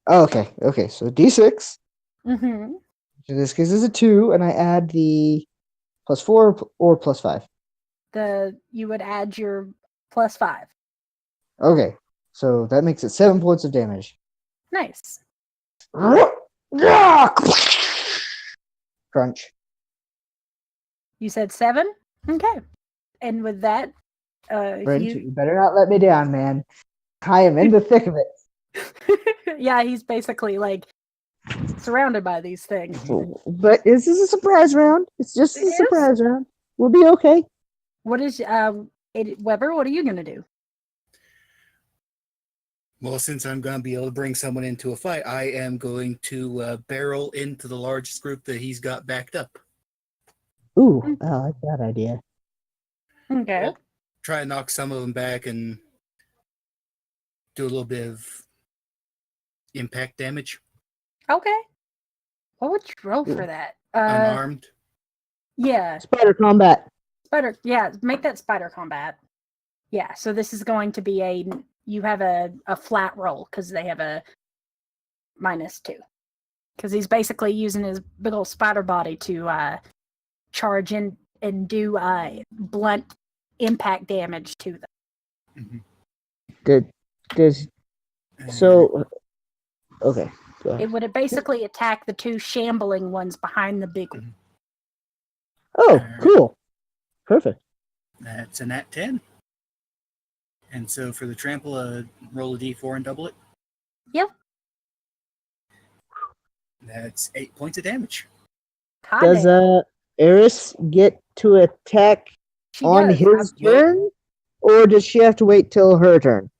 Oh, okay. So D6. Mm-hmm. In this case, is a 2, and I add the +4 or +5. You would add your +5. Okay, so that makes it 7 points of damage. Nice. Crunch. You said 7? Okay. And with that, Brent, you better not let me down, man. I am in the thick of it. yeah, he's basically surrounded by these things. But this is a surprise round. It's just a surprise round. We'll be okay. What is Weber? What are you gonna do? Well, since I'm going to be able to bring someone into a fight, I am going to barrel into the largest group that he's got backed up. Ooh, I like that idea. Okay. Well, try and knock some of them back and do a little bit of impact damage. Okay. What would you roll for that? Unarmed. Yeah, Spider combat. spider. Yeah, make that spider combat. Yeah, so this is going to be you have a flat roll because they have a -2. Because he's basically using his big old spider body to charge in and do blunt impact damage to them. Does so? Okay, go ahead. It would basically attack the two shambling ones behind the big one. Oh, cool. Perfect. That's a nat 10. And so for the trample, roll a d4 and double it. Yep. That's 8 points of damage. Hot Does damn. Eris get to attack She on does. his turn, or does she have to wait till her turn?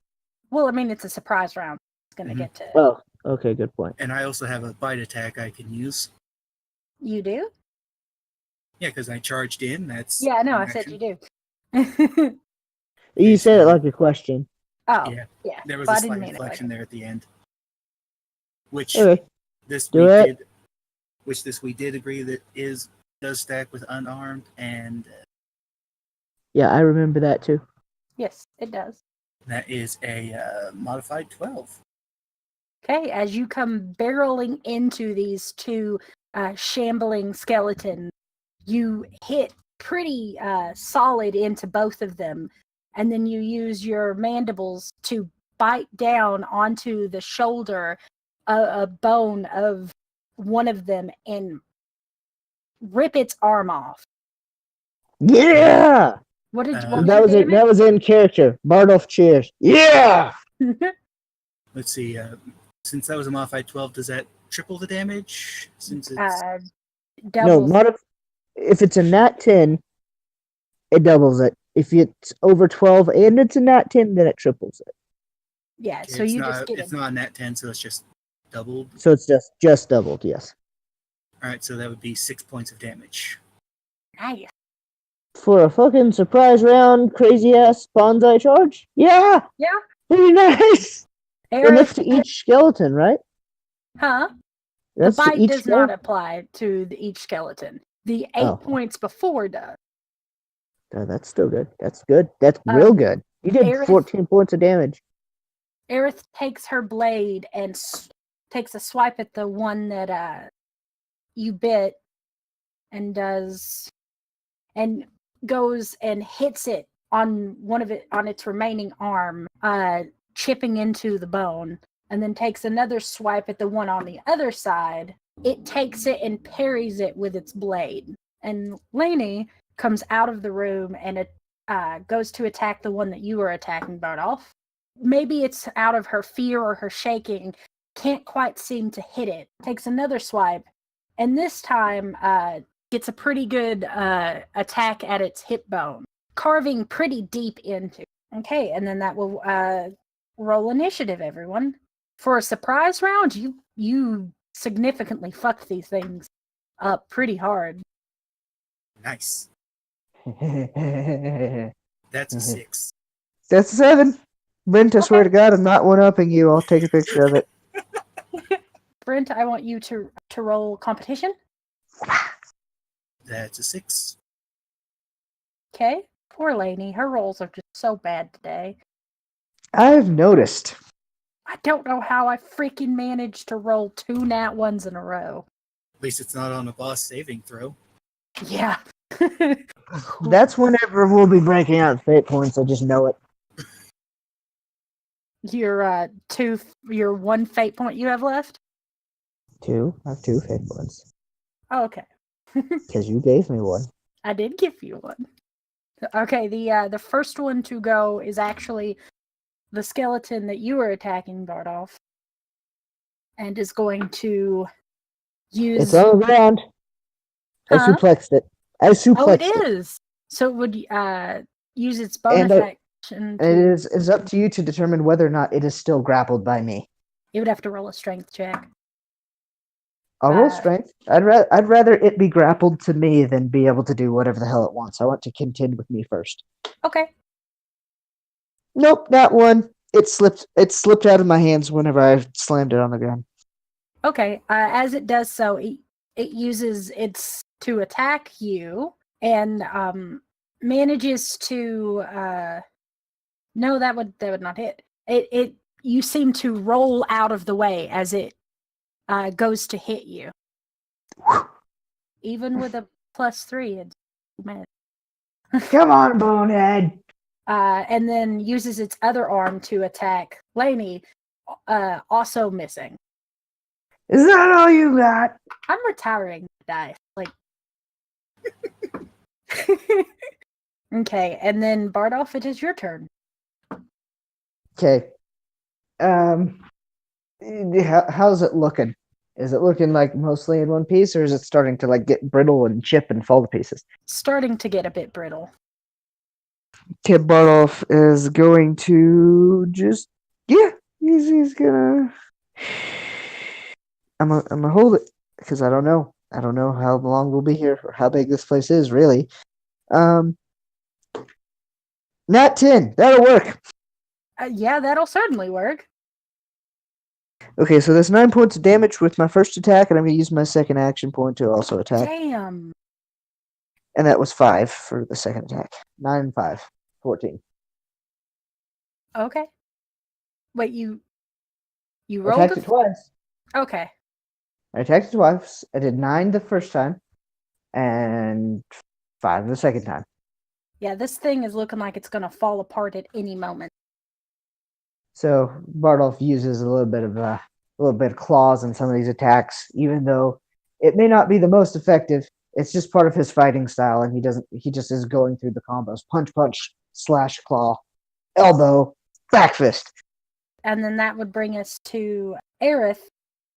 Well, I mean, it's a surprise round. It's going to get to. Oh, okay, good point. And I also have a bite attack I can use. You do? Yeah, because I charged in. That's Yeah, no, an I said action. you do. You said it like a question. Oh, Yeah. yeah. There was Well, a I didn't slight mean it inflection like there at the end. Which Okay, this do we it. did. Which this we did agree that does stack with unarmed, and Yeah, I remember that too. Yes, it does. that is a modified 12. Okay, as you come barreling into these two shambling skeletons, you hit pretty solid into both of them, and then you use your mandibles to bite down onto the shoulder, a bone of one of them, and rip its arm off. Yeah, What did Uh, what that was your it. That was in character. Bardolph cheers. Yeah. damage? Let's see. Since that was a modified 12, does that triple the damage? Since it's No, Doubles. if it's a nat 10, it doubles it. If it's over 12 and it's a nat 10, then it triples it. Yeah, so it's you not just get it's not a nat 10, so it's just doubled. So it's just doubled. Yes. All right, so that would be 6 points of damage. nice. For a fucking surprise round, crazy ass bonsai charge. Yeah. Yeah. Pretty nice. And Aerith, that's to each skeleton, right? huh? That's The to bite each does not apply to each skeleton. The 8 points before does. Oh, that's still good. That's good. That's real good. You did Aerith- 14 points of damage. Aerith takes her blade and takes a swipe at the one that you bit, and goes and hits it on on its remaining arm, chipping into the bone, and then takes another swipe at the one on the other side. It takes it and parries it with its blade. And Lainey comes out of the room and goes to attack the one that you were attacking, Bardolph. Maybe it's out of her fear or her shaking, can't quite seem to hit it. Takes another swipe, and this time gets a pretty good attack at its hip bone, carving pretty deep into. Okay, and then that will roll initiative, everyone. For a surprise round, you significantly fucked these things up pretty hard. Nice. That's That's a 6. a 7. Brent, I swear to God, I'm not one-upping you. I'll take a picture of it. Brent, I want you to roll competition. That's a 6. Okay, poor Lainey. Her rolls are just so bad today. I've noticed. I don't know how I freaking managed to roll 2 nat 1s in a row. At least it's not on a boss saving throw. Yeah. That's whenever we'll be breaking out fate points. I just know it. Your 1 fate point you have left? 2. I have 2 fate points. Oh, okay. Because you gave me one. I did give you one. Okay, the first one to go is actually the skeleton that you were attacking, Bardolph, and is going to use. It's on the ground. I Huh? suplexed it. Oh, it is. So it would use its bonus action. And it is up to you to determine whether or not it is still grappled by me. You would have to roll a strength check. I'll roll strength. I'd rather it be grappled to me than be able to do whatever the hell it wants. I want to contend with me first. Okay. Nope, that one. It slipped out of my hands whenever I slammed it on the ground. Okay. As it does so, it uses its to attack you and manages to no, that would not hit. It you seem to roll out of the way as it goes to hit you. Even with a +3, it's mad. Come on, bonehead. And then uses its other arm to attack Lainey, also missing. Is that all you got? I'm retiring the dice. Like, okay, and then Bardolph, it is your turn. Okay. How's it looking? Is it looking like mostly in one piece, or is it starting to like get brittle and chip and fall to pieces? Starting to get a bit brittle. Kid Bartolf is going to just he's gonna I'm gonna hold it because I don't know how long we'll be here or how big this place is really. Nat 10, that'll work. Yeah, that'll certainly work. Okay, so that's 9 points of damage with my first attack, and I'm gonna use my second action point to also attack. Damn. And that was 5 for the second attack. 9 and 5, 14. Okay. Wait, you I rolled attacked it twice. Okay. I attacked it twice. I did 9 the first time, and 5 the second time. Yeah, this thing is looking like it's gonna fall apart at any moment. So Bardolph uses a little bit of claws in some of these attacks, even though it may not be the most effective. It's just part of his fighting style, and he just is going through the combos: punch, punch, slash, claw, elbow, back fist. And then that would bring us to Aerith,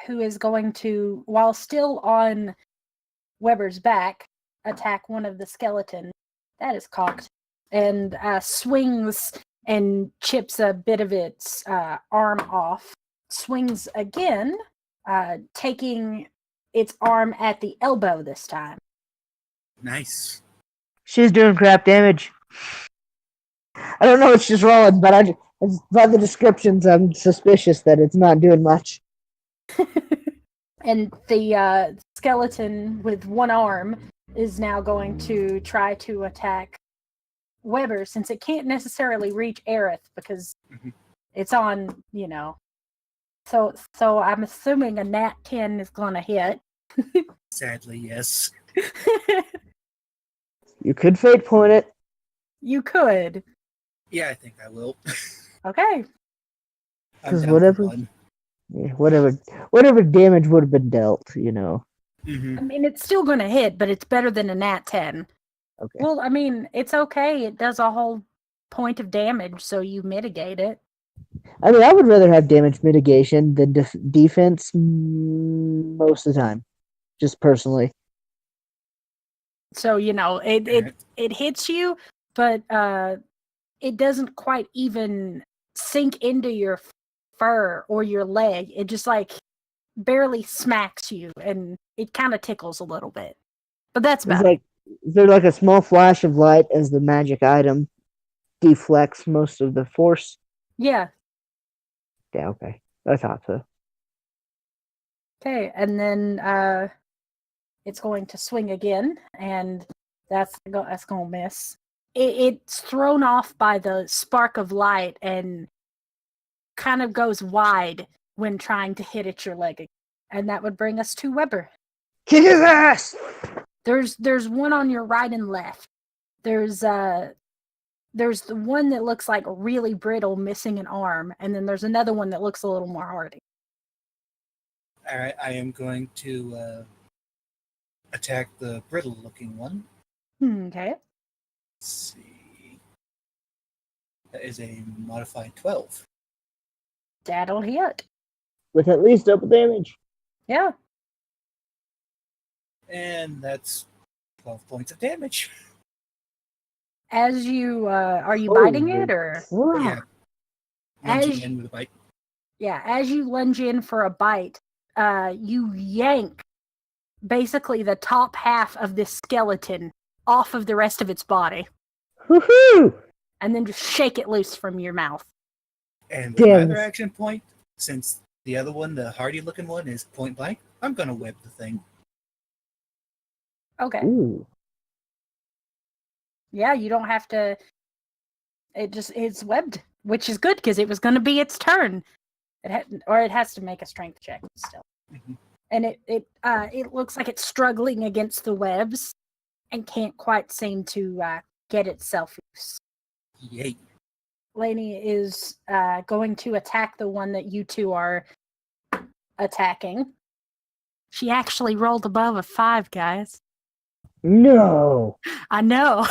who is going to, while still on Weber's back, attack one of the skeletons. That is cocked. And swings and chips a bit of its arm off. Swings again, taking its arm at the elbow this time. Nice. She's doing crap damage. I don't know what she's rolling, but by the descriptions, I'm suspicious that it's not doing much. And the skeleton with one arm is now going to try to attack Weber, since it can't necessarily reach Aerith because it's on, So I'm assuming a nat 10 is going to hit. Sadly, yes. You could fate point it. You could. Yeah, I think I will. Okay. I'm down whatever- for one. Yeah, whatever damage would have been dealt, Mm-hmm. I mean, it's still going to hit, but it's better than a nat 10. Okay. Well, I mean, it's okay. It does a whole point of damage, so you mitigate it. I mean, I would rather have damage mitigation than defense most of the time, just personally. So, it hits you, but it doesn't quite even sink into your fur or your leg. It just barely smacks you, and it kind of tickles a little bit. But that's about it. Is there like a small flash of light as the magic item deflects most of the force? Yeah. Yeah, okay. I thought so. Okay, and then it's going to swing again, and that's going to miss. It's thrown off by the spark of light and kind of goes wide when trying to hit at your leg. And that would bring us to Weber. Kick his ass! There's one on your right and left. There's the one that looks like really brittle, missing an arm, and then there's another one that looks a little more hardy. All right, I am going to attack the brittle-looking one. Okay. Let's see. That is a modified 12. That'll hit. With at least double damage. Yeah. And that's 12 points of damage. As you are you biting it, or Yeah. Lunging in with a bite. yeah, as you lunge in for a bite, you yank basically the top half of this skeleton off of the rest of its body. Woohoo! And then just shake it loose from your mouth. And with my Damn. other action point, since the other one, the hardy looking one, is point blank, I'm gonna web the thing. Okay. Ooh. Yeah, you don't have to. It's webbed, which is good because it was going to be its turn. It has to make a strength check still. Mhm. And it looks like it's struggling against the webs and can't quite seem to get itself loose. Yay. Lainey is going to attack the one that you two are attacking. She actually rolled above a 5, guys. No. I know.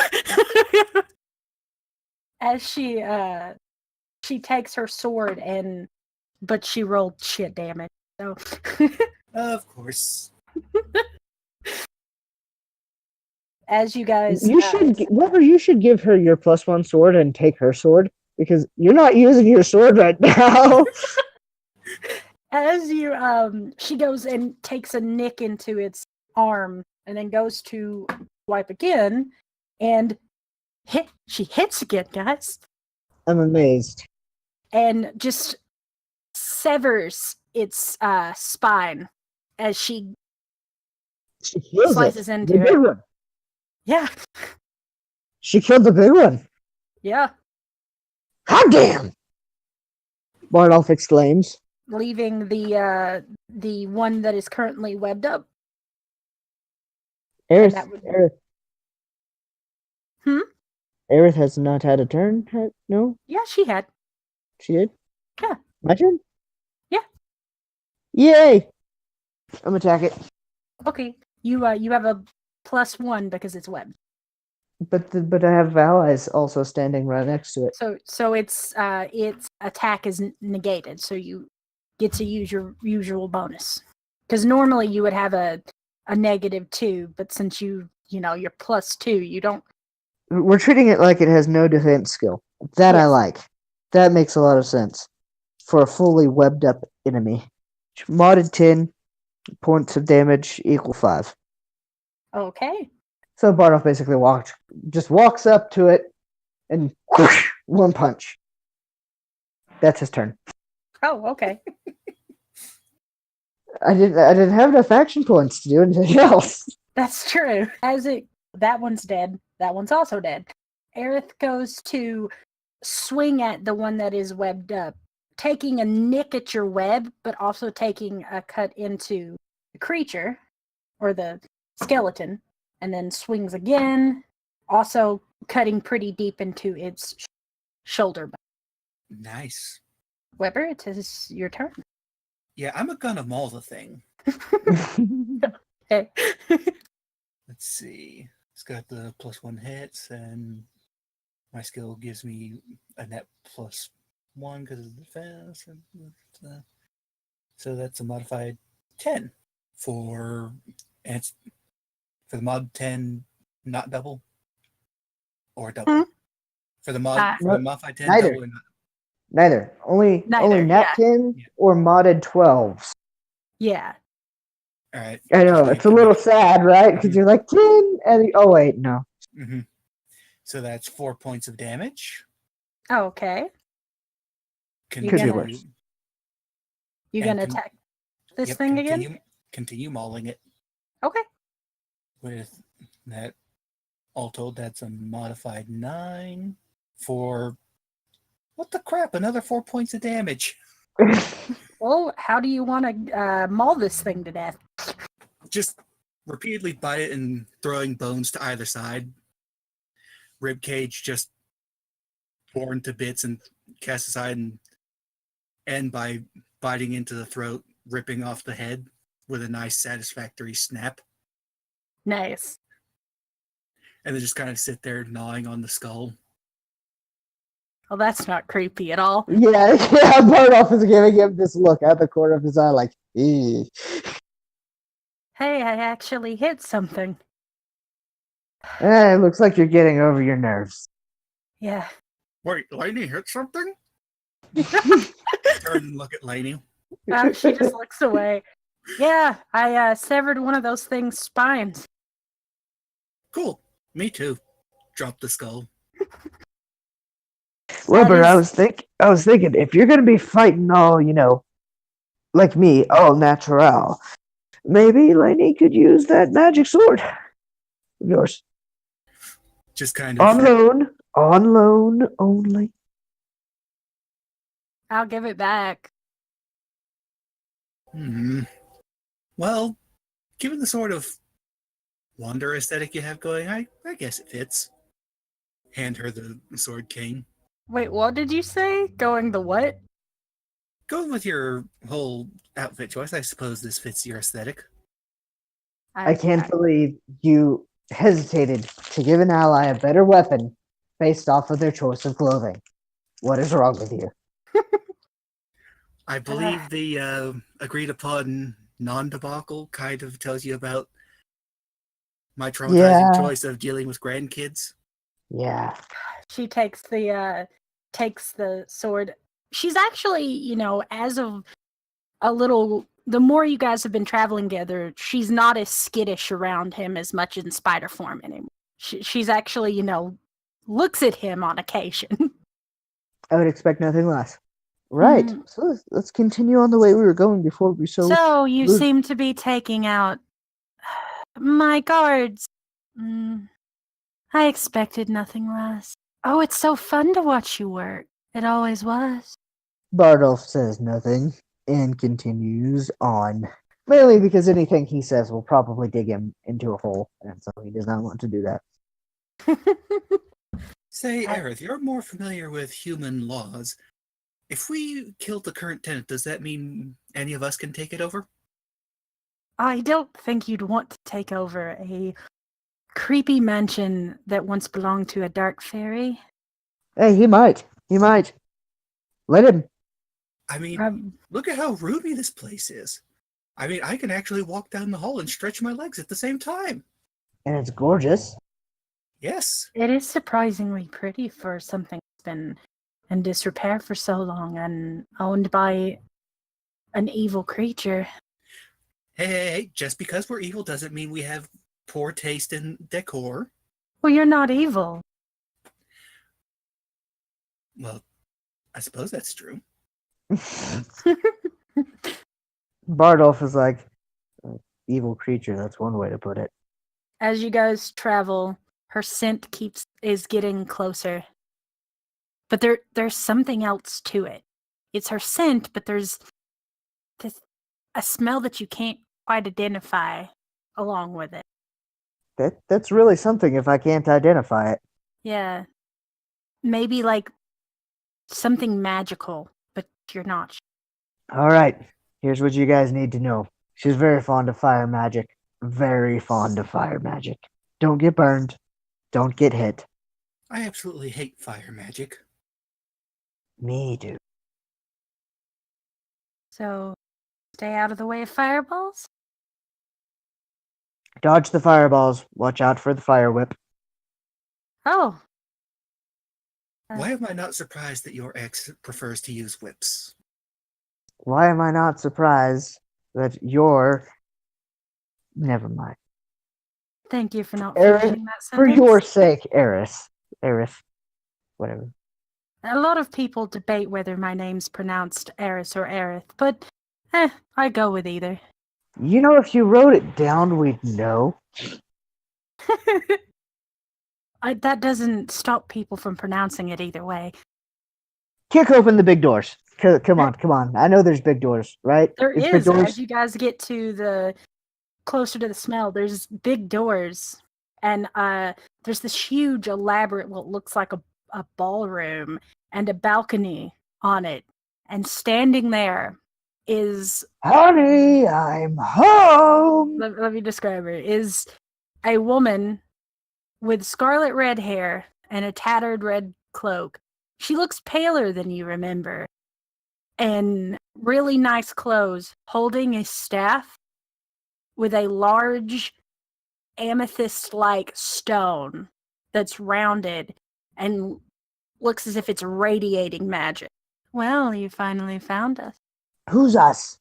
As she takes her sword but she rolled shit damage. So Of course. as you guys You should, Weber, you should give her your +1 sword and take her sword because you're not using your sword right now. as you she goes and takes a nick into its arm and then goes to swipe again and she hits again, guys, I'm amazed. and just severs its spine as she She kills slices it. into The big it. one. Yeah. She killed the big one. Yeah. Hot damn! Bardolph exclaims. Leaving the one that is currently webbed up. Aerith, that would- Aerith. Hmm? Aerith has not had a turn. No, Yeah, she had. she did. Yeah. My turn. Yeah. Yay! I'm attack it. Okay. You have a +1 because it's webbed. But I have allies also standing right next to it. So its attack is negated, so you get to use your usual bonus. Because normally you would have a -2, but since you're +2, you don't. We're treating it like it has no defense skill. That I Yes. like. That makes a lot of sense for a fully webbed up enemy. Modded 10 points of damage equal 5. Okay. So Bardolph basically walks up to it and whoosh, one punch. That's his turn. Oh, okay. I didn't have enough action points to do anything else. That's true. That one's dead. That one's also dead. Aerith goes to swing at the one that is webbed up, taking a nick at your web, but also taking a cut into the creature or the skeleton, and then swings again, also cutting pretty deep into its shoulder. Nice. Weber, it is your turn. Yeah, I'm gonna maul the thing. Okay. Let's see. It's got the +1 hits, and my skill gives me a net +1 because of the defense. So that's a modified 10 for the mod 10, not double or double. For the modified 10, neither. double or not. Neither. Only nat 10 or modded 12s. Yeah. All right. I know, it's a little sad, right? Because you're like 10, and oh wait, no. Mm-hmm. So that's 4 points of damage. Okay. Could be worse. You gonna attack this thing again? Continue mauling it. Okay. With that, all told, that's a modified 9 for what the crap? Another 4 points of damage. Well, how do you want to maul this thing to death? Just repeatedly bite it and throwing bones to either side. Rib cage just torn to bits and cast aside, and end by biting into the throat, ripping off the head with a nice satisfactory snap. Nice. And then just kind of sit there gnawing on the skull. Well, that's not creepy at all. Yeah, Bardolph is giving him this look out the corner of his eye like, eee. Hey, I actually hit something. It looks like you're getting over your nerves. Yeah. Wait, Lainey hit something? Turn and look at Lainey. She just looks away. Yeah, I severed one of those things' spines. Cool. Me too. Drop the skull. Wilbur, I was thinking, if you're gonna be fighting all, like me, all natural, maybe Lainey could use that magic sword. Yours. Just kind On of. loan. On loan only. I'll give it back. Well, given the sort of wander aesthetic you have going, I guess it fits. Hand her the sword cane. Wait, what did you say? Going the what? Going with your whole outfit choice, I suppose this fits your aesthetic. I can't believe you hesitated to give an ally a better weapon based off of their choice of clothing. What is wrong with you? I believe the agreed upon non-debacle kind of tells you about my traumatizing choice of dealing with grandkids. Yeah. She takes the sword. She's actually, as of a little, the more you guys have been traveling together, she's not as skittish around him as much in spider form anymore. She's actually, looks at him on occasion. I would expect nothing less. Right. So let's continue on the way we were going before we So you seem to be taking out my guards. I expected nothing less. Oh, it's so fun to watch you work. It always was. Bardolph says nothing and continues on. Mainly because anything he says will probably dig him into a hole, and so he does not want to do that. Say, Aerith, you're more familiar with human laws. If we killed the current tenant, does that mean any of us can take it over? I don't think you'd want to take over a creepy mansion that once belonged to a dark fairy. Hey, he might. He might. Let him. I mean, look at how roomy this place is. I mean, I can actually walk down the hall and stretch my legs at the same time. And it's gorgeous. Yes. It is surprisingly pretty for something that's been in disrepair for so long and owned by an evil creature. Hey, just because we're evil doesn't mean we have poor taste in decor. Well, you're not evil. Well, I suppose that's true. Bardolph is like, evil creature, that's one way to put it. As you guys travel, her scent is getting closer. But there's something else to it. It's her scent, but there's a smell that you can't quite identify along with it. That's really something if I can't identify it. Yeah. Maybe like something magical, but you're not sure. All right. Here's what you guys need to know. She's very fond of fire magic. Very fond of fire magic. Don't get burned. Don't get hit. I absolutely hate fire magic. Me too. So, stay out of the way of fireballs? Dodge the fireballs. Watch out for the fire whip. Oh. Why am I not surprised that your ex prefers to use whips? Why am I not surprised that you're... Never mind. Thank you for not Aerith, finishing that for sentence. your sake, Aerith. Whatever. A lot of people debate whether my name's pronounced Eris or Aerith, but I go with either. You know, if you wrote it down, we'd know. That doesn't stop people from pronouncing it either way. Kick open the big doors. Come on. I know there's big doors, right? There It's is. big doors. As you guys get to closer to the smell, there's big doors. And there's this huge, elaborate, what looks like a ballroom and a balcony on it. And standing there is... Honey, I'm home! Let me describe her. Is a woman with scarlet red hair and a tattered red cloak. She looks paler than you remember. And really nice clothes, holding a staff with a large amethyst-like stone that's rounded and looks as if it's radiating magic. Well, you finally found us. Who's us?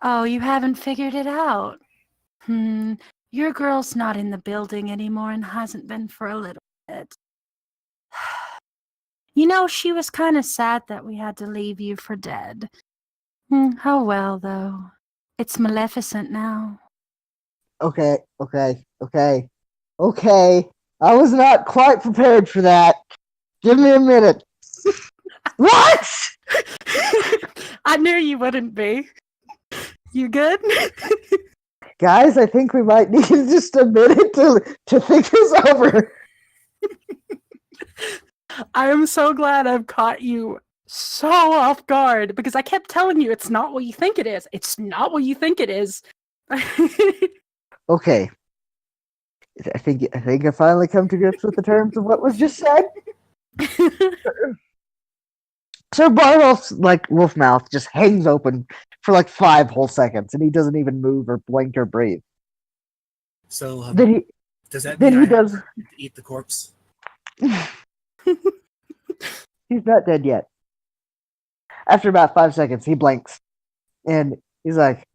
Oh, you haven't figured it out. Your girl's not in the building anymore and hasn't been for a little bit. You know, she was kind of sad that we had to leave you for dead. Oh well, though. It's Maleficent now. Okay. I was not quite prepared for that. Give me a minute. What? I knew you wouldn't be. You good? Guys, I think we might need just a minute to think this over. I am so glad I've caught you so off guard because I kept telling you it's not what you think it is. It's not what you think it is. Okay. I think I finally come to grips with the terms of what was just said. So Barwolf's like wolf mouth just hangs open for like 5 whole seconds, and he doesn't even move or blink or breathe. So, Then does that he mean I have does. to eat the corpse? He's not dead yet. After about 5 seconds, he blinks, and he's like,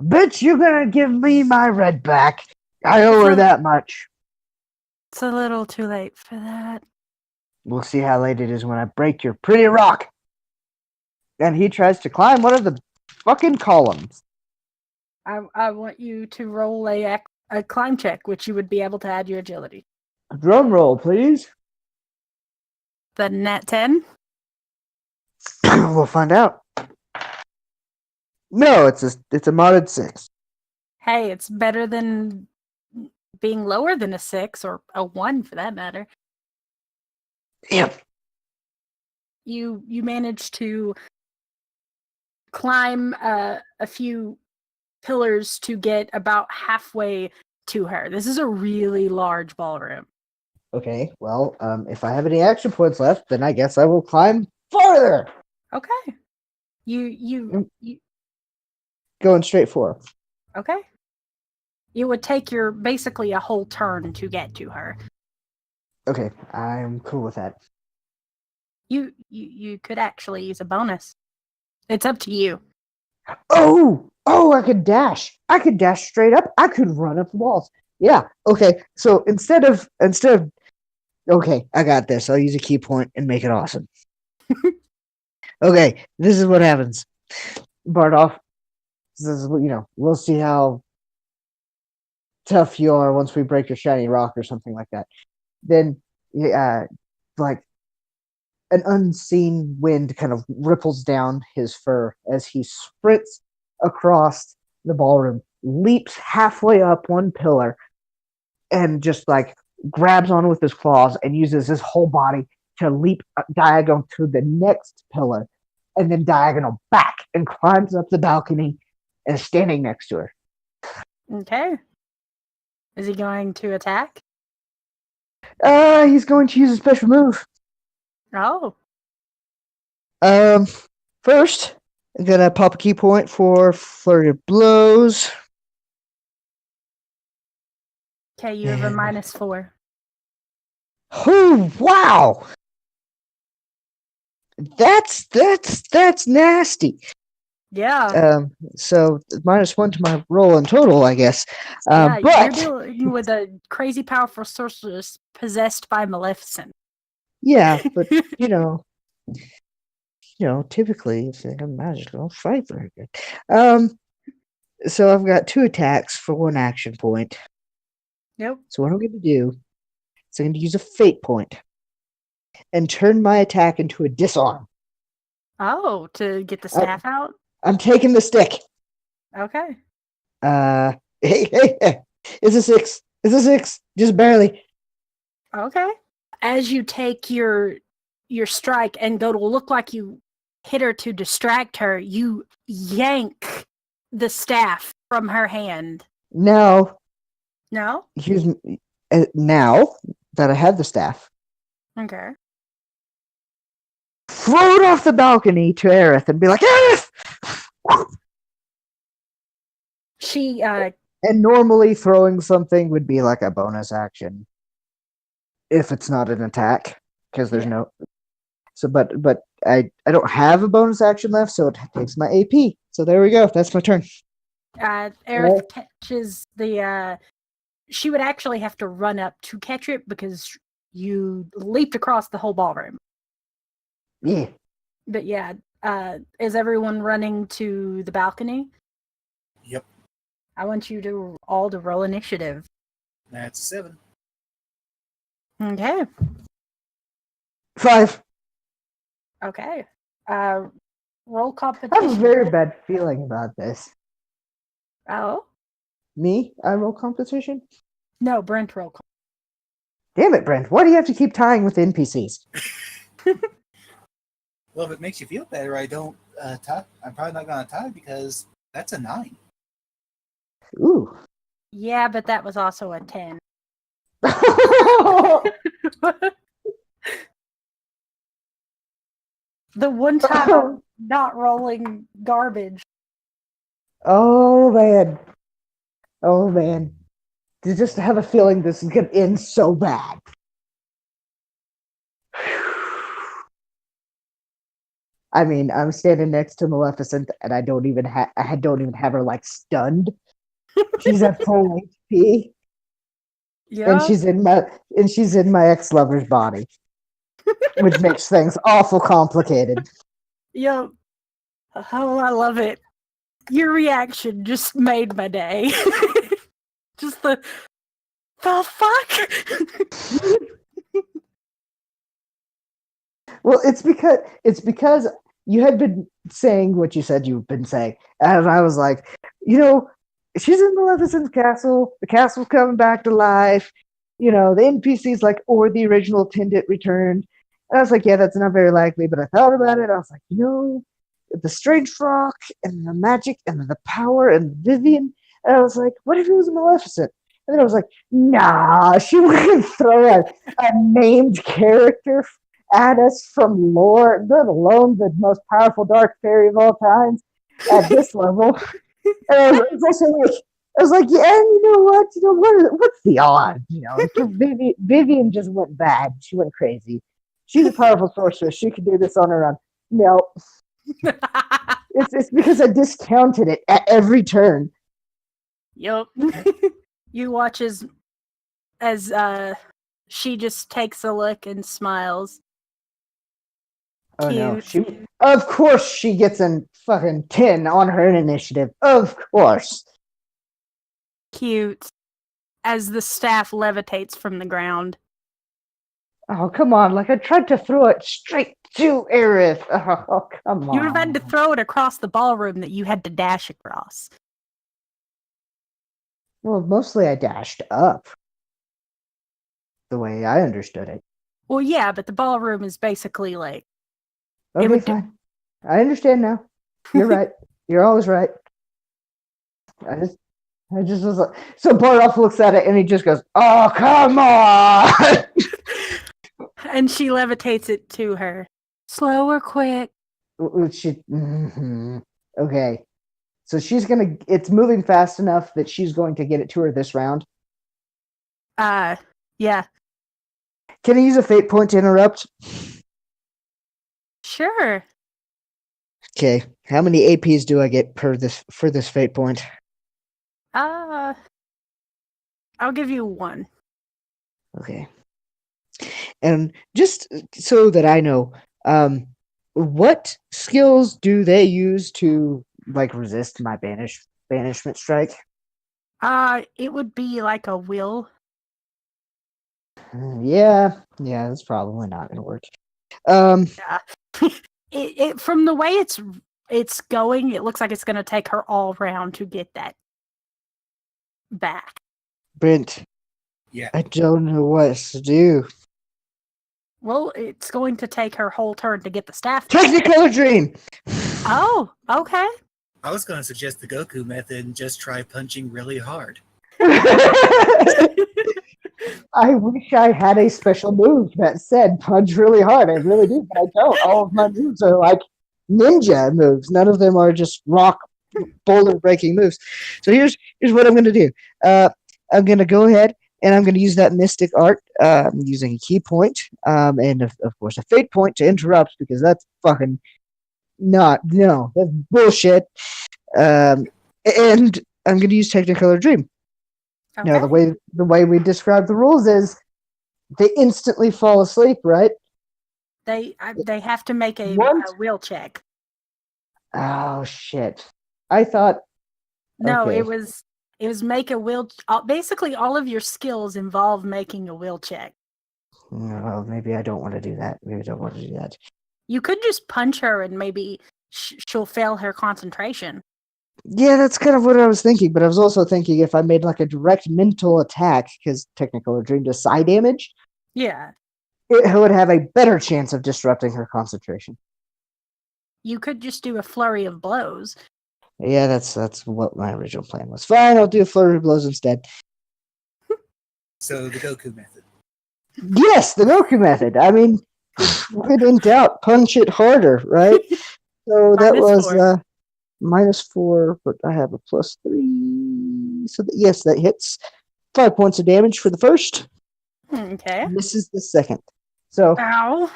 "Bitch, you're gonna give me my red back. I owe her that much." It's a little too late for that. We'll see how late it is when I break your pretty rock. And he tries to climb one of the fucking columns. I want you to roll a climb check, which you would be able to add your agility. Drum roll, please. The nat 10? We'll find out. No, it's a modded 6. Hey, it's better than being lower than a 6 or a 1 for that matter. Yep. You managed to climb a few pillars to get about halfway to her. This is a really large ballroom. Okay, well, if I have any action points left, then I guess I will climb farther. Okay. You Going straight for her. okay. It would take your basically a whole turn to get to her. Okay, I'm cool with that. You could actually use a bonus. It's up to you. Oh, I could dash. I could dash straight up. I could run up the walls. Yeah. Okay. So instead of okay, I got this. I'll use a key point and make it awesome. Okay, this is what happens. Bardolph, this is, we'll see how tough you are once we break your shiny rock or something like that. Then, like an unseen wind kind of ripples down his fur as he sprints across the ballroom, leaps halfway up one pillar, and just like grabs on with his claws and uses his whole body to leap diagonal to the next pillar and then diagonal back and climbs up the balcony and is standing next to her. Okay. Is he going to attack? He's going to use a special move. Oh. First, I'm gonna pop a key point for flurry of blows. Okay, you have a -4. Oh wow! That's nasty. Yeah. So -1 to my roll in total, I guess. Yeah, But you're dealing with a crazy powerful sorceress possessed by Maleficent. yeah, but typically if they're magical, I'll fight very good. So I've got 2 attacks for 1 action point. Yep. So what I'm going to do is I'm going to use a fate point and turn my attack into a disarm. Oh, to get the staff out? I'm taking the stick. Okay. Hey, it's a 6. It's a 6, just barely. Okay. As you take your strike and go to look like you hit her to distract her, you yank the staff from her hand. Now, No? now that I have the staff, Okay. throw it off the balcony to Aerith and be like, Aerith! She And normally throwing something would be like a bonus action if it's not an attack, because there's no. So, but I don't have a bonus action left, so it takes my AP. So there we go. That's my turn. Aerith catches the. She would actually have to run up to catch it because you leaped across the whole ballroom. Yeah. But yeah, is everyone running to the balcony? Yep. I want you to all to roll initiative. That's a 7. Okay. 5. Okay. Roll I have a competition. very bad feeling about this. Oh Me? I roll competition? no, Brent roll. Damn it, Brent. Why do you have to keep tying with NPCs? Well, if it makes you feel better, I don't tie. I'm probably not going to tie because that's a 9. Ooh. Yeah, but that was also a 10. The one time I'm not rolling garbage. Oh, man. Oh, man. I just have a feeling this is going to end so bad. I mean, I'm standing next to Maleficent, and I don't even have her like stunned. She's at full HP, and Yeah. she's in my ex-lover's body, which makes things awful complicated. Yep. Oh, I love it. Your reaction just made my day. Just the fuck? Well, it's because you had been saying what you said you've been saying, and I was like, she's in Maleficent's castle. The castle's coming back to life. The NPCs like, or the original attendant returned. And I was like, yeah, that's not very likely. But I thought about it. I was like, the strange rock and the magic and the power and Vivian. And I was like, what if it was Maleficent? And then I was like, nah, she wouldn't throw a named character at us from lore, let alone the most powerful dark fairy of all times at this level. And I was also like, yeah, you know what? What's the odds? Vivian just went bad. She went crazy. She's a powerful sorceress. She could do this on her own. No, it's because I discounted it at every turn. Yep. You watch as she just takes a look and smiles. Oh no, Cute. of course she gets a fucking 10 on her initiative. Of course. Cute. As the staff levitates from the ground. Oh, come on. Like, I tried to throw it straight to Aerith. Oh, come on. You would have had to throw it across the ballroom that you had to dash across. Well, mostly I dashed up. The way I understood it. Well, yeah, but the ballroom is basically like... Okay, fine. I understand now. You're right. You're always right. I just was like... So Bardoff looks at it and he just goes, oh, come on! And she levitates it to her. Slow or quick? Okay. So it's moving fast enough that she's going to get it to her this round. Yeah. Can I use a fate point to interrupt? Sure. Okay. How many APs do I get for this fate point? I'll give you 1. Okay. And just so that I know, what skills do they use to like resist my banishment strike? It would be like a will. Yeah, that's probably not gonna work. Yeah. It from the way it's going, it looks like it's gonna take her all round to get that back. Brent. Yeah. I don't know what to do. Well, it's going to take her whole turn to get the staff. Technicolor Dream! Oh, okay. I was going to suggest the Goku method and just try punching really hard. I wish I had a special move that said punch really hard. I really do, but I don't. All of my moves are like ninja moves. None of them are just rock boulder breaking moves. So here's what I'm going to do. I'm going to go ahead and I'm going to use that mystic art using a key point and of course a fate point to interrupt because that's fucking that's bullshit. And I'm going to use Technicolor Dream. Okay. Now, the way we describe the rules is they instantly fall asleep, right? They have to make a will check. Oh, shit. I thought... No, okay. it was It was make a will. Basically, all of your skills involve making a will check. Well, maybe I don't want to do that. Maybe I don't want to do that. You could just punch her and maybe she'll fail her concentration. Yeah, that's kind of what I was thinking, but I was also thinking if I made like a direct mental attack, because technical or dream does psi damage, Yeah. it would have a better chance of disrupting her concentration. You could just do a flurry of blows. Yeah, that's what my original plan was. Fine, I'll do a flurry of blows instead. So the Goku method. Yes, the Goku method. I mean, when in doubt, punch it harder, right? So that was -4, but I have a +3. So yes, that hits. 5 points of damage for the first. Okay. Misses the second. So Ow.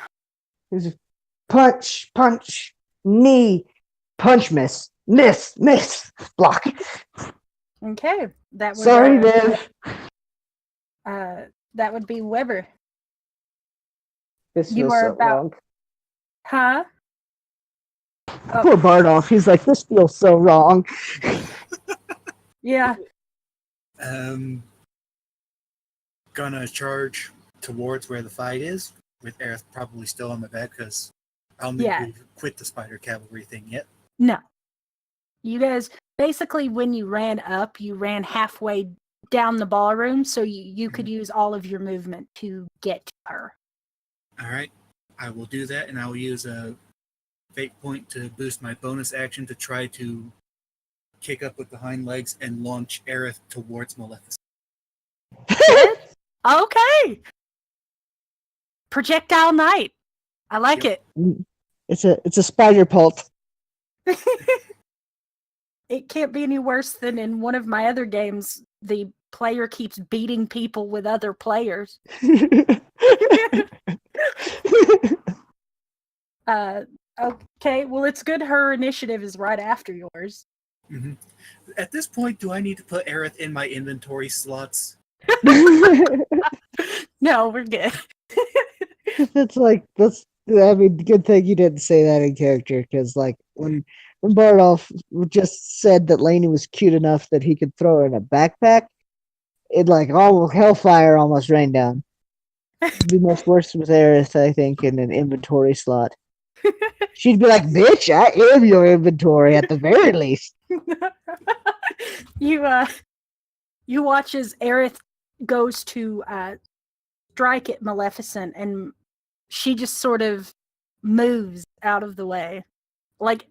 here's a punch, punch, knee, punch, miss, block. Okay. That would, Sorry, Viv. that would be Weber. This You feels are so about- wrong. Huh? Oh. Poor Bardolph. He's like, this feels so wrong. Yeah. Gonna charge towards where the fight is, with Aerith probably still on the bed, because I don't think we've quit the spider cavalry thing yet. No. You guys, basically, when you ran up, you ran halfway down the ballroom, so you could use all of your movement to get to her. Alright, I will do that, and I will use a fate point to boost my bonus action to try to kick up with the hind legs and launch Aerith towards Maleficent. Okay. Projectile Knight. I like it. It's a spider pult. It can't be any worse than in one of my other games. The player keeps beating people with other players. Okay, well, it's good her initiative is right after yours. Mm-hmm. At this point, do I need to put Aerith in my inventory slots? No, we're good. I mean, good thing you didn't say that in character, because like when Bardolph just said that Lainey was cute enough that he could throw her in a backpack, it like all hellfire almost rained down. It'd be much worse with Aerith, I think, in an inventory slot. She'd be like, "Bitch, I am your inventory at the very least." You watch as Aerith goes to strike at Maleficent, and she just sort of moves out of the way. Like,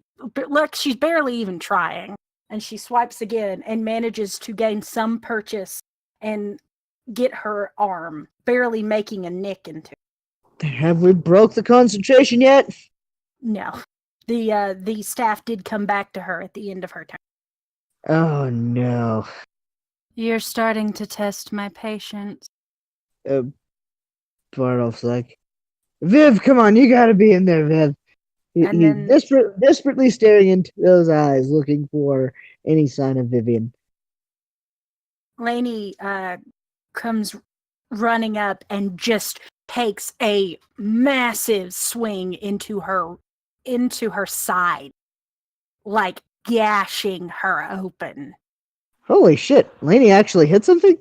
look, she's barely even trying. And she swipes again and manages to gain some purchase and get her arm, barely making a nick into it. Have we broke the concentration yet? No. The staff did come back to her at the end of her turn. Oh no. You're starting to test my patience. Bardolph's like, Viv, come on, you gotta be in there, Viv. He's desperately staring into those eyes, looking for any sign of Vivian. Lainey comes running up and just takes a massive swing into her side, like gashing her open. Holy shit, Lainey actually hit something?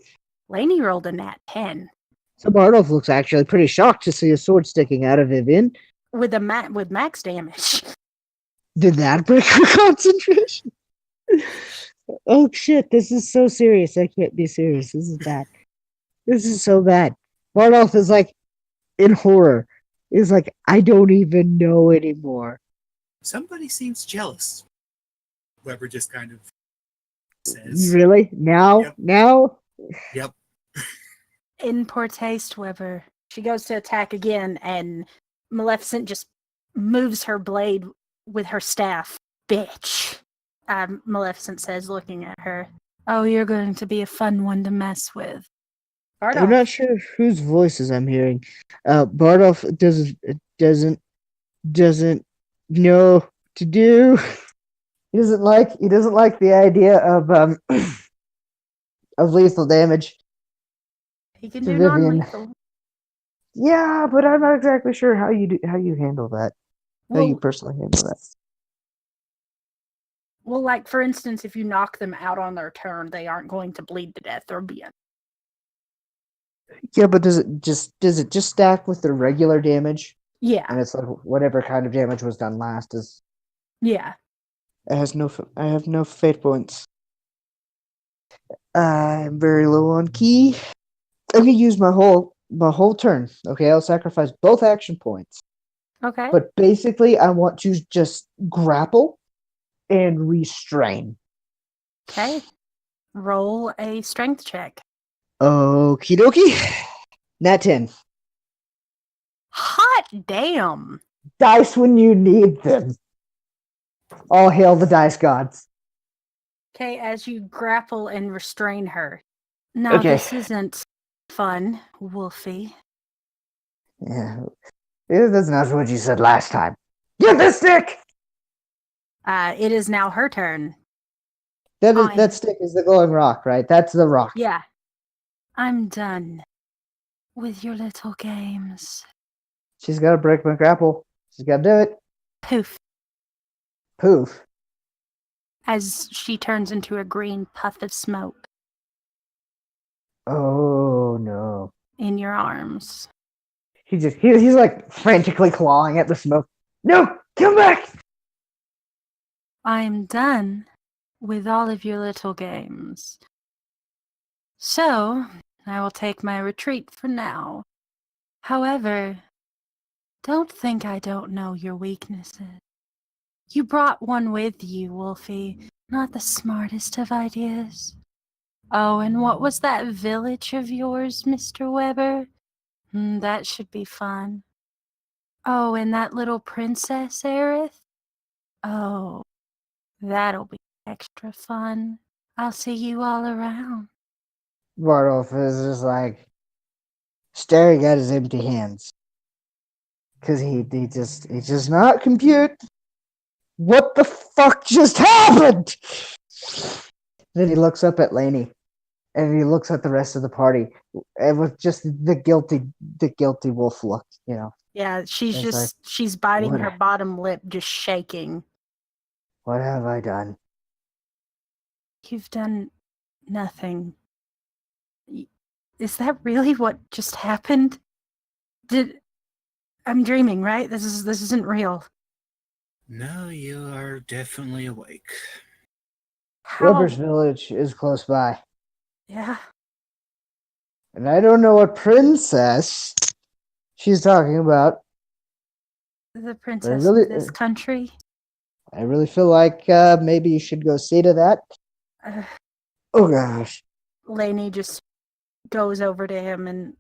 Lainey rolled a nat 10. So Bardolph looks actually pretty shocked to see a sword sticking out of Vivian. With max damage. Did that break her concentration? Oh shit, this is so serious. I can't be serious. This is bad. This is so bad. Bardolph is like in horror. He's like, I don't even know anymore. Somebody seems jealous. Weber just kind of says. Really? Now? Yep. Now? Yep. In poor taste, Weber. She goes to attack again, and Maleficent just moves her blade with her staff. Bitch. Maleficent says, looking at her. Oh, you're going to be a fun one to mess with. Bardolph. I'm not sure whose voices I'm hearing. Bardolph doesn't know to do. He doesn't like the idea of of lethal damage. He can do non-lethal. Yeah, but I'm not exactly sure how you handle that. How you personally handle that. Well, like, for instance, if you knock them out on their turn, they aren't going to bleed to death or be... Yeah, but does it just stack with the regular damage? Yeah, And it's like whatever kind of damage was done last is. yeah. It has no. I have no fate points. I'm very low on key. I can use my whole turn. Okay, I'll sacrifice both action points. Okay. But basically, I want to just grapple and restrain. Okay. Roll a strength check. Okie dokie. Nat 10. Hot damn. Dice when you need them. All hail the dice gods. Okay, as you grapple and restrain her. Now, Okay. this isn't fun, Wolfie. Yeah. That's not what you said last time. Get the stick! It is now her turn. That stick is the glowing rock, right? That's the rock. Yeah. I'm done with your little games. She's got to break my grapple. She's got to do it. Poof. Poof. As she turns into a green puff of smoke Oh no. in your arms. He's like frantically clawing at the smoke. No! Come back! I'm done with all of your little games. So, I will take my retreat for now. However, don't think I don't know your weaknesses. You brought one with you, Wolfie. Not the smartest of ideas. Oh, and what was that village of yours, Mr. Weber? That should be fun. Oh, and that little princess, Aerith? Oh, that'll be extra fun. I'll see you all around. Bardolph is just like staring at his empty hands. Because he just not compute. What the fuck just happened? Then he looks up at Lainey. And he looks at the rest of the party. And with just the guilty wolf look, you know. Yeah, she's It's just, like, she's biting what- her bottom lip, just shaking. What have I done? You've done nothing. Is that really what just happened? I'm dreaming, right? This isn't real. No, you are definitely awake. How? Weber's village is close by. Yeah. And I don't know what princess she's talking about. The princess really- of this country. I really feel like maybe you should go see to that. Oh gosh. Lainey just goes over to him and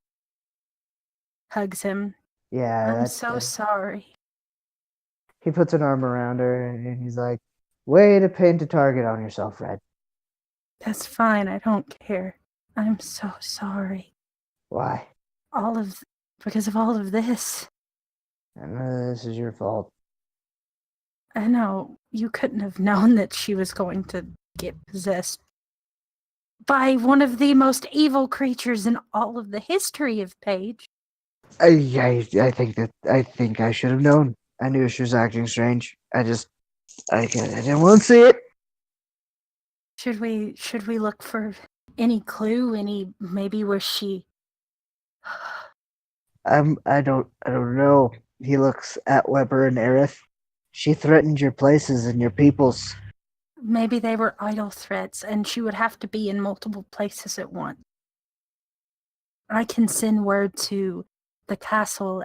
hugs him. Yeah, I'm so sorry. He puts an arm around her and he's like, way to paint a target on yourself, Red. That's fine. I don't care. I'm so sorry. Why? Because of all of this. I know this is your fault. I know you couldn't have known that she was going to get possessed by one of the most evil creatures in all of the history of Paige. I think I should have known. I knew she was acting strange. I didn't want to see it. Should we look for any clue? Maybe where she? I don't know. He looks at Weber and Aerith. She threatened your places and your peoples. Maybe they were idle threats, and she would have to be in multiple places at once. I can send word to the castle.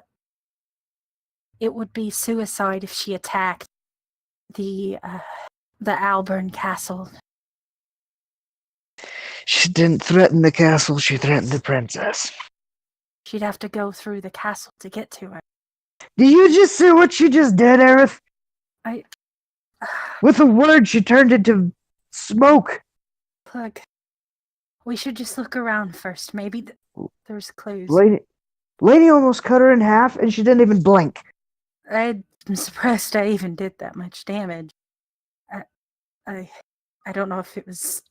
It would be suicide if she attacked the Alburn castle. She didn't threaten the castle. She threatened the princess. She'd have to go through the castle to get to her. Do you just see what she just did, Aerith? With a word, she turned into smoke. Look, we should just look around first. Maybe there's clues. Lady almost cut her in half, and she didn't even blink. I'm surprised I even did that much damage. I don't know if it was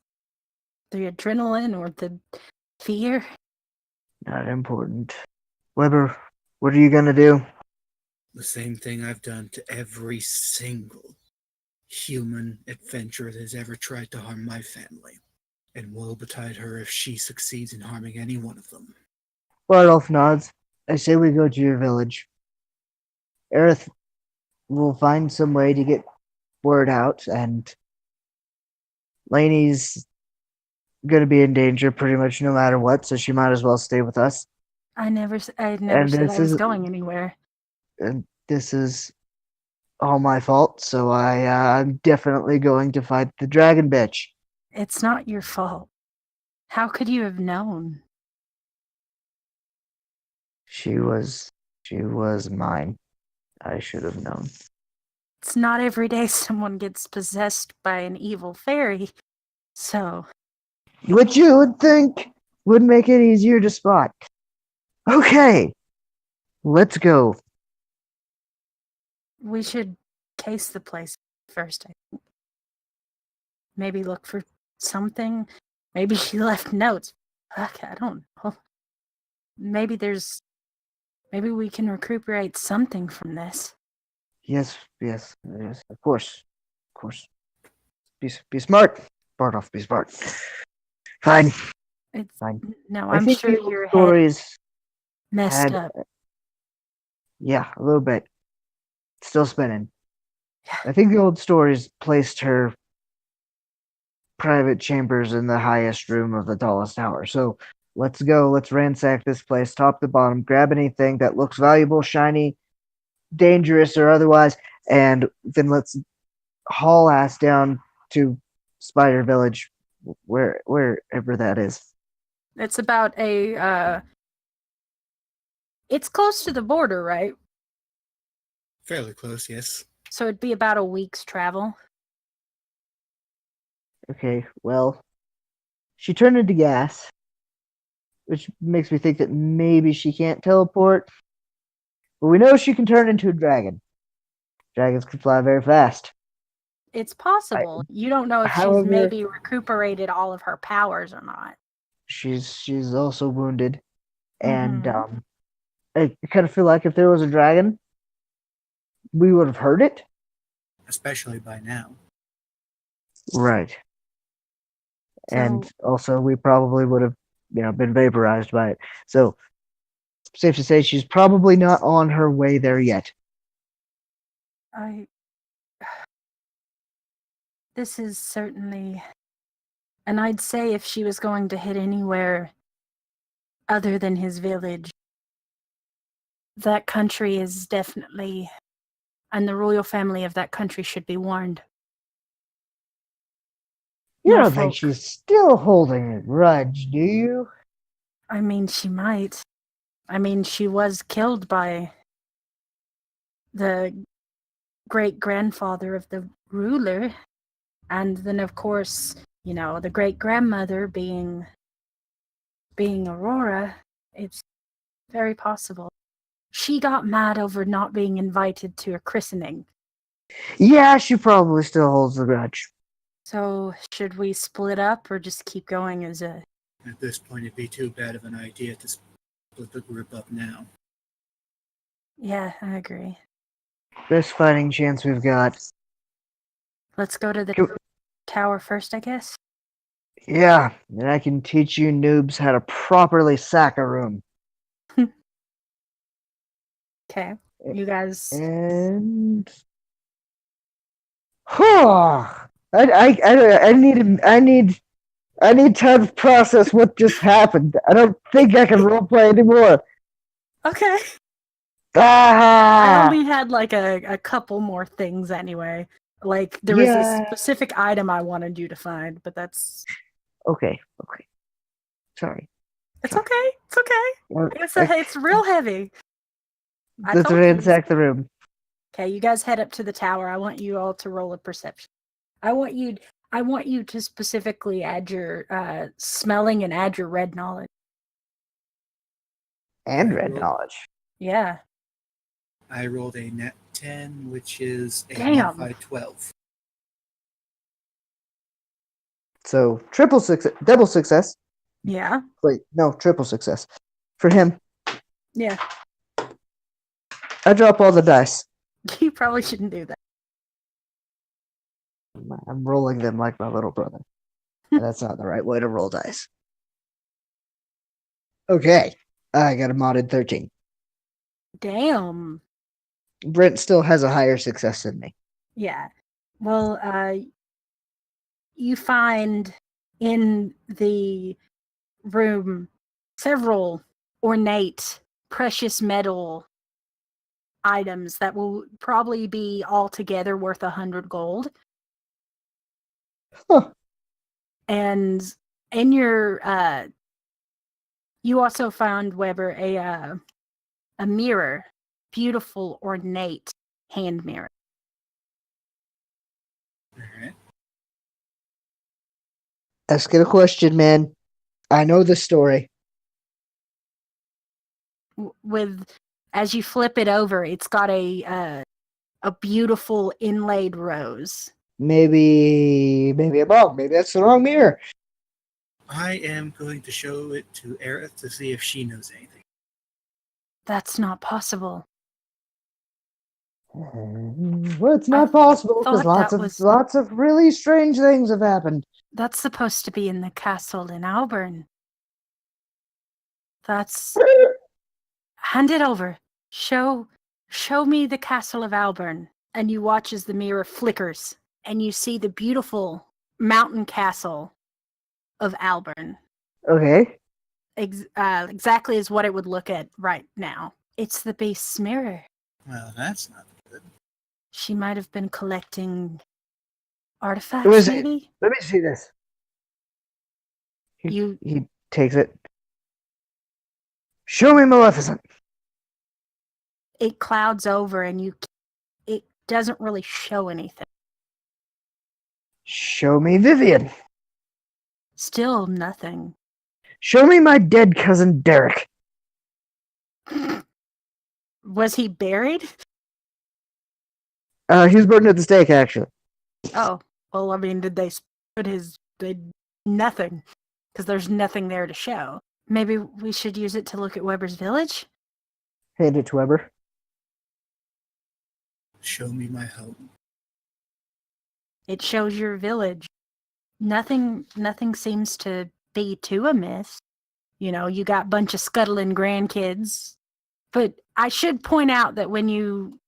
the adrenaline or the fear. Not important. Weber, what are you gonna do? The same thing I've done to every single human adventurer that has ever tried to harm my family. And woe betide her if she succeeds in harming any one of them. Bardolph nods. I say we go to your village. Aerith will find some way to get word out, and Lainey's going to be in danger pretty much no matter what, so she might as well stay with us. I never said this I was is going anywhere. and this is all my fault, so I'm definitely going to fight the dragon bitch. It's not your fault. How could you have known? She was mine. I should have known. It's not every day someone gets possessed by an evil fairy. So, Which you would think would make it easier to spot. Okay, let's go. we should case the place first, I think. Maybe look for something. Maybe she left notes. Fuck, I don't know. Maybe we can recuperate something from this. Yes, of course. Be smart. Bardolph, be smart. Fine. It's Fine. No, I I'm think sure the old your head stories messed had, up. yeah, a little bit. Still spinning. Yeah. I think the old stories placed her private chambers in the highest room of the tallest tower. So let's go. Let's ransack this place, top to bottom, grab anything that looks valuable, shiny, dangerous, or otherwise, and then let's haul ass down to Spider Village, wherever that is. It's about it's close to the border, right? Fairly close, yes. So it'd be about a week's travel. Okay, well, she turned into gas, which makes me think that maybe she can't teleport. But we know she can turn into a dragon. Dragons can fly very fast. It's possible. You don't know if she's However, maybe recuperated all of her powers or not. she's also wounded, and Mhm. I kind of feel like if there was a dragon, we would have heard it. Especially by now. Right. And So also, we probably would have, been vaporized by it. So, safe to say, she's probably not on her way there yet. this is certainly, and I'd say if she was going to hit anywhere other than his village, that country is definitely, and the royal family of that country should be warned. You Now, don't think folk, she's still holding a grudge, do you? I mean, she might. I mean, she was killed by the great-grandfather of the ruler, and then, of course, the great-grandmother being Aurora. It's very possible. She got mad over not being invited to a christening. Yeah, she probably still holds the grudge. So, should we split up or just keep going as a... At this point, it'd be too bad of an idea to split the group up now. Yeah, I agree. Best fighting chance we've got. Let's go to the tower first, I guess. Yeah, and I can teach you noobs how to properly sack a room. Okay, you guys... And I need time to process what just happened. I don't think I can roleplay anymore. Okay. Ah! I only had like a couple more things anyway. Like there was a specific item I wanted you to find, but that's okay. Sorry. It's okay. It's okay. It's real heavy. Let's ransack the room. Okay, you guys head up to the tower. I want you all to roll a perception. I want you to specifically add your smelling and add your red knowledge. And red knowledge. Yeah. I rolled a net 10, which is a Damn. modified 12. So triple success, double success. Yeah. Wait, no, triple success. For him. Yeah. I drop all the dice. You probably shouldn't do that. I'm rolling them like my little brother. And that's not the right way to roll dice. Okay. I got a modded 13. Damn. Brent still has a higher success than me. Yeah. Well, you find in the room several ornate, precious metal items that will probably be altogether worth 100 gold. Huh. And in your, you also found, Weber, a mirror, beautiful, ornate hand mirror. All right. Ask it a question, man. I know the story. With, as you flip it over, it's got a beautiful inlaid rose. Maybe I'm wrong. Maybe that's the wrong mirror. I am going to show it to Aerith to see if she knows anything. That's not possible. Well, it's not I possible because thought that was- lots of really strange things have happened. That's supposed to be in the castle in Auburn. That's... Hand it over. Show me the castle of Auburn. And you watch as the mirror flickers, and you see the beautiful mountain castle of Auburn. Okay. Exactly as what it would look at right now. It's the beast's mirror. Well, that's not good. She might have been collecting Who artifacts, is it? maybe? Let me see this. He takes it. Show me Maleficent. It clouds over, and it doesn't really show anything. Show me Vivian. Still nothing. Show me my dead cousin Derek. Was he buried? He was burned at the stake, actually. Oh, well, I mean, did they put nothing? Because there's nothing there to show. Maybe we should use it to look at Weber's village? Hand it to Weber. Show me my home. It shows your village. Nothing seems to be too amiss. You know, you got a bunch of scuttling grandkids. But I should point out that when you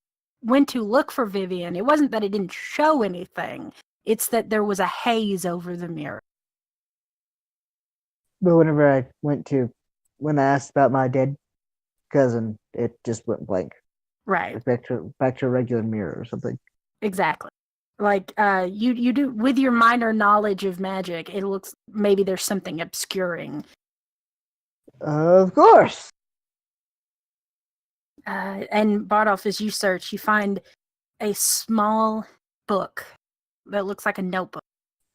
went to look for Vivian, it wasn't that it didn't show anything. It's that there was a haze over the mirror. But when I asked about my dead cousin, it just went blank. Right. Like back to a regular mirror or something. Exactly. Like, you do, with your minor knowledge of magic, it looks maybe there's something obscuring. Of course. And Bardolph, as you search, you find a small book that looks like a notebook.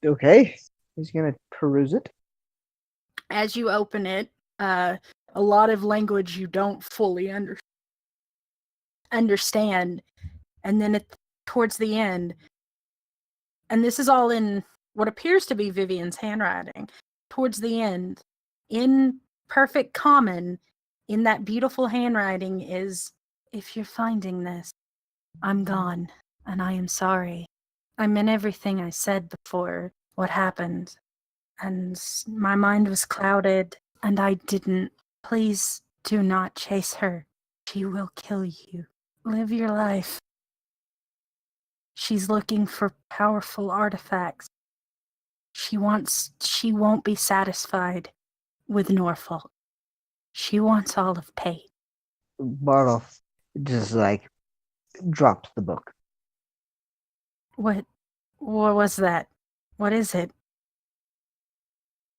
Okay. He's gonna peruse it. As you open it, a lot of language you don't fully understand. And then towards the end, and this is all in what appears to be Vivian's handwriting, towards the end, in perfect common, in that beautiful handwriting is, if you're finding this, I'm gone, and I am sorry. I meant everything I said before what happened, and my mind was clouded, and I didn't. Please do not chase her. She will kill you. Live your life. She's looking for powerful artifacts. She won't be satisfied with Norfolk. She wants all of Pate. Bartolf just like dropped the book. What was that? What is it?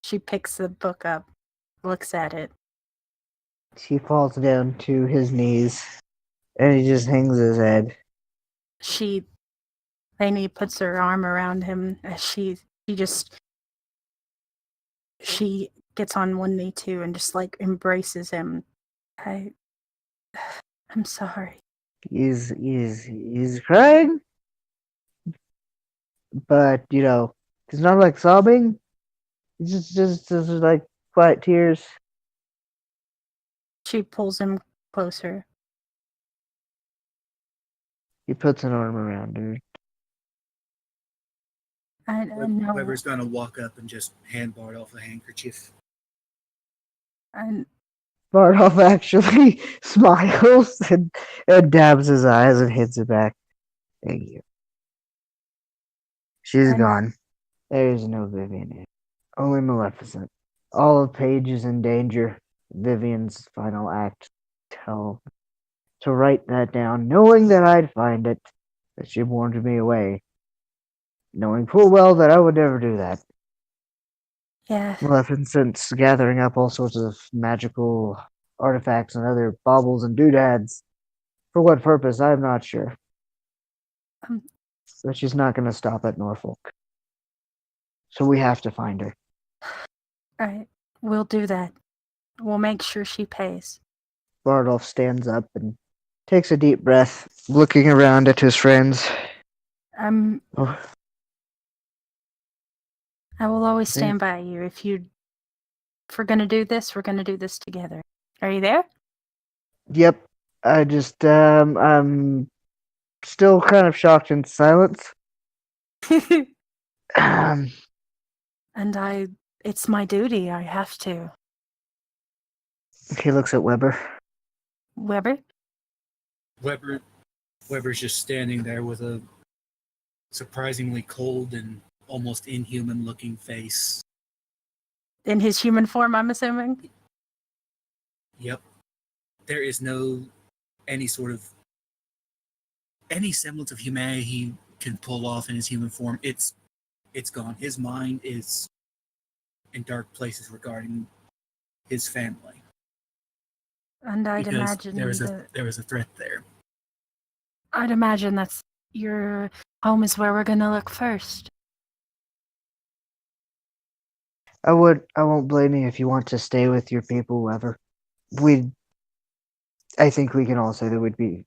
She picks the book up, looks at it. He falls down to his knees and he just hangs his head. Lainey puts her arm around him as she gets on one knee too and just like embraces him. I'm sorry. He's crying, but it's not like sobbing. It's just like quiet tears. She pulls him closer. He puts an arm around her. I know. Weber's gonna walk up and just hand Bardolph a handkerchief. And Bardolph actually smiles and dabs his eyes and hits it back. Thank you. She's gone. There's no Vivian here. Only Maleficent. All of Paige is in danger. Vivian's final act. To write that down, knowing that I'd find it, that she warned me away, knowing full well that I would never do that. yeah, Maleficent's gathering up all sorts of magical artifacts and other baubles and doodads. For what purpose, I'm not sure. Um, But she's not going to stop at Norfolk. So we have to find her. all right, we'll do that. We'll make sure she pays. Bardolph stands up and takes a deep breath, looking around at his friends. Oh, I will always stand by you. If we're gonna do this, we're gonna do this together. Are you there? yep. I just, I'm still kind of shocked in silence. Um, And it's my duty. I have to. he looks at Weber. Weber? Weber's just standing there with a surprisingly cold and almost inhuman looking face. In his human form, I'm assuming? Yep. There is any semblance of humanity he can pull off in his human form. It's gone. His mind is in dark places regarding his family. And I'd Because imagine there was a threat there. I'd imagine that's your home is where we're gonna look first. I won't blame you if you want to stay with your people, Weber. I think we can all say that we'd be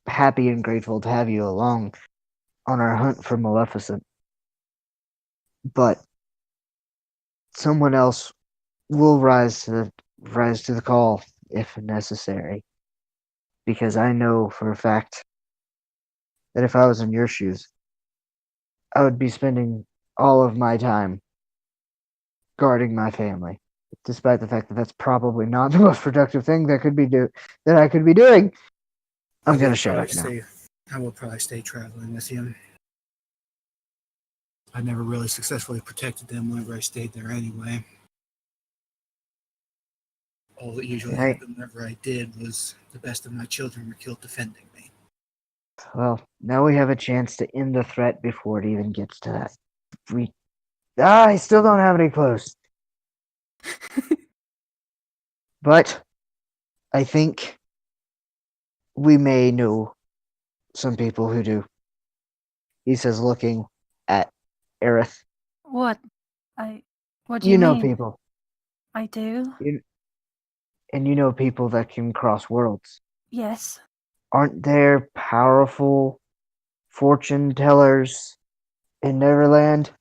happy and grateful to have you along on our hunt for Maleficent. But someone else will rise to the call if necessary. Because I know for a fact that if I was in your shoes, I would be spending all of my time guarding my family, despite the fact that that's probably not the most productive thing that I could be doing. I'm gonna shut up now. I will probably stay traveling with him. I never really successfully protected them whenever I stayed there anyway. All that usually happened whenever I did was the best of my children were killed defending me. Well, now we have a chance to end the threat before it even gets to that. I still don't have any clues. But I think we may know some people who do. He says, looking at Aerith. What? What do you You know mean? people. I do? And you know people that can cross worlds. Yes. Aren't there powerful fortune tellers in Neverland?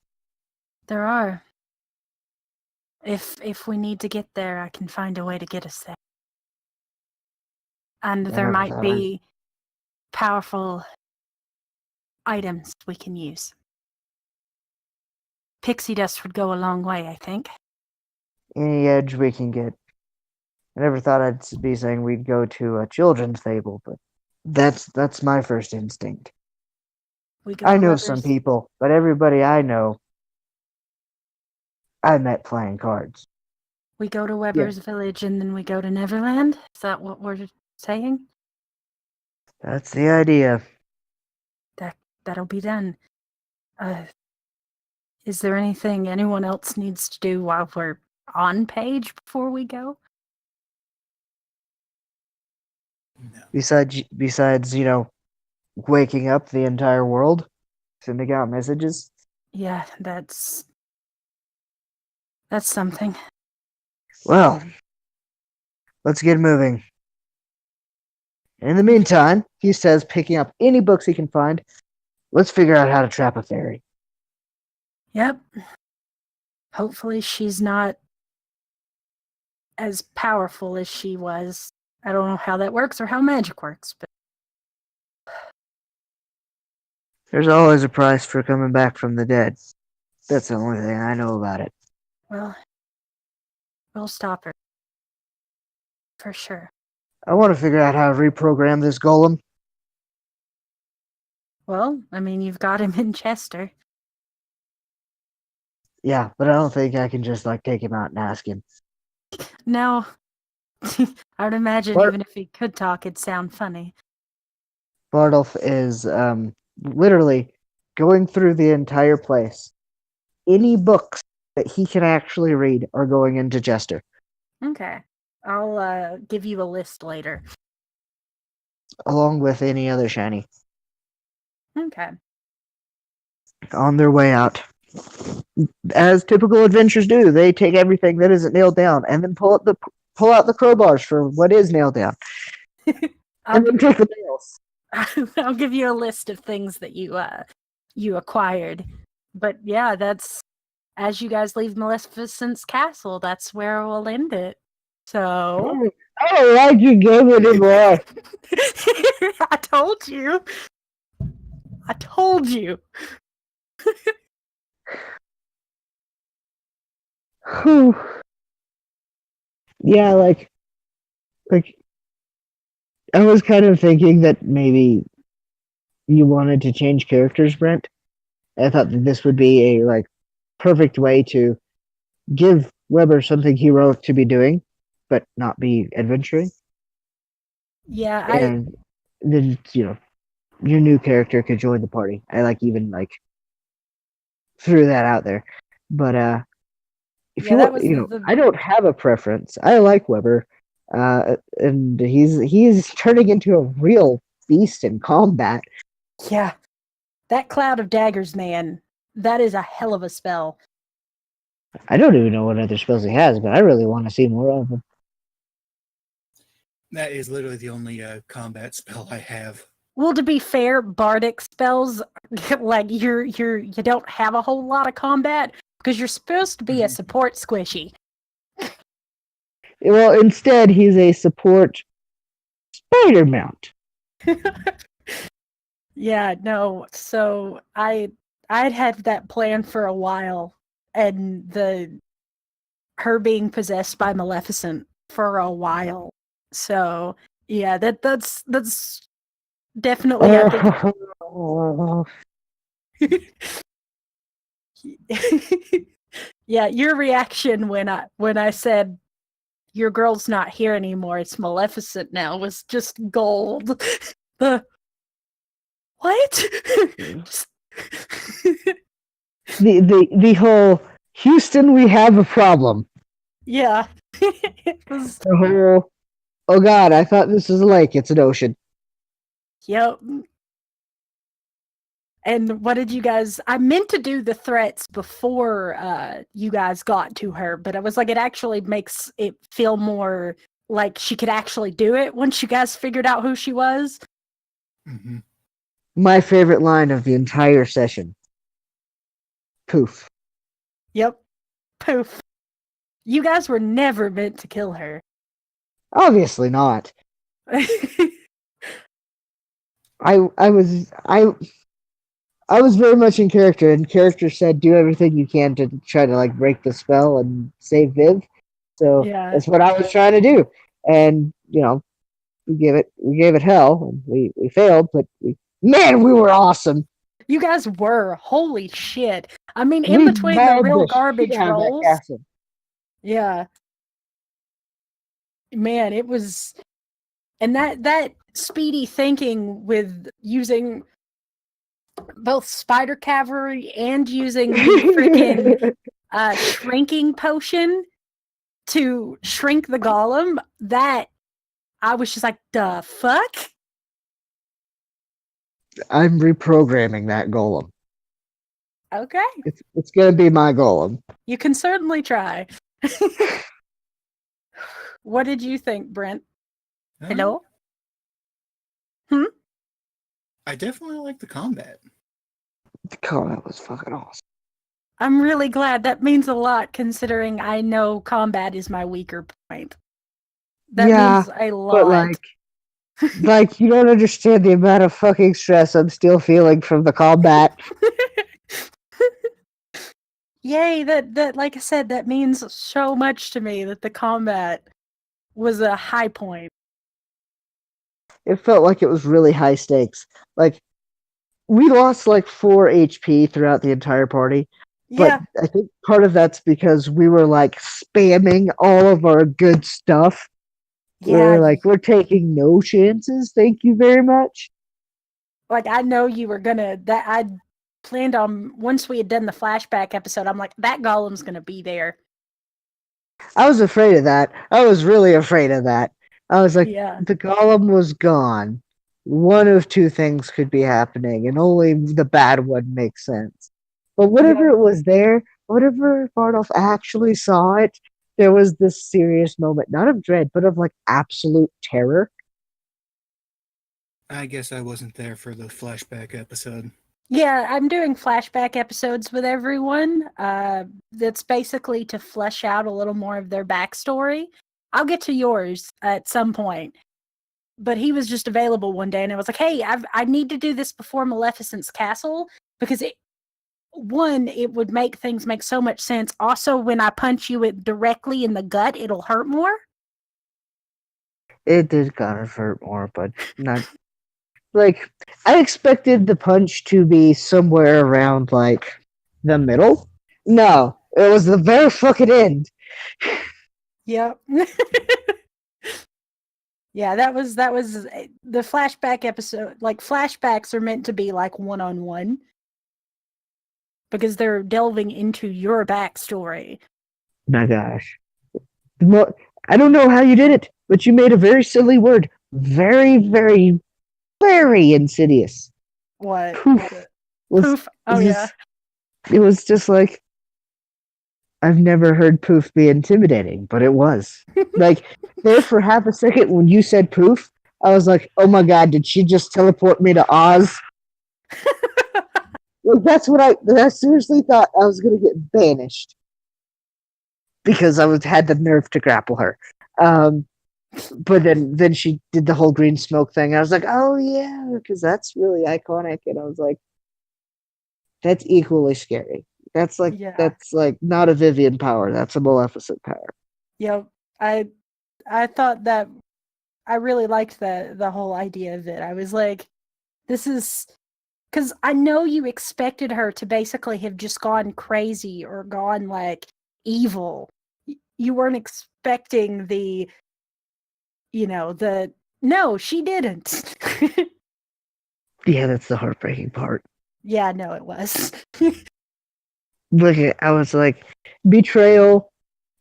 There are. If we need to get there, I can find a way to get us there. And there might be powerful items we can use. Pixie dust would go a long way, I think. Any edge we can get. I never thought I'd be saying we'd go to a children's fable, but that's my first instinct. I know some people, but everybody I know, I met playing cards. We go to Weber's village and then we go to Neverland? Is that what we're saying? That's the idea. That'll be done. Is there anything anyone else needs to do while we're on Paige before we go? No. Besides, waking up the entire world, sending out messages. Yeah, that's something. Well, let's get moving. In the meantime, he says, picking up any books he can find, let's figure out how to trap a fairy. Yep. Hopefully she's not as powerful as she was. I don't know how that works or how magic works, but There's always a price for coming back from the dead. That's the only thing I know about it. Well, we'll stop her. For sure. I want to figure out how to reprogram this golem. Well, I mean, you've got him in Chester. Yeah, but I don't think I can just like take him out and ask him. No. I would imagine What? even if he could talk, it'd sound funny. Bardolph is literally going through the entire place. Any books that he can actually read are going into Chester, Okay. I'll give you a list later. along with any other shiny. Okay. On their way out. As typical adventures do, they take everything that isn't nailed down and then pull out the crowbars for what is nailed down. And then take the nails. I'll give you a list of things that you acquired. But yeah, that's as you guys leave Maleficent's castle, that's where we'll end it. So I don't like your game anymore. I told you. I told you. Whew. Yeah, like I was kind of thinking that maybe you wanted to change characters, Brent. I thought that this would be a like perfect way to give Weber something heroic to be doing, but not be adventuring. Yeah, And then your new character could join the party. I even threw that out there. But if Yeah, that was I don't have a preference. I like Weber, and he's turning into a real beast in combat. yeah. That Cloud of Daggers, man, that is a hell of a spell. I don't even know what other spells he has, but I really want to see more of them. That is literally the only combat spell I have. Well, to be fair, bardic spells like you don't have a whole lot of combat because you're supposed to be a support squishy. Well, instead, he's a support spider mount. Yeah, no. So I'd had that plan for a while, and her being possessed by Maleficent for a while. So yeah, that's definitely yeah, your reaction when I said your girl's not here anymore, it's Maleficent now, was just gold. The what? the whole Houston, we have a problem. Yeah. It was, The whole, oh god, I thought this was a lake, it's an ocean. yep. And what did you guys? I meant to do the threats before you guys got to her, but I was like, it actually makes it feel more like she could actually do it once you guys figured out who she was. Mm-hmm. My favorite line of the entire session. Poof. Yep. Poof. You guys were never meant to kill her. Obviously not. I was very much in character, and character said, "Do everything you can to try to break the spell and save Viv." So Yeah. that's what I was trying to do, and we gave it hell, and we failed, but we were awesome. You guys were. Holy shit. I mean, in between the real garbage rolls. Yeah. Man, it was. And that speedy thinking with using both spider cavalry and using the freaking shrinking potion to shrink the golem, that I was just like, the fuck? I'm reprogramming that golem. Okay. It's gonna be my golem. You can certainly try. What did you think, Brent? Hello? I definitely like the combat. The combat was fucking awesome. I'm really glad. That means a lot considering I know combat is my weaker point. That means a lot. But Like, you don't understand the amount of fucking stress I'm still feeling from the combat. Yay, that like I said, that means so much to me that the combat was a high point. It felt like it was really high stakes. Like, we lost like 4 HP throughout the entire party, but Yeah, I think part of that's because we were like spamming all of our good stuff. yeah. We're like, we're taking no chances. Thank you very much. Like I know you were gonna that I planned on once we had done the flashback episode, I'm like, that golem's gonna be there. I was afraid of that. I was really afraid of that. I was like, Yeah. the golem was gone. One of two things could be happening, and only the bad one makes sense. But whatever Yep. it was there, whatever Bardolph actually saw it, there was this serious moment, not of dread, but of like absolute terror. I guess I wasn't there for the flashback episode. Yeah, I'm doing flashback episodes with everyone. That's basically to flesh out a little more of their backstory. I'll get to yours at some point. But he was just available one day and I was like, hey, I need to do this before Maleficent's castle because it would make things make so much sense. Also, when I punch you it directly in the gut, it'll hurt more. It did kind of hurt more, but not like I expected the punch to be somewhere around like the middle. No, it was the very fucking end. Yep. Yeah, that was the flashback episode. Like flashbacks are meant to be like one-on-one because they're delving into your backstory. My gosh. I don't know how you did it, but you made a very silly word. Very, very, very insidious. What? Poof. Was Poof. Oh yeah. just, it was just like I've never heard poof be intimidating, but it was. Like there for half a second when you said poof, I was like, oh my god, did she just teleport me to Oz? Like I seriously thought I was gonna get banished because had the nerve to grapple her. But then she did the whole green smoke thing. I was like, oh yeah, because that's really iconic. And I was like, that's equally scary. Yeah. That's like not a Vivian power. That's a Maleficent power. Yep. I thought that I really liked the whole idea of it. I was like, this is because I know you expected her to basically have just gone crazy or gone like evil. You weren't expecting the no, she didn't. Yeah, that's the heartbreaking part. Yeah, no, it was. Look, I was like, betrayal.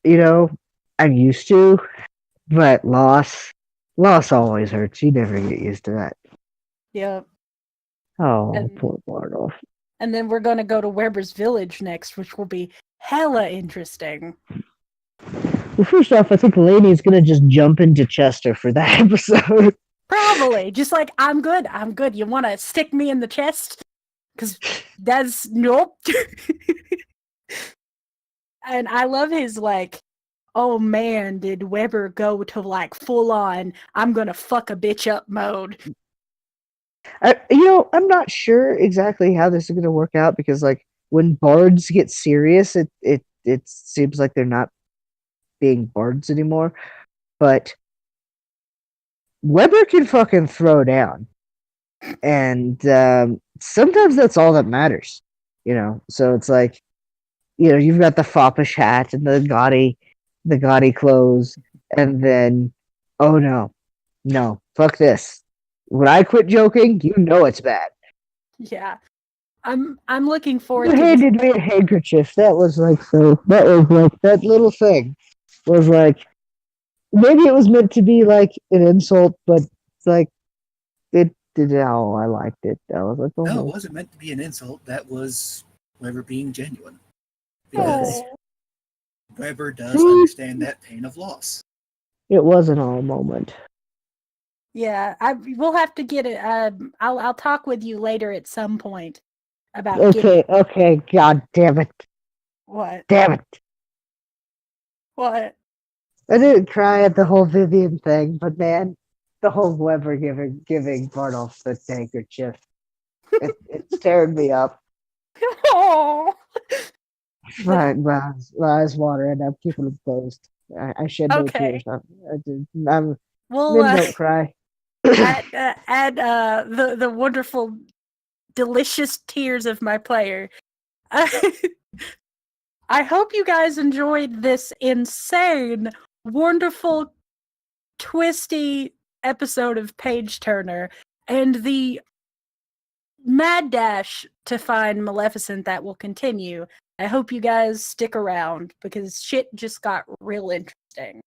You know, I'm used to, but loss always hurts. You never get used to that. Yeah. Oh, And poor Bardolph. and then we're gonna go to Weber's village next, which will be hella interesting. Well, first off, I think Lainey's gonna just jump into Chester for that episode. Probably. Just like, I'm good. I'm good. You want to stick me in the chest? Because that's nope. And I love his like, oh man, did Weber go to like full on, I'm going to fuck a bitch up mode? I'm not sure exactly how this is gonna work out because, like, when bards get serious, it seems like they're not being bards anymore. But Weber can fucking throw down, and sometimes that's all that matters. So it's like, you've got the foppish hat and the gaudy clothes, and then, oh no, fuck this. When I quit joking, you know it's bad. Yeah. I'm looking You forward to this. handed me a handkerchief. That was like that little thing was like maybe it was meant to be like an insult, but it's like it did. Oh, I liked it. I was like, No, it oh, wasn't meant to be an insult. That was Weber being genuine. Because Oh. Weber does understand that pain of loss. it was an all moment. Yeah, we'll have to get it. I'll talk with you later at some point about Okay. God damn it. what Damn it. what. I didn't cry at the whole Vivian thing, but man, the whole Weber giving Bardolph the handkerchief. It's tearing me up. Oh, My eyes water, and I'm keeping them closed. I shed no tears. okay. I'm Well, men don't cry. add the wonderful, delicious tears of my player. I hope you guys enjoyed this insane, wonderful, twisty episode of Page Turner and the mad dash to find Maleficent that will continue. I hope you guys stick around because shit just got real interesting.